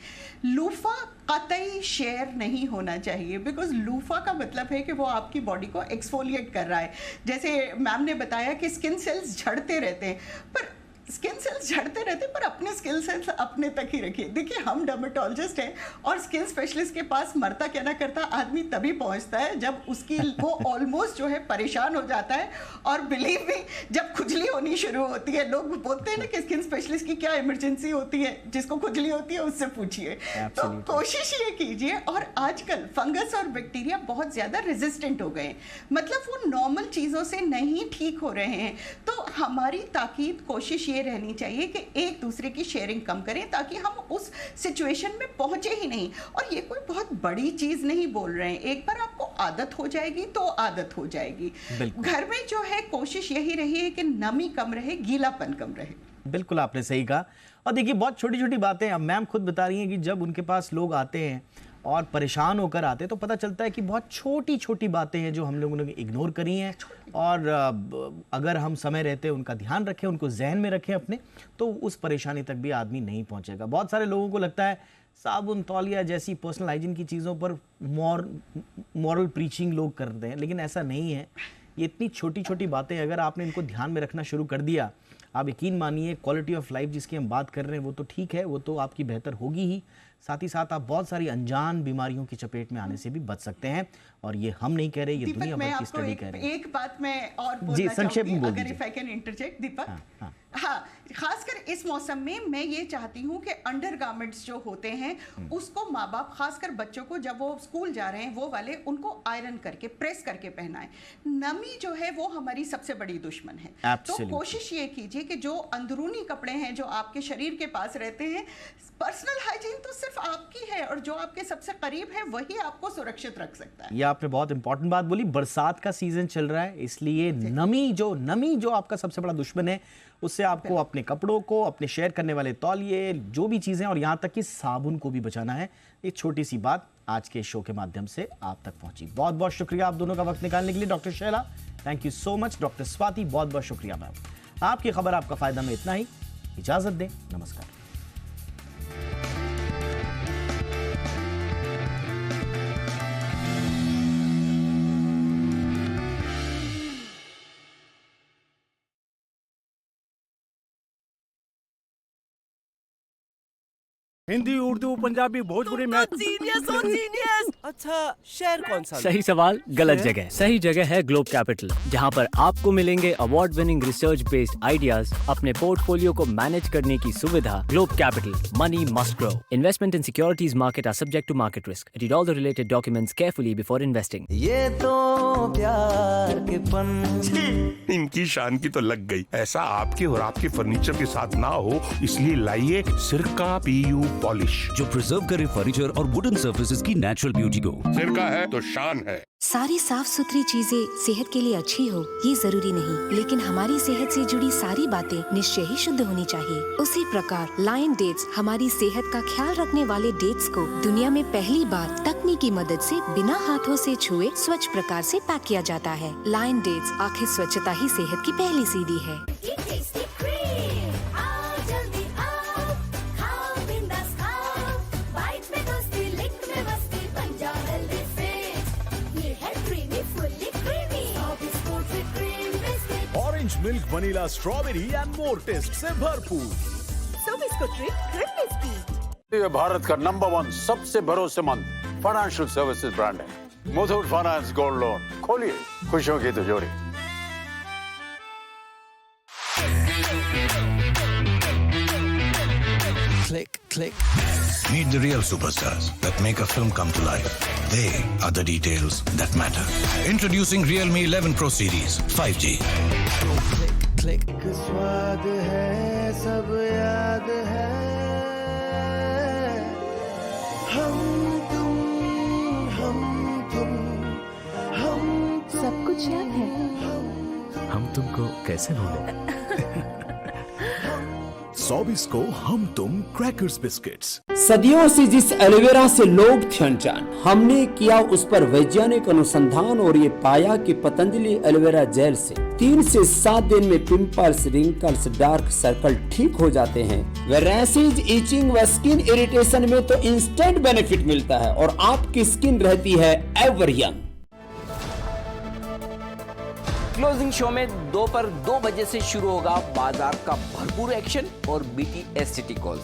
लूफा कतई शेयर नहीं होना चाहिए, बिकॉज लूफा का मतलब है कि वो आपकी बॉडी को एक्सफोलिएट कर रहा है। जैसे मैम ने बताया कि स्किन सेल्स झड़ते रहते हैं, पर स्किन सेल्स झड़ते रहते पर अपने स्किन सेल्स अपने तक ही रखिए। देखिए, हम डर्मेटोलॉजिस्ट हैं और स्किन स्पेशलिस्ट के पास मरता क्या ना करता आदमी तभी पहुंचता है जब उसकी वो ऑलमोस्ट जो है परेशान हो जाता है। और बिलीव मी, जब खुजली होनी शुरू होती है, लोग बोलते हैं ना कि स्किन स्पेशलिस्ट की क्या इमरजेंसी होती है, जिसको खुजली होती है उससे पूछिए। तो कोशिश ये कीजिए। और आजकल फंगस और बैक्टीरिया बहुत ज़्यादा रेजिस्टेंट हो गए हैं, मतलब वो नॉर्मल चीज़ों से नहीं ठीक हो रहे हैं। तो हमारी ताकीद कोशिश ये रहनी चाहिए कि एक दूसरे की शेयरिंग कम करें, ताकि हम उस सिचुएशन में पहुंचे ही नहीं। और ये कोई बहुत बड़ी चीज नहीं बोल रहे हैं, एक बार आपको आदत हो जाएगी तो आदत हो जाएगी। घर में जो है कोशिश यही रही है कि नमी कम रहे, गीलापन कम रहे।
बिल्कुल आपने सही कहा। और देखिए, बहुत छोटी छोटी बातें, अब मैम खुद बता रही हैं कि जब उनके पास लोग आते हैं और परेशान होकर आते हैं तो पता चलता है कि बहुत छोटी छोटी बातें हैं जो हम लोगों ने इग्नोर करी हैं। और अगर हम समय रहते उनका ध्यान रखें, उनको जहन में रखें अपने, तो उस परेशानी तक भी आदमी नहीं पहुंचेगा। बहुत सारे लोगों को लगता है साबुन, तौलिया जैसी पर्सनल हाइजीन की चीज़ों पर मॉरल प्रीचिंग लोग करते हैं, लेकिन ऐसा नहीं है। ये इतनी छोटी छोटी बातें अगर आपने इनको ध्यान में रखना शुरू कर दिया, आप यकीन मानिए क्वालिटी ऑफ लाइफ जिसकी हम बात कर रहे हैं वो तो ठीक है, वो तो आपकी बेहतर होगी ही, साथ ही साथ आप बहुत सारी अनजान बीमारियों की चपेट में आने से भी बच सकते हैं। और ये हम नहीं कह रहे, ये दुनिया भर की स्टडी कह रही है।
एक बात मैं और बोलना
जी, संक्षेप में बोल
अगर इफ आई कैन इंटरजेक्ट दीपक। हाँ, खासकर इस मौसम में मैं ये चाहती हूँ कि अंडरगारमेंट्स जो होते हैं उसको माँ बाप, खासकर बच्चों को जब वो स्कूल जा रहे हैं वो वाले, उनको आयरन करके प्रेस करके पहनाएं। नमी जो है वो हमारी सबसे बड़ी दुश्मन है। तो कोशिश ये कीजिए कि जो अंदरूनी कपड़े हैं जो आपके शरीर के पास रहते हैं, पर्सनल हाइजीन तो सिर्फ आपकी है और जो आपके सबसे करीब है वही आपको सुरक्षित रख सकता है।
ये आपने बहुत इंपॉर्टेंट बात बोली। बरसात का सीजन चल रहा है, इसलिए नमी जो आपका सबसे बड़ा दुश्मन है, उससे आपको अपने कपड़ों को, अपने शेयर करने वाले तौलिए, जो भी चीजें, और यहाँ तक कि साबुन को भी बचाना है। एक छोटी सी बात आज के शो के माध्यम से आप तक पहुंची। बहुत बहुत शुक्रिया आप दोनों का वक्त निकालने के लिए। Doctor Shaila, thank you so much. Doctor Swati, बहुत बहुत शुक्रिया मैम। आपकी खबर आपका फायदा में इतना ही। इजाजत दें, नमस्कार।
हिंदी, उर्दू, पंजाबी, भोजपुरी, मैथ।
अच्छा, शहर कौन सा?
सही सवाल, गलत जगह। सही जगह है ग्लोब कैपिटल, जहां पर आपको मिलेंगे award winning research based ideas, अपने पोर्टफोलियो को मैनेज करने की सुविधा। Globe Capital, money must grow. Investment in securities market are subject to market risk. Read all the related documents carefully before investing.
ये तो प्यार के पंछी।
इनकी शान की तो लग गई। ऐसा आपके और आपके फर्नीचर के साथ ना हो, इसलिए लाइए सिरका PU पॉलिश,
जो प्रिजर्व करे फर्नीचर और वुडन सर्फेसेज की नेचुरल ब्यूटी को।
सिरका है तो शान है।
सारी साफ सुथरी चीजें सेहत के लिए अच्छी हो ये जरूरी नहीं, लेकिन हमारी सेहत से जुड़ी सारी बातें निश्चय ही शुद्ध होनी चाहिए। उसी प्रकार लायन डेट्स हमारी सेहत का ख्याल रखने वाले डेट्स को दुनिया में पहली बार तकनीकी मदद से बिना हाथों से छुए स्वच्छ प्रकार से पैक किया जाता है। लायन डेट्स, आखिर स्वच्छता ही सेहत की पहली सीढ़ी है।
Milk, vanilla, strawberry and more taste से भरपूर।
So biscuit crispy.
ये भारत का नंबर 1 सबसे भरोसेमंद फाइनेंशियल सर्विसेज ब्रांड है, मुथूट फाइनेंस गोल्ड लोन। खोलिए खुशियों की तिजोरी।
Click, click.
Meet the real superstars that make a film come to life. They are the details that matter. Introducing Realme 11 Pro Series 5G.
Click.
स्वाद है सब याद है, हम तुम
सब कुछ याद है।
हम तुमको कैसे भूलें?
Sorbisco हम तुम क्रैकर्स बिस्किट्स।
सदियों से जिस एलोवेरा से लोग थे अनजान, हमने किया उस पर वैज्ञानिक अनुसंधान और ये पाया कि पतंजलि एलोवेरा जेल से 3 से 7 दिन में पिंपल्स, रिंकल्स, डार्क सर्कल ठीक हो जाते हैं। व रैशेज, इचिंग व स्किन इरिटेशन में तो इंस्टेंट बेनिफिट मिलता है और आपकी स्किन रहती है एवर यंग।
क्लोजिंग शो में दोपहर 2 बजे से शुरू होगा बाजार का भरपूर एक्शन और BTS कॉल्स।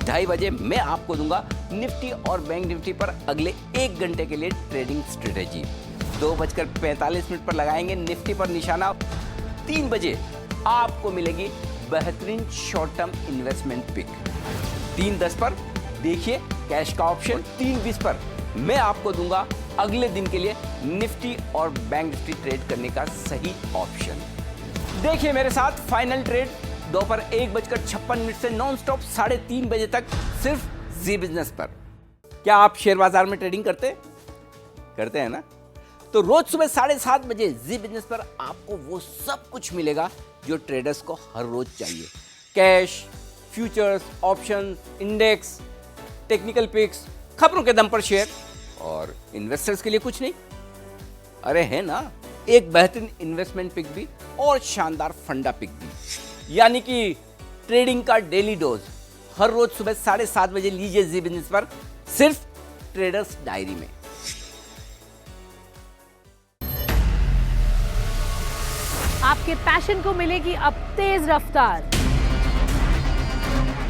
2:30 बजे मैं आपको दूंगा निफ्टी और बैंक निफ्टी पर अगले 1 घंटे के लिए ट्रेडिंग स्ट्रेटेजी। 2:45 पर लगाएंगे निफ्टी पर निशाना। 3 बजे आपको मिलेगी बेहतरीन शॉर्ट टर्म इन्वेस्टमेंट पिक। 3:10 पर देखिए कैश का ऑप्शन। 3:20 पर मैं आपको दूंगा अगले दिन के लिए निफ्टी और बैंक निफ्टी ट्रेड करने का सही ऑप्शन। देखिए मेरे साथ फाइनल ट्रेड दोपहर 1:56 से नॉन स्टॉप 3:30 बजे तक सिर्फ जी बिजनेस पर। क्या आप शेयर बाजार में ट्रेडिंग करते हैं ना? तो रोज सुबह 7:30 बजे जी बिजनेस पर आपको वो सब कुछ मिलेगा जो ट्रेडर्स को हर रोज चाहिए। Cash, futures, options, index, technical picks, खबरों के दम पर शेयर और इन्वेस्टर्स के लिए कुछ नहीं। अरे है ना, एक बेहतरीन इन्वेस्टमेंट पिक भी और शानदार फंडा पिक भी, यानी कि ट्रेडिंग का डेली डोज हर रोज सुबह 7:30 बजे लीजिए जी बिजनेस पर, सिर्फ ट्रेडर्स डायरी में।
आपके पैशन को मिलेगी अब तेज रफ्तार।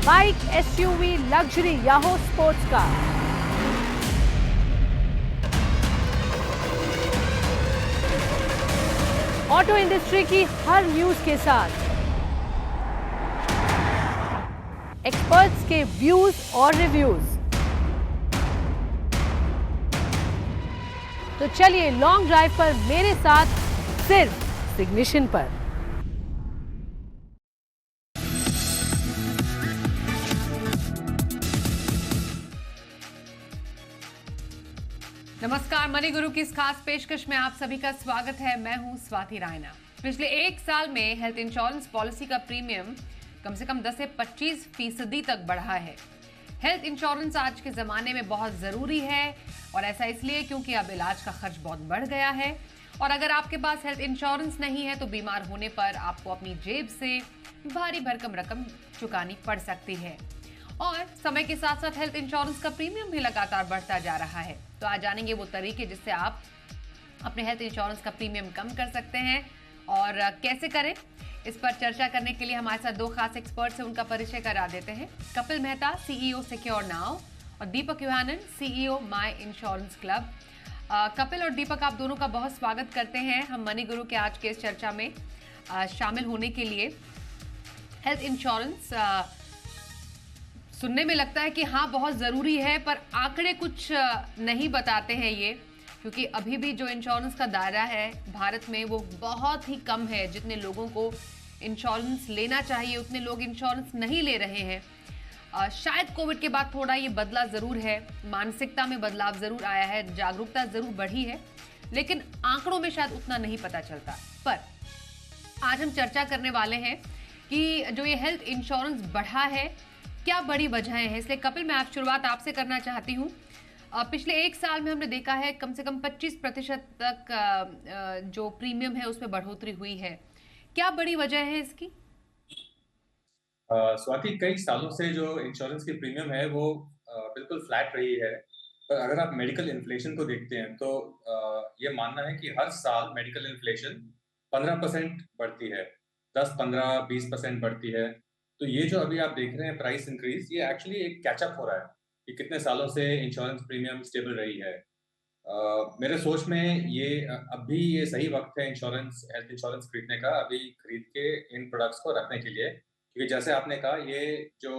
बाइक, SUV, लग्जरी या हो स्पोर्ट्स कार, ऑटो इंडस्ट्री की हर न्यूज के साथ एक्सपर्ट्स के व्यूज और रिव्यूज। तो चलिए लॉन्ग ड्राइव पर मेरे साथ सिर्फ सिग्निशन पर।
नमस्कार, मनी गुरु की इस खास पेशकश में आप सभी का स्वागत है। मैं हूं स्वाति रायना। पिछले 1 साल में हेल्थ इंश्योरेंस पॉलिसी का प्रीमियम कम से कम 10 से 25% तक बढ़ा है। हेल्थ इंश्योरेंस आज के ज़माने में बहुत ज़रूरी है और ऐसा इसलिए क्योंकि अब इलाज का खर्च बहुत बढ़ गया है और अगर आपके पास हेल्थ इंश्योरेंस नहीं है तो बीमार होने पर आपको अपनी जेब से भारी भरकम रकम चुकानी पड़ सकती है और समय के साथ साथ हेल्थ इंश्योरेंस का प्रीमियम भी लगातार बढ़ता जा रहा है। तो आज जानेंगे वो तरीके जिससे आप अपने हेल्थ इंश्योरेंस का प्रीमियम कम कर सकते हैं और कैसे करें। इस पर चर्चा करने के लिए हमारे साथ 2 खास एक्सपर्ट्स हैं, उनका परिचय करा देते हैं। Kapil Mehta, CEO secure now, और दीपक युहानन, CEO माई इंश्योरेंस क्लब। कपिल और दीपक, आप दोनों का बहुत स्वागत करते हैं हम मनी गुरु के आज के इस चर्चा में शामिल होने के लिए। हेल्थ इंश्योरेंस सुनने में लगता है कि हाँ बहुत ज़रूरी है, पर आंकड़े कुछ नहीं बताते हैं ये, क्योंकि अभी भी जो इंश्योरेंस का दायरा है भारत में वो बहुत ही कम है। जितने लोगों को इंश्योरेंस लेना चाहिए उतने लोग इंश्योरेंस नहीं ले रहे हैं। शायद कोविड के बाद थोड़ा ये बदला ज़रूर है, मानसिकता में बदलाव ज़रूर आया है, जागरूकता ज़रूर बढ़ी है, लेकिन आंकड़ों में शायद उतना नहीं पता चलता। पर आज हम चर्चा करने वाले हैं कि जो ये हेल्थ इंश्योरेंस बढ़ा है, क्या बड़ी वजहें हैं। इसलिए कपिल, मैं आप शुरुआत आपसे करना चाहती हूँ। पिछले 1 साल में हमने देखा है कम से कम 25% तक जो प्रीमियम है उसमें बढ़ोतरी हुई है। क्या बड़ी वजह है इसकी?
स्वाति, कई सालों से जो इंश्योरेंस की प्रीमियम है वो बिल्कुल फ्लैट रही है, पर अगर आप मेडिकल इन्फ्लेशन को देखते हैं तो ये मानना है कि हर साल मेडिकल इन्फ्लेशन 15% बढ़ती है, 10, 15, 20% बढ़ती है। तो ये जो अभी आप देख रहे हैं प्राइस इंक्रीज, ये एक्चुअली एक कैचअप हो रहा है कि कितने सालों से इंश्योरेंस प्रीमियम स्टेबल रही है। मेरे सोच में ये अभी ये सही वक्त है हेल्थ इंश्योरेंस खरीदने का, अभी खरीद के इन प्रोडक्ट्स को रखने के लिए, क्योंकि जैसे आपने कहा ये जो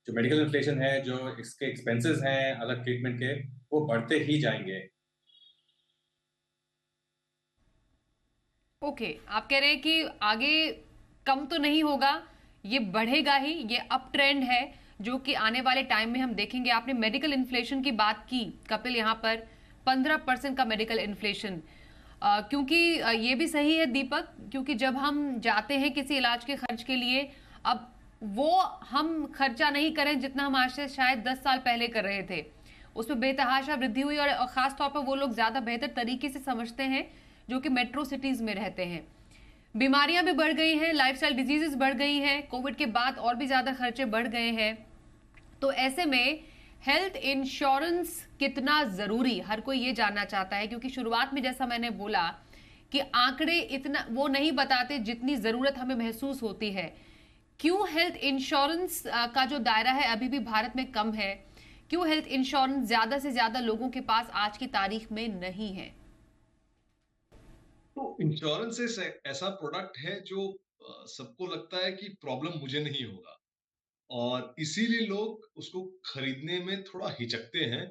मेडिकल इन्फ्लेशन है, जो इसके एक्सपेंसेस हैं अलग ट्रीटमेंट के, वो बढ़ते ही जाएंगे।
ओके, आप कह रहे हैं कि आगे कम तो नहीं होगा, ये बढ़ेगा ही, ये अप ट्रेंड है जो कि आने वाले टाइम में हम देखेंगे। आपने मेडिकल इन्फ्लेशन की बात की कपिल, यहाँ पर 15% का मेडिकल इन्फ्लेशन, क्योंकि ये भी सही है दीपक, क्योंकि जब हम जाते हैं किसी इलाज के खर्च के लिए, अब वो हम खर्चा नहीं करें जितना हम आज से शायद 10 साल पहले कर रहे थे। उसमें बेतहाशा वृद्धि हुई और ख़ास तौर पर वो लोग ज़्यादा बेहतर तरीके से समझते हैं जो कि मेट्रो सिटीज़ में रहते हैं। बीमारियां भी बढ़ गई हैं, लाइफस्टाइल डिजीजेस बढ़ गई हैं, कोविड के बाद और भी ज़्यादा खर्चे बढ़ गए हैं। तो ऐसे में हेल्थ इंश्योरेंस कितना ज़रूरी, हर कोई ये जानना चाहता है, क्योंकि शुरुआत में जैसा मैंने बोला कि आंकड़े इतना वो नहीं बताते जितनी ज़रूरत हमें महसूस होती है। क्यों हेल्थ इंश्योरेंस का जो दायरा है अभी भी भारत में कम है? क्यों हेल्थ इंश्योरेंस ज़्यादा से ज़्यादा लोगों के पास आज की तारीख में नहीं है?
तो इंश्योरेंस ऐसा प्रोडक्ट है जो सबको लगता है कि प्रॉब्लम मुझे नहीं होगा, और इसीलिए लोग उसको खरीदने में थोड़ा हिचकते हैं।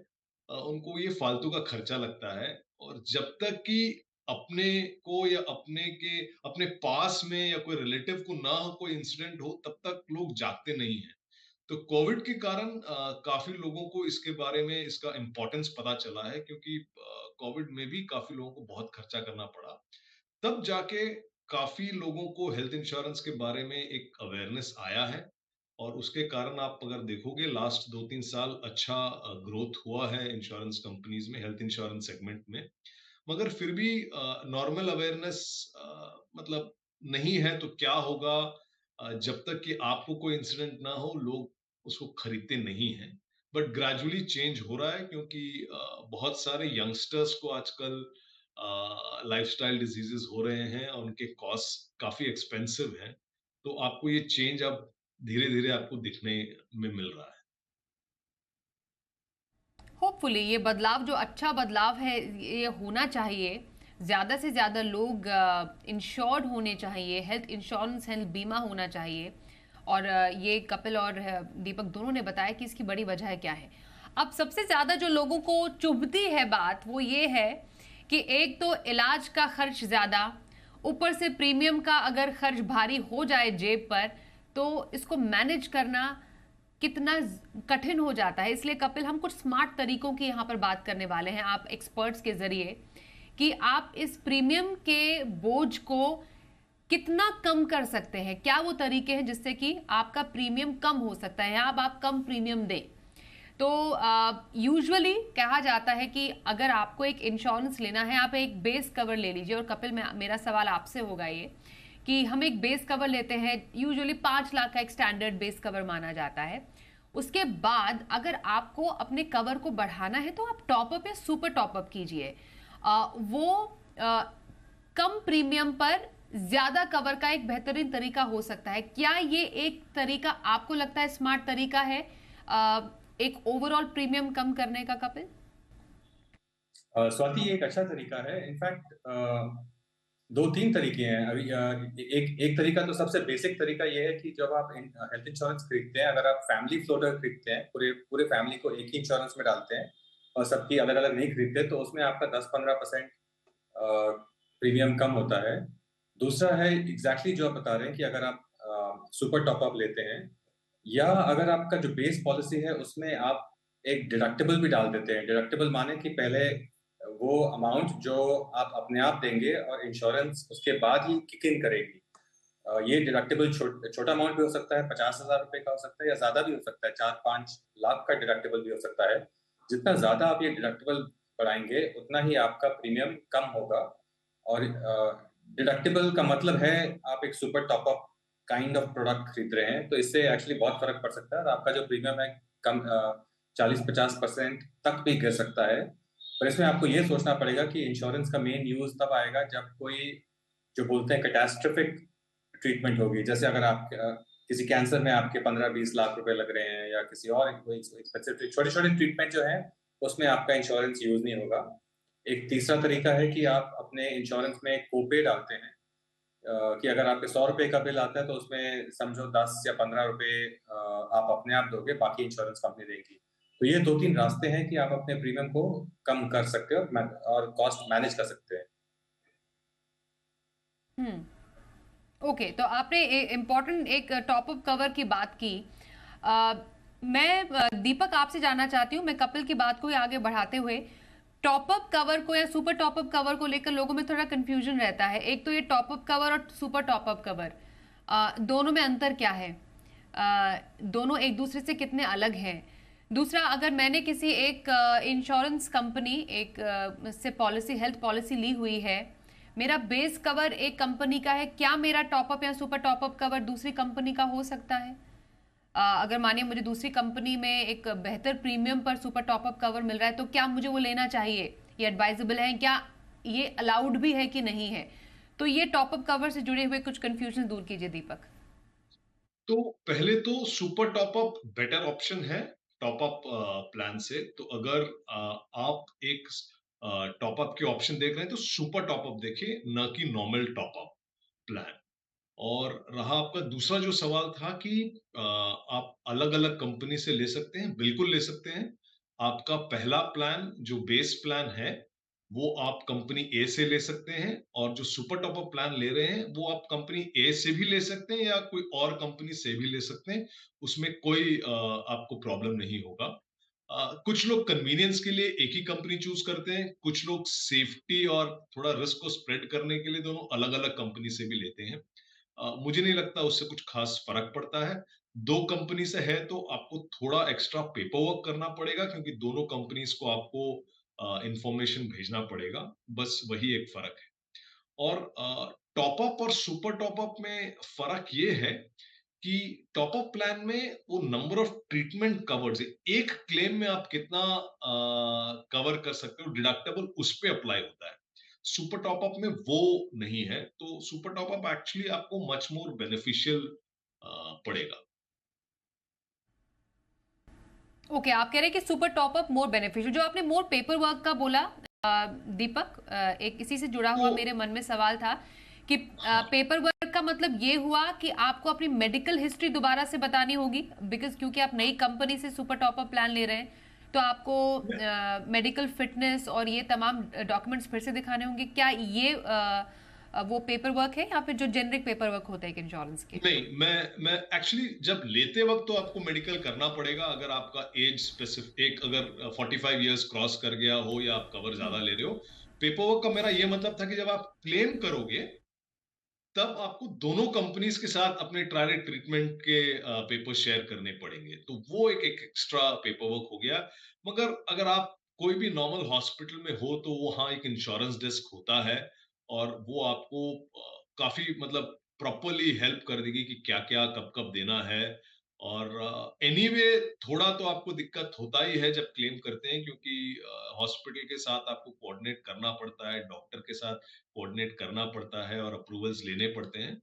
उनको ये फालतू का खर्चा लगता है, और जब तक कि अपने को या अपने पास में या कोई रिलेटिव को ना हो कोई इंसिडेंट हो, तब तक लोग जागते नहीं हैं। तो कोविड के कारण काफी लोगों को इसके बारे में इसका इम्पोर्टेंस पता चला है, क्योंकि कोविड में भी काफी लोगों को बहुत खर्चा करना पड़ा। तब जाके काफी लोगों को हेल्थ इंश्योरेंस के बारे में एक अवेयरनेस आया है, और उसके कारण आप अगर देखोगे लास्ट 2-3 साल अच्छा ग्रोथ हुआ है इंश्योरेंस कंपनीज में, हेल्थ इंश्योरेंस सेगमेंट में। मगर फिर भी नॉर्मल अवेयरनेस मतलब नहीं है तो क्या होगा, जब तक कि आपको कोई इंसिडेंट ना हो लोग उसको खरीदते नहीं हैं। बट ग्रेजुअली चेंज हो रहा है, क्योंकि बहुत सारे यंगस्टर्स को आजकल लाइफस्टाइल डिजीजेस हो रहे हैं और उनके कॉस्ट काफी एक्सपेंसिव हैं। तो आपको ये चेंज अब धीरे धीरे आपको दिखने में मिल रहा है।
होपफुली ये बदलाव जो अच्छा बदलाव है ये होना चाहिए, ज़्यादा से ज़्यादा लोग इंश्योर्ड होने चाहिए, हेल्थ इंश्योरेंस हेल्थ बीमा होना चाहिए। और ये कपिल और दीपक दोनों ने बताया कि इसकी बड़ी वजह क्या है। अब सबसे ज़्यादा जो लोगों को चुभती है बात वो ये है कि एक तो इलाज का खर्च ज़्यादा, ऊपर से प्रीमियम का अगर खर्च भारी हो जाए जेब पर तो इसको मैनेज करना कितना कठिन हो जाता है। इसलिए कपिल हम कुछ स्मार्ट तरीकों की यहाँ पर बात करने वाले हैं आप एक्सपर्ट्स के जरिए, कि आप इस प्रीमियम के बोझ को कितना कम कर सकते हैं। क्या वो तरीके हैं जिससे कि आपका प्रीमियम कम हो सकता है, अब आप कम प्रीमियम दें। तो यूजुअली कहा जाता है कि अगर आपको एक इंश्योरेंस लेना है आप एक बेस कवर ले लीजिए। और कपिल मेरा सवाल आपसे होगा ये कि हम एक बेस कवर लेते हैं, यूजुअली 5 लाख का एक स्टैंडर्ड बेस कवर माना जाता है। उसके बाद अगर आपको अपने कवर को बढ़ाना है तो आप टॉपअप या सुपर टॉपअप कीजिए। कम प्रीमियम पर ज्यादा कवर का एक बेहतरीन तरीका हो सकता है। क्या ये एक तरीका आपको लगता है स्मार्ट तरीका है एक ओवरऑल प्रीमियम कम करने का कपिल?
स्वाति एक अच्छा तरीका है। इनफैक्ट 2-3 तरीके हैं। अभी एक तरीका तो सबसे बेसिक तरीका ये है कि जब आप हेल्थ इंश्योरेंस खरीदते हैं, अगर आप फैमिली फ्लोटर खरीदते हैं, पूरे फैमिली को एक ही इंश्योरेंस में डालते हैं और सबकी अलग अलग नहीं खरीदते, तो उसमें आपका 10-15% प्रीमियम कम होता है। दूसरा है एग्जैक्टली जो आप बता रहे हैं कि अगर आप सुपर टॉपअप लेते हैं या अगर आपका जो बेस पॉलिसी है उसमें आप एक डिडक्टिबल भी डाल देते हैं। डिडक्टिबल माने कि पहले वो अमाउंट जो आप अपने आप देंगे और इंश्योरेंस उसके बाद ही किक इन करेगी। ये डिडक्टिबल छोटा अमाउंट भी हो सकता है, 50,000 रुपए का हो सकता है या ज्यादा भी हो सकता है, 4-5 लाख का डिडक्टिबल भी हो सकता है। जितना ज्यादा आप ये डिडक्टिबल बढ़ाएंगे उतना ही आपका प्रीमियम कम होगा। और डिडक्टिबल का मतलब है आप एक super top up kind of product खरीद रहे हैं, तो इससे एक्चुअली बहुत फर्क पड़ सकता है और आपका जो प्रीमियम है कम 40-50% तक भी गिर सकता है। पर इसमें आपको ये सोचना पड़ेगा कि इंश्योरेंस का मेन यूज तब आएगा जब कोई जो बोलते हैं कैटास्ट्रोफिक ट्रीटमेंट होगी। जैसे अगर आप किसी कैंसर में आपके 15-20 लाख रुपए लग रहे हैं या किसी और कोई स्पेसिफिक छोटे-छोटे ट्रीटमेंट जो है उसमें आपका इंश्योरेंस यूज नहीं होगा। एक तीसरा तरीका है कि आप अपने इंश्योरेंस में कोपे डालते हैं कि अगर आपके 100 रुपए का बिल आता है तो उसमें समझो 10 या 15 रुपए आप अपने आप दोगे, बाकी इंश्योरेंस कंपनी देगी। तो ये 2-3 रास्ते हैं कि आप अपने प्रीमियम को कम कर सकते हो और कॉस्ट मैनेज कर सकते हैं।
ओके, तो आपने इम्पोर्टेंट एक टॉपअप कवर की बात की। मैं दीपक आपसे जानना चाहती हूँ, मैं कपिल की बात को ही आगे बढ़ाते हुए, टॉपअप कवर को या सुपर टॉपअप कवर को लेकर लोगों में थोड़ा कंफ्यूजन रहता है। एक तो ये टॉपअप कवर और सुपर टॉपअप कवर, दोनों में अंतर क्या है? दोनों एक दूसरे से कितने अलग हैं। दूसरा, अगर मैंने किसी एक इंश्योरेंस कंपनी से पॉलिसी, हेल्थ पॉलिसी ली हुई है, मेरा बेस कवर एक कंपनी का है, क्या मेरा टॉपअप या सुपर टॉपअप कवर दूसरी कंपनी का हो सकता है? अगर मानिए मुझे दूसरी कंपनी में एक बेहतर प्रीमियम पर सुपर टॉपअप कवर मिल रहा है, तो क्या मुझे वो लेना चाहिए? ये एडवाइजेबल है? क्या ये अलाउड भी है कि नहीं है? तो ये टॉपअप कवर से जुड़े हुए कुछ कंफ्यूजन दूर कीजिए दीपक।
तो पहले तो सुपर टॉपअप बेटर ऑप्शन है टॉपअप प्लान से। तो अगर आप एक टॉपअप के ऑप्शन देख रहे हैं तो सुपर टॉपअप देखिए, न कि नॉर्मल टॉपअप प्लान। और रहा आपका दूसरा जो सवाल था कि आप अलग अलग कंपनी से ले सकते हैं, बिल्कुल ले सकते हैं। आपका पहला प्लान जो बेस प्लान है वो आप कंपनी ए से ले सकते हैं, और जो सुपर टॉपअप प्लान ले रहे हैं वो आप कंपनी ए से भी ले सकते हैं या कोई और कंपनी से भी ले सकते हैं। उसमें कोई आपको प्रॉब्लम नहीं होगा। कुछ लोग कन्वीनियंस के लिए एक ही कंपनी चूज करते हैं, कुछ लोग सेफ्टी और थोड़ा रिस्क को स्प्रेड करने के लिए दोनों अलग अलग कंपनी से भी लेते हैं। मुझे नहीं लगता उससे कुछ खास फर्क पड़ता है। दो कंपनी से है तो आपको थोड़ा एक्स्ट्रा पेपर वर्क करना पड़ेगा, क्योंकि दोनों कंपनीज को आपको इंफॉर्मेशन भेजना पड़ेगा, बस वही एक फर्क है। और टॉपअप और सुपर टॉपअप में फर्क ये है कि टॉपअप प्लान में वो नंबर ऑफ ट्रीटमेंट कवर्ड है, एक क्लेम में आप कितना कवर कर सकते हो डिडक्टेबल, उस पे अप्लाई होता है। सुपर टॉपअप में वो नहीं है, तो सुपर टॉपअप एक्चुअली आपको मच मोर बेनिफिशियल पड़ेगा।
ओके, आप कह रहे हैं कि सुपर टॉपअप मोर बेनिफिशियल। जो आपने मोर पेपर वर्क का बोला दीपक, एक इसी से जुड़ा हुआ मेरे मन में सवाल था कि पेपर वर्क का मतलब ये हुआ कि आपको अपनी मेडिकल हिस्ट्री दोबारा से बतानी होगी, बिकॉज क्योंकि आप नई कंपनी से सुपर टॉपअप प्लान ले रहे हैं, तो आपको मेडिकल फिटनेस और ये तमाम डॉक्यूमेंट्स फिर से दिखाने होंगे। क्या ये वो पेपर वर्क है या फिर जो जेनरिक पेपर वर्क होता है इंश्योरेंस के?
नहीं, मैं एक्चुअली जब लेते वक्त तो आपको मेडिकल करना पड़ेगा। अगर आपका एज स्पेसिफिक अगर 45 इयर्स क्रॉस कर गया हो या आप कवर ज्यादा ले रहे हो। पेपर वर्क का मेरा ये मतलब था कि जब आप क्लेम करोगे तब आपको दोनों कंपनीज के साथ अपने ट्रायल ट्रीटमेंट के पेपर शेयर करने पड़ेंगे, तो वो एक एक्स्ट्रा पेपर वर्क हो गया। मगर अगर आप कोई भी नॉर्मल हॉस्पिटल में हो तो वहाँ एक इंश्योरेंस डेस्क होता है, और वो आपको काफी मतलब प्रॉपरली हेल्प कर देगी कि क्या क्या कब कब देना है। और एनीवे थोड़ा तो आपको दिक्कत होता ही है जब क्लेम करते हैं, क्योंकि हॉस्पिटल के साथ आपको कोऑर्डिनेट करना पड़ता है, डॉक्टर के साथ कोऑर्डिनेट करना पड़ता है और अप्रूवल्स लेने पड़ते हैं।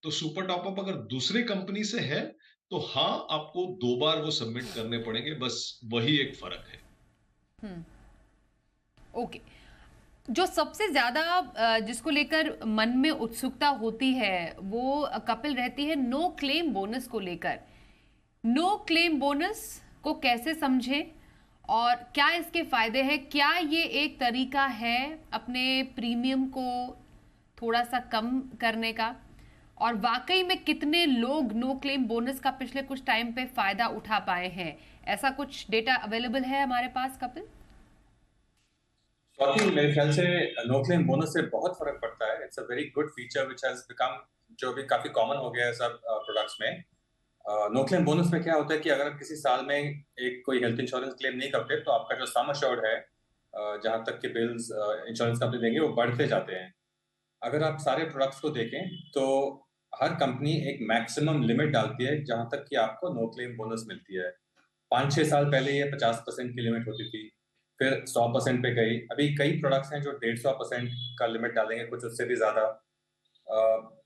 तो सुपर टॉपअप अगर दूसरी कंपनी से है तो हाँ, आपको 2 बार वो सबमिट करने पड़ेंगे, बस वही एक फर्क है।
ओके, जो सबसे ज्यादा जिसको लेकर मन में उत्सुकता होती है वो कपिल रहती है नो क्लेम बोनस को लेकर। नो क्लेम बोनस को कैसे समझे और क्या इसके फायदे हैं? क्या ये एक तरीका है अपने प्रीमियम को थोड़ा सा कम करने का? और वाकई में कितने लोग नो क्लेम बोनस का पिछले कुछ टाइम पे फायदा उठा पाए हैं? ऐसा कुछ डेटा अवेलेबल है हमारे पास कपिल?
मेरे ख्याल से नो क्लेम बोनस से बहुत फर्क पड़ता है। It's a very good feature which has become, जो भी काफी कॉमन हो गया है सब प्रोडक्ट्स में। नो क्लेम बोनस में क्या होता है कि अगर आप किसी साल में एक कोई हेल्थ इंश्योरेंस क्लेम नहीं करते तो आपका जो सम अश्योर्ड है, जहां तक के बिल्स इंश्योरेंस कंपनी देंगे वो बढ़ते जाते हैं। अगर आप सारे प्रोडक्ट्स को देखें तो हर कंपनी एक मैक्सिमम लिमिट डालती है जहां तक कि आपको नो क्लेम बोनस मिलती है। 5-6 साल पहले ये 50% की लिमिट होती थी, फिर 100% पे गई। अभी कई प्रोडक्ट्स हैं जो 150% का लिमिट डालेंगे, कुछ उससे भी ज्यादा।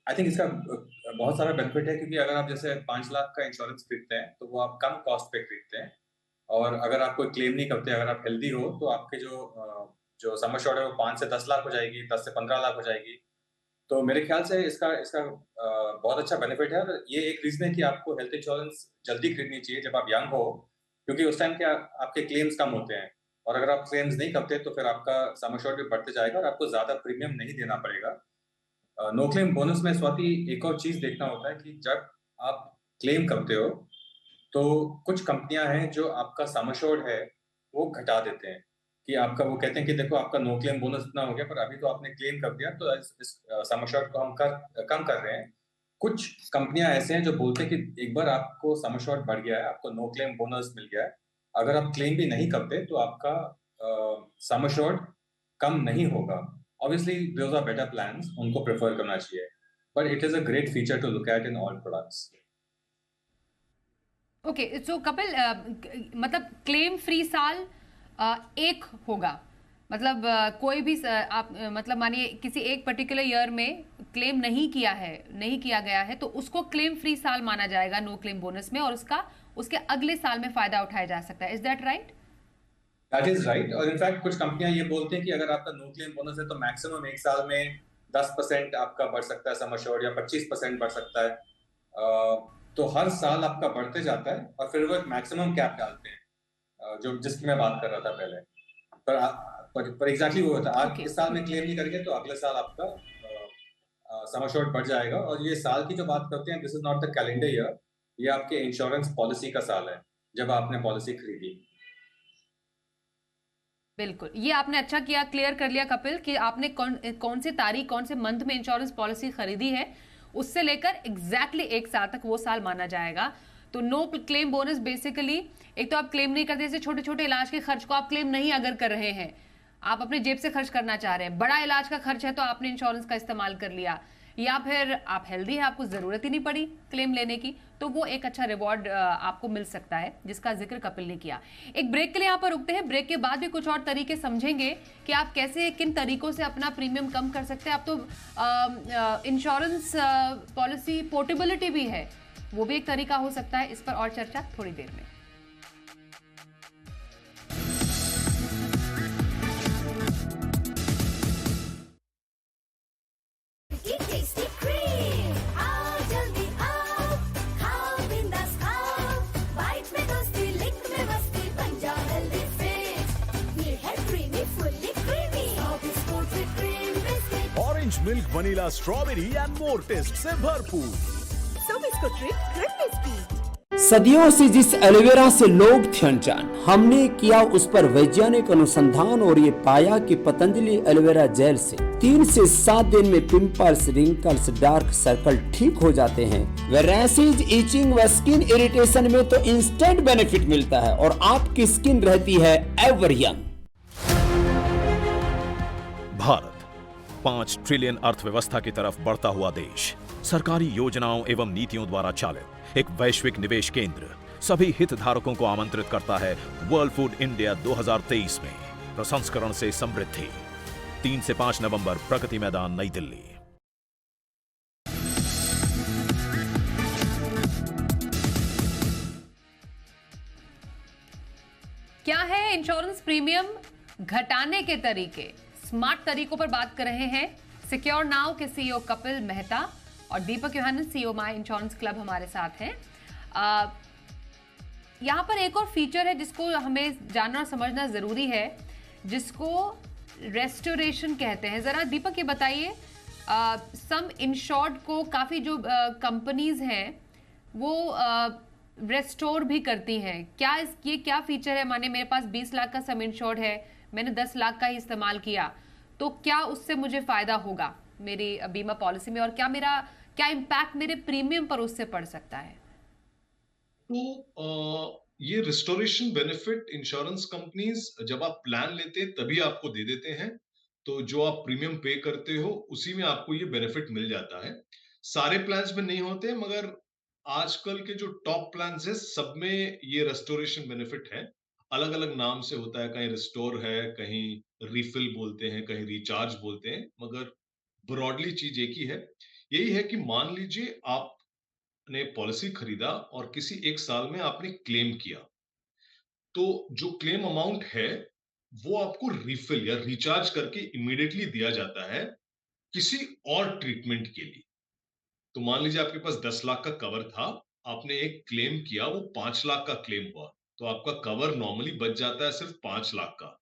आई थिंक इसका बहुत सारा बेनिफिट है, क्योंकि अगर आप जैसे 5 लाख का इंश्योरेंस खरीदते हैं तो वो आप कम कॉस्ट पे खरीदते हैं, और अगर आप कोई क्लेम नहीं करते, अगर आप हेल्दी हो, तो आपके जो सम अश्योर्ड है वो 5 से 10 लाख हो जाएगी, 10 से 15 लाख हो जाएगी। तो मेरे ख्याल से इसका बहुत अच्छा बेनिफिट है। और ये एक रीजन है कि आपको हेल्थ इंश्योरेंस जल्दी खरीदनी चाहिए जब आप यंग हो, क्योंकि उस टाइम के आपके क्लेम्स कम होते हैं, और अगर आप क्लेम्स नहीं करते तो फिर आपका सम अश्योर्ड भी बढ़ते जाएगा और आपको ज्यादा प्रीमियम नहीं देना पड़ेगा। नो क्लेम बोनस में स्वाति एक और चीज देखना होता है कि जब आप क्लेम करते हो तो कुछ कंपनियां हैं जो आपका सम अश्योर्ड है वो घटा देते हैं, कि आपका वो कहते हैं कि देखो आपका नो क्लेम बोनस इतना हो गया, पर अभी तो आपने क्लेम कर दिया तो इस सम अश्योर्ड को हम कम कर रहे हैं, कुछ कंपनियां ऐसे हैं जो बोलते हैं कि एक बार आपको सम एश्योर्ड बढ़ गया है, आपको नो क्लेम बोनस मिल गया है, अगर आप क्लेम भी नहीं करते तो आपका सम एश्योर्ड कम नहीं होगा। Obviously those are better plans, उनको प्रेफर करना चाहिए, but it is a great feature to look at in all products.
Okay, so Kapil, मतलब क्लेम फ्री साल एक होगा, मतलब कोई भी आप मतलब मानिए किसी एक पर्टिकुलर ईयर में क्लेम नहीं किया गया है तो उसको क्लेम फ्री साल माना जाएगा नो क्लेम बोनस में, और उसके अगले साल में फायदा उठाया जा सकता है। Is that right?
That is right. और इनफैक्ट कुछ कंपनियां ये बोलते हैं कि अगर आपका नो क्लेम बोनस है तो मैक्सिमम एक साल में 10% आपका बढ़ सकता है सम एश्योर्ड, या 25% बढ़ सकता है। तो हर साल आपका बढ़ते जाता है और फिर वो एक मैक्सिमम कैप डालते हैं, जो जिसकी मैं बात कर रहा था पहले। पर एग्जैक्टली वो होता है, आप इस साल में क्लेम नहीं करेंगे तो अगले साल आपका सम एश्योर्ड बढ़ जाएगा। और ये साल की जो बात करते हैं, this is not the calendar year, ये आपके इंश्योरेंस पॉलिसी का साल है जब आपने पॉलिसी खरीदी।
बिल्कुल, ये आपने अच्छा किया, क्लियर कर लिया कपिल कि आपने कौन सी तारीख, कौन से मंथ में इंश्योरेंस पॉलिसी खरीदी है, उससे लेकर एग्जैक्टली एक साल तक वो साल माना जाएगा। तो नो क्लेम बोनस बेसिकली, एक तो आप क्लेम नहीं करते, जैसे छोटे छोटे इलाज के खर्च को आप क्लेम नहीं अगर कर रहे हैं, आप अपने जेब से खर्च करना चाह रहे हैं, बड़ा इलाज का खर्च है तो आपने इंश्योरेंस का इस्तेमाल कर लिया, या फिर आप हेल्दी है, आपको जरूरत ही नहीं पड़ी क्लेम लेने की, तो वो एक अच्छा रिवॉर्ड आपको मिल सकता है, जिसका जिक्र कपिल ने किया। एक ब्रेक के लिए यहाँ पर रुकते हैं, ब्रेक के बाद भी कुछ और तरीके समझेंगे कि आप कैसे, किन तरीकों से अपना प्रीमियम कम कर सकते हैं। आप तो इंश्योरेंस पॉलिसी पोर्टेबिलिटी भी है, वो भी एक तरीका हो सकता है। इस पर और चर्चा थोड़ी देर में।
Orange milk vanilla strawberry and more taste से भरपूर।
सो इसको ट्रीट क्रिस्पी।
सदियों से जिस एलोवेरा से लोग थे अनजान, हमने किया उस पर वैज्ञानिक अनुसंधान और ये पाया कि पतंजलि एलोवेरा जेल से 3 से 7 दिन में पिंपल्स, रिंकल्स, डार्क सर्कल ठीक हो जाते हैं। व रैशेज, इचिंग व स्किन इरिटेशन में तो इंस्टेंट बेनिफिट मिलता है और आपकी स्किन रहती है एवर यंग।
भारत 5 ट्रिलियन अर्थव्यवस्था की तरफ बढ़ता हुआ देश, सरकारी योजनाओं एवं नीतियों द्वारा चालित एक वैश्विक निवेश केंद्र, सभी हितधारकों को आमंत्रित करता है वर्ल्ड फूड इंडिया 2023 में प्रसंस्करण से समृद्धि। 3 से 5 नवंबर, प्रगति मैदान, नई दिल्ली।
क्या है इंश्योरेंस प्रीमियम घटाने के तरीके, स्मार्ट तरीकों पर बात कर रहे हैं। सिक्योर नाउ के सीईओ कपिल मेहता और Deepak Yohannan, CEO my insurance club हमारे साथ हैं। यहाँ पर एक और फीचर है जिसको हमें जानना और समझना जरूरी है, जिसको रेस्टोरेशन कहते हैं। जरा दीपक ये बताइए, सम इंश्योर्ड को काफी जो कंपनीज हैं वो रेस्टोर भी करती हैं। क्या ये क्या फीचर है? माने मेरे पास 20 लाख का सम इंश्योर्ड है, मैंने 10 लाख का ही इस्तेमाल किया, तो क्या उससे मुझे फायदा होगा मेरी बीमा पॉलिसी में, और क्या इम्पैक्ट मेरे प्रीमियम पर उससे पड़ सकता है?
तो ये रिस्टोरेशन बेनिफिट इंश्योरेंस कंपनीज जब आप प्लान लेते हैं तभी आपको दे देते हैं। तो जो आप प्रीमियम पे करते हो उसी में आपको ये बेनिफिट मिल जाता है। सारे प्लान्स में नहीं होते, मगर आजकल के जो टॉप प्लान्स है सब में ये रेस्टोरेशन बेनिफिट है। अलग अलग नाम से होता है, कहीं रिस्टोर है, कहीं रिफिल बोलते हैं, कहीं रिचार्ज बोलते हैं, मगर ब्रॉडली चीज एक ही है। यही है कि मान लीजिए आपने पॉलिसी खरीदा और किसी एक साल में आपने क्लेम किया, तो जो क्लेम अमाउंट है वो आपको रिफिल या रिचार्ज करके इमीडिएटली दिया जाता है किसी और ट्रीटमेंट के लिए। तो मान लीजिए आपके पास 10 लाख का कवर था, आपने एक क्लेम किया, वो 5 लाख का क्लेम हुआ, तो आपका कवर नॉर्मली बच जाता है सिर्फ 5 लाख का।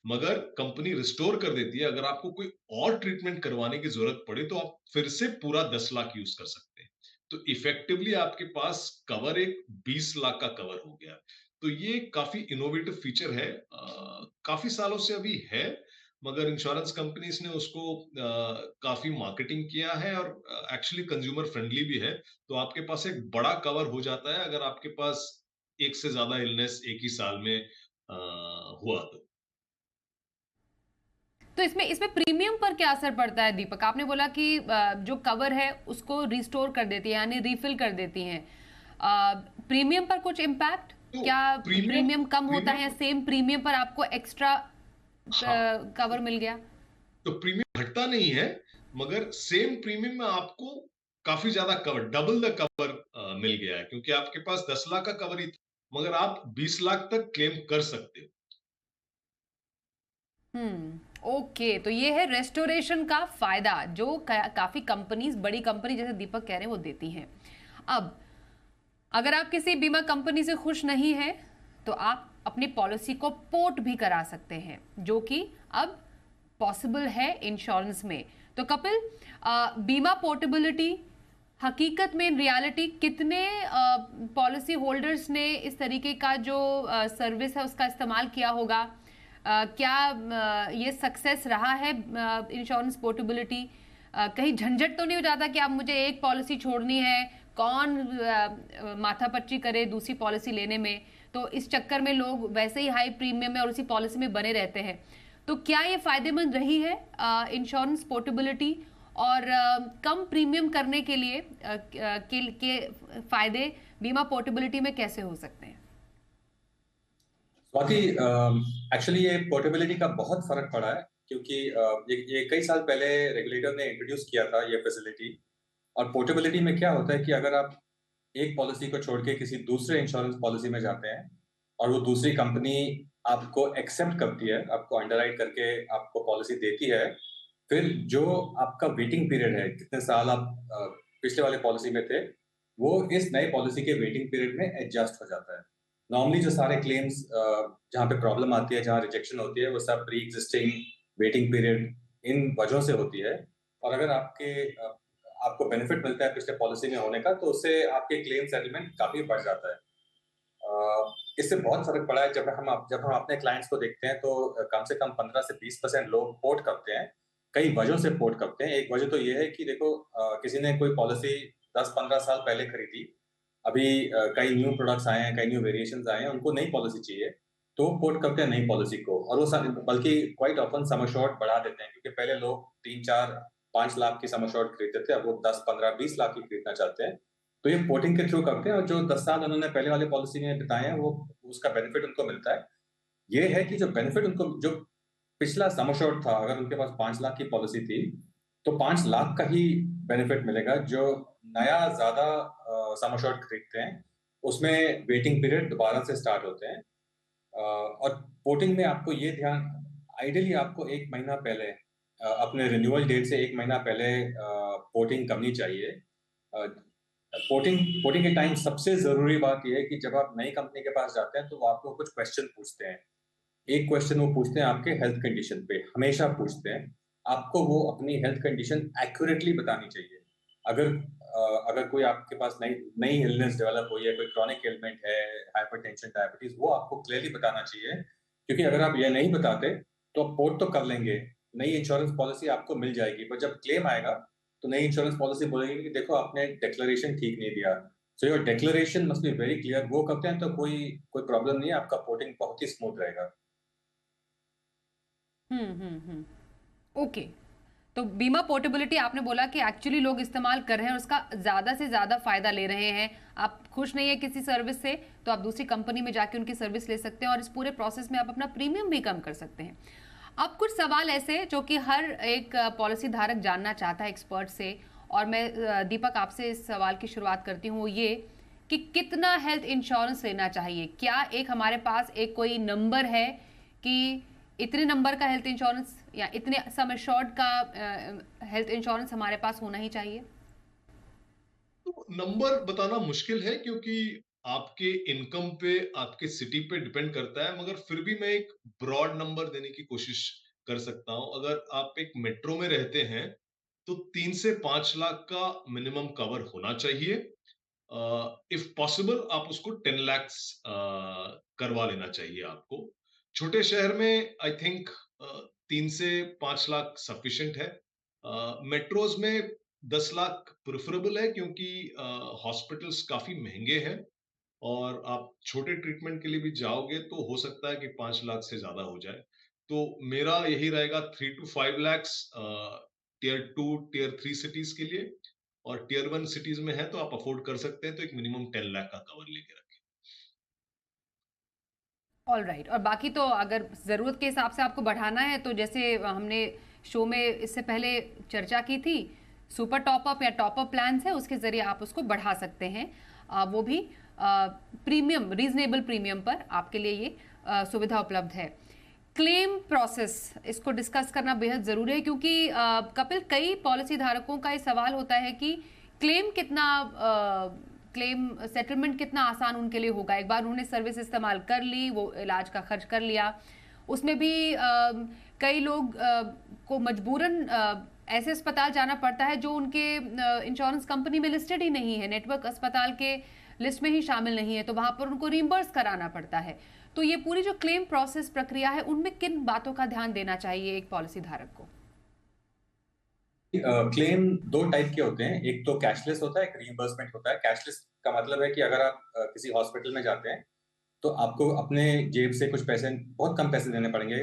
मगर कंपनी रिस्टोर कर देती है, अगर आपको कोई और ट्रीटमेंट करवाने की जरूरत पड़े तो आप फिर से पूरा 10 लाख यूज कर सकते हैं। तो इफेक्टिवली आपके पास कवर एक 20 लाख का कवर हो गया। तो ये काफी इनोवेटिव फीचर है, काफी सालों से अभी है, मगर इंश्योरेंस कंपनीज ने उसको काफी मार्केटिंग किया है और एक्चुअली कंज्यूमर फ्रेंडली भी है। तो आपके पास एक बड़ा कवर हो जाता है अगर आपके पास एक से ज्यादा इलनेस एक ही साल में हुआ
तो इसमें इसमें प्रीमियम पर क्या असर पड़ता है दीपक? आपने बोला कि जो कवर है उसको रिस्टोर कर देती है यानी रिफिल कर देती हैं। प्रीमियम पर कुछ इम्पैक्ट? क्या प्रीमियम कम होता है या सेम प्रीमियम पर आपको एक्स्ट्रा कवर मिल गया?
तो प्रीमियम घटता नहीं है, मगर सेम प्रीमियम में आपको काफी ज्यादा कवर, डबल द कवर मिल गया है, क्योंकि आपके पास 10 लाख का कवर ही था, मगर आप 20 लाख तक क्लेम कर सकते हो।
ओके, तो ये है रेस्टोरेशन का फायदा जो काफी कंपनीज, बड़ी कंपनी जैसे दीपक कह रहे हैं वो देती हैं। अब अगर आप किसी बीमा कंपनी से खुश नहीं है तो आप अपनी पॉलिसी को पोर्ट भी करा सकते हैं, जो कि अब पॉसिबल है इंश्योरेंस में। तो कपिल, बीमा पोर्टेबिलिटी हकीकत में इन रियलिटी कितने पॉलिसी होल्डर्स ने इस तरीके का जो सर्विस है उसका इस्तेमाल किया होगा? क्या ये सक्सेस रहा है इंश्योरेंस पोर्टेबिलिटी? कहीं झंझट तो नहीं हो जाता कि अब मुझे एक पॉलिसी छोड़नी है, कौन माथापच्ची करे दूसरी पॉलिसी लेने में? तो इस चक्कर में लोग वैसे ही हाई प्रीमियम में और उसी पॉलिसी में बने रहते हैं। तो क्या ये फायदेमंद रही है इंश्योरेंस पोर्टेबिलिटी, और कम प्रीमियम करने के लिए के फायदे बीमा पोर्टेबिलिटी में कैसे हो सकते हैं?
स्वाति, एक्चुअली ये पोर्टेबिलिटी का बहुत फर्क पड़ा है, क्योंकि ये कई साल पहले रेगुलेटर ने इंट्रोड्यूस किया था ये फैसिलिटी। और पोर्टेबिलिटी में क्या होता है कि अगर आप एक पॉलिसी को छोड़ के किसी दूसरे इंश्योरेंस पॉलिसी में जाते हैं और वो दूसरी कंपनी आपको एक्सेप्ट करती है, आपको अंडरराइट करके आपको पॉलिसी देती है, फिर जो आपका वेटिंग पीरियड है, कितने साल आप पिछले वाले पॉलिसी में थे, वो इस नए पॉलिसी के वेटिंग पीरियड में एडजस्ट हो जाता है। नॉर्मली जो सारे क्लेम्स जहाँ पे प्रॉब्लम आती है, जहाँ रिजेक्शन होती है, वो सब pre existing waiting period in वजहों से होती है। और अगर आपको बेनिफिट मिलता है पिछले पॉलिसी में होने का, तो उससे आपके क्लेम सेटलमेंट काफी बढ़ जाता है। इससे बहुत फर्क पड़ा है। जब हम अपने क्लाइंट्स को देखते हैं तो कम से कम 15 से 20% लोग पोर्ट करते हैं। कई वजहों से पोर्ट करते हैं। एक वजह तो ये है कि देखो, किसी ने कोई पॉलिसी 10-15 साल पहले खरीदी, अभी कई न्यू प्रोडक्ट्स आए हैं, कई न्यू वेरिएशंस आए हैं, उनको नई पॉलिसी चाहिए, तो पोर्ट करते हैं नई पॉलिसी को। और वो बल्कि क्वाइट ऑफन सम एश्योर्ड बढ़ा देते हैं, क्योंकि पहले लोग 3-4-5 लाख की सम एश्योर्ड खरीदते थे, अब वो 10-15-20 लाख की खरीदना चाहते हैं। तो ये पोर्टिंग के थ्रू करते हैं, और जो 10 साल उन्होंने पहले वाली पॉलिसी में बिताए हैं, वो उसका बेनिफिट उनको मिलता है। ये है कि जो बेनिफिट उनको, जो पिछला सम एश्योर्ड था, अगर उनके पास 5 लाख की पॉलिसी थी, तो 5 लाख का ही बेनिफिट मिलेगा। जो नया ज्यादा सम एश्योर्ड खरीदते हैं, उसमें वेटिंग पीरियड दोबारा से स्टार्ट होते हैं। और पोर्टिंग में आपको ये ध्यान, आइडियली आपको 1 महीना पहले, अपने रिन्यूअल डेट से 1 महीना पहले पोर्टिंग करनी चाहिए। पोर्टिंग के टाइम सबसे जरूरी बात यह है कि जब आप नई कंपनी के पास जाते हैं तो वो आपको कुछ क्वेश्चन पूछते हैं। एक क्वेश्चन वो पूछते हैं आपके हेल्थ कंडीशन पे, हमेशा पूछते हैं। आपको वो अपनी हेल्थ कंडीशन एक्यूरेटली बतानी चाहिए। अगर कोई आपके पास नई इलनेस डेवलप हुई है, कोई क्रॉनिक एलिमेंट है, हाइपरटेंशन, डायबिटीज, वो आपको क्लियरली बताना चाहिए। क्योंकि अगर आप ये नहीं बताते तो आप पोर्ट तो कर लेंगे, नई इंश्योरेंस पॉलिसी आपको मिल जाएगी, पर जब क्लेम आएगा तो नई इंश्योरेंस पॉलिसी बोलेगी कि देखो आपने डिक्लेरेशन ठीक नहीं दिया। So your declaration must be very clear. वो करते हैं तो कोई प्रॉब्लम नहीं है, आपका पोर्टिंग बहुत ही स्मूथ रहेगा।
ओके, तो बीमा पोर्टेबिलिटी आपने बोला कि एक्चुअली लोग इस्तेमाल कर रहे हैं और उसका ज़्यादा से ज़्यादा फ़ायदा ले रहे हैं। आप खुश नहीं है किसी सर्विस से तो आप दूसरी कंपनी में जाके उनकी सर्विस ले सकते हैं और इस पूरे प्रोसेस में आप अपना प्रीमियम भी कम कर सकते हैं। अब कुछ सवाल ऐसे जो कि हर एक पॉलिसी धारक जानना चाहता है एक्सपर्ट से, और मैं दीपक आपसे इस सवाल की शुरुआत करती हूँ, ये कि कितना हेल्थ इंश्योरेंस लेना चाहिए? क्या एक हमारे पास एक कोई नंबर है कि इतने नंबर का हेल्थ इंश्योरेंस या इतने सम एश्योर्ड का हेल्थ इंश्योरेंस हमारे पास होना ही चाहिए?
तो नंबर बताना मुश्किल है, क्योंकि आपके इनकम पे, आपके सिटी पे डिपेंड करता है, मगर फिर भी मैं एक ब्रॉड नंबर देने की कोशिश कर सकता हूं। अगर आप एक मेट्रो में रहते हैं तो 3 से 5 लाख का मिनिमम कवर होना चाहिए। इफ पॉसिबल आप उसको 10 लाख करवा लेना चाहिए आपको। छोटे शहर में आई थिंक 3 से 5 लाख सफिशिएंट है। मेट्रोज में 10 लाख प्रेफरेबल है, क्योंकि हॉस्पिटल्स काफी महंगे हैं और आप छोटे ट्रीटमेंट के लिए भी जाओगे तो हो सकता है कि 5 लाख से ज्यादा हो जाए। तो मेरा यही रहेगा 3 to 5 lakhs tier 2 tier 3 cities के लिए, और टियर 1 सिटीज में है तो आप अफोर्ड कर सकते हैं, तो एक मिनिमम 10 लाख का कवर लेके रखें।
All right. और बाकी तो अगर ज़रूरत के हिसाब से आपको बढ़ाना है तो जैसे हमने शो में इससे पहले चर्चा की थी, सुपर टॉपअप या टॉपअप प्लान्स है, उसके ज़रिए आप उसको बढ़ा सकते हैं। वो भी प्रीमियम, रीजनेबल प्रीमियम पर आपके लिए ये सुविधा उपलब्ध है। क्लेम प्रोसेस, इसको डिस्कस करना बेहद ज़रूरी है, क्योंकि कपिल, कई पॉलिसी धारकों का ये सवाल होता है कि क्लेम कितना क्लेम सेटलमेंट कितना आसान उनके लिए होगा। एक बार उन्होंने सर्विस इस्तेमाल कर ली, वो इलाज का खर्च कर लिया, उसमें भी कई लोग को मजबूरन ऐसे अस्पताल जाना पड़ता है जो उनके इंश्योरेंस कंपनी में लिस्टेड ही नहीं है, नेटवर्क अस्पताल के लिस्ट में ही शामिल नहीं है, तो वहां पर उनको रीइंबर्स कराना पड़ता है। तो ये पूरी जो क्लेम प्रोसेस प्रक्रिया है, उनमें किन बातों का ध्यान देना चाहिए एक पॉलिसी धारक को?
क्लेम दो टाइप के होते हैं, एक तो कैशलेस होता है, एक रीइंबर्समेंट होता है। कैशलेस का मतलब है कि अगर आप किसी हॉस्पिटल में जाते हैं तो आपको अपने जेब से कुछ पैसे, बहुत कम पैसे देने पड़ेंगे,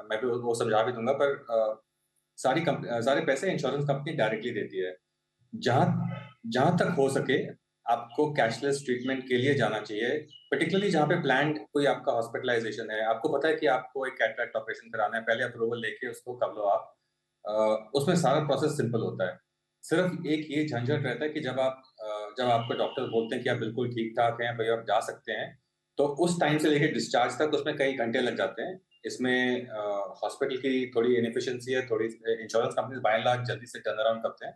मैं भी वो समझा भी दूंगा, पर सारे पैसे इंश्योरेंस कंपनी डायरेक्टली देती है। जहां तक हो सके आपको कैशलेस ट्रीटमेंट के लिए जाना चाहिए, पर्टिकुलरली जहाँ पे प्लान्ड कोई आपका हॉस्पिटलाइजेशन है, आपको पता है कि आपको एक कैटरैक्ट ऑपरेशन कराना है, पहले अप्रूवल लेके उसको कर लो आप। उसमें सारा प्रोसेस सिंपल होता है। सिर्फ एक ये झंझट रहता है कि जब आपको डॉक्टर बोलते हैं कि आप बिल्कुल ठीक ठाक हैं, भाई आप जा सकते हैं, तो उस टाइम से लेके डिस्चार्ज तक उसमें कई घंटे लग जाते हैं। इसमें हॉस्पिटल की थोड़ी इनएफिशिएंसी है, थोड़ी insurance company by and large जल्दी से टर्न अराउंड करते हैं,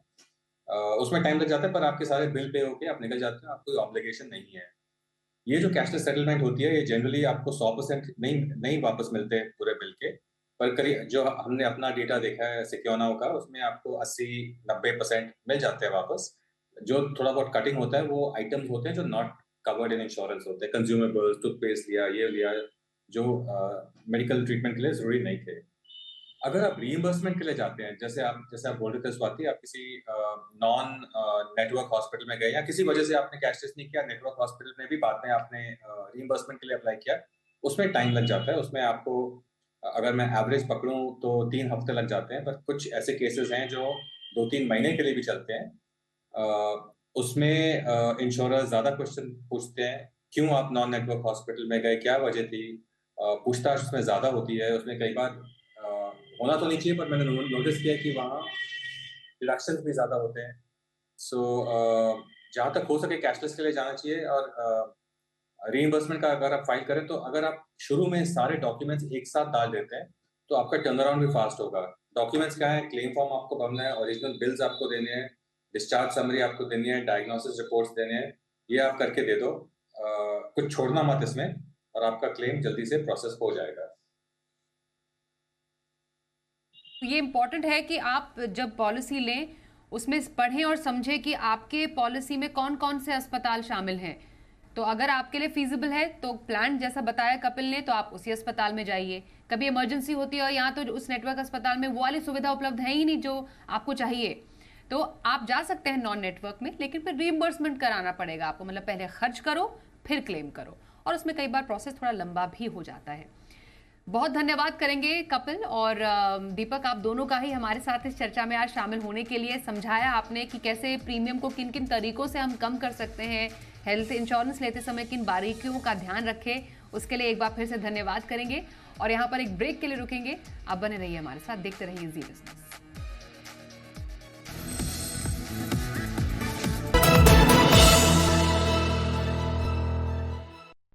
उसमें टाइम लग जाता है, पर आपके सारे बिल पे होके आप निकल जाते हैं, आपको ऑब्लिगेशन नहीं है। ये जो कैशलेस सेटलमेंट होती है, ये जनरली आपको 100% नहीं वापस मिलते पूरे बिल के, पर करीब जो हमने अपना डेटा देखा है सिक्योनाओ का, उसमें आपको 80-90% मिल जाते हैं वापस। जो थोड़ा बहुत कटिंग होता है वो आइटम्स होते हैं जो नॉट कवर्ड इन इंश्योरेंस होते हैं, कंज्यूमेबल्स, टूथपेस्ट लिया, ये लिया, जो मेडिकल ट्रीटमेंट के लिए जरूरी नहीं थे। अगर आप रीइंबर्समेंट के लिए जाते हैं, जैसे आप बोल रहे थे स्वाति, आप किसी नॉन नेटवर्क हॉस्पिटल में गए या किसी वजह से आपने कैशलेस नहीं किया, नेटवर्क हॉस्पिटल में भी बाद में आपने रीइंबर्समेंट के लिए अप्लाई किया, उसमें टाइम लग जाता है। उसमें आपको, अगर मैं एवरेज पकड़ूं तो 3 हफ्ते लग जाते हैं, पर कुछ ऐसे केसेस हैं जो 2-3 महीने के लिए भी चलते हैं। उसमें इंश्योरर ज्यादा क्वेश्चन पूछते हैं, क्यों आप नॉन नेटवर्क हॉस्पिटल में गए, क्या वजह थी, पूछताछ उसमें ज्यादा होती है। उसमें कई बार होना तो नहीं चाहिए, पर मैंने नोटिस किया कि वहाँ डिडक्शंस भी ज्यादा होते हैं। सो जहाँ तक हो सके कैशलेस के लिए जाना चाहिए। और रीइंबर्समेंट का अगर आप फाइल करें, तो अगर आप शुरू में सारे डॉक्यूमेंट्स एक साथ डाल देते हैं तो आपका टर्न अराउंड भी फास्ट होगा। डॉक्यूमेंट्स क्या है? क्लेम फॉर्म आपको भरना है, ओरिजिनल बिल्स आपको देने हैं, डिस्चार्ज समरी आपको देनी है, डायग्नोसिस रिपोर्ट्स देने हैं, ये आप करके दे दो, कुछ छोड़ना मत इसमें, और आपका क्लेम जल्दी से प्रोसेस हो जाएगा।
ये इम्पॉर्टेंट है कि आप जब पॉलिसी लें उसमें पढ़ें और समझें कि आपके पॉलिसी में कौन कौन से अस्पताल शामिल हैं। तो अगर आपके लिए फीजिबल है तो प्लान जैसा बताया कपिल ने, तो आप उसी अस्पताल में जाइए। कभी इमरजेंसी होती है और यहाँ तो उस नेटवर्क अस्पताल में वो वाली सुविधा उपलब्ध है ही नहीं जो आपको चाहिए, तो आप जा सकते हैं नॉन नेटवर्क में, लेकिन फिर रीइंबर्समेंट कराना पड़ेगा आपको। मतलब पहले खर्च करो फिर क्लेम करो, और उसमें कई बार प्रोसेस थोड़ा लंबा भी हो जाता है। बहुत धन्यवाद करेंगे कपिल और दीपक, आप दोनों का ही हमारे साथ इस चर्चा में आज शामिल होने के लिए। समझाया आपने कि कैसे प्रीमियम को किन किन तरीकों से हम कम कर सकते हैं, हेल्थ इंश्योरेंस लेते समय किन बारीकियों का ध्यान रखें, उसके लिए एक बार फिर से धन्यवाद करेंगे। और यहाँ पर एक ब्रेक के लिए रुकेंगे। आप बने रहिए हमारे साथ, देखते रहिए जी बिजनेस।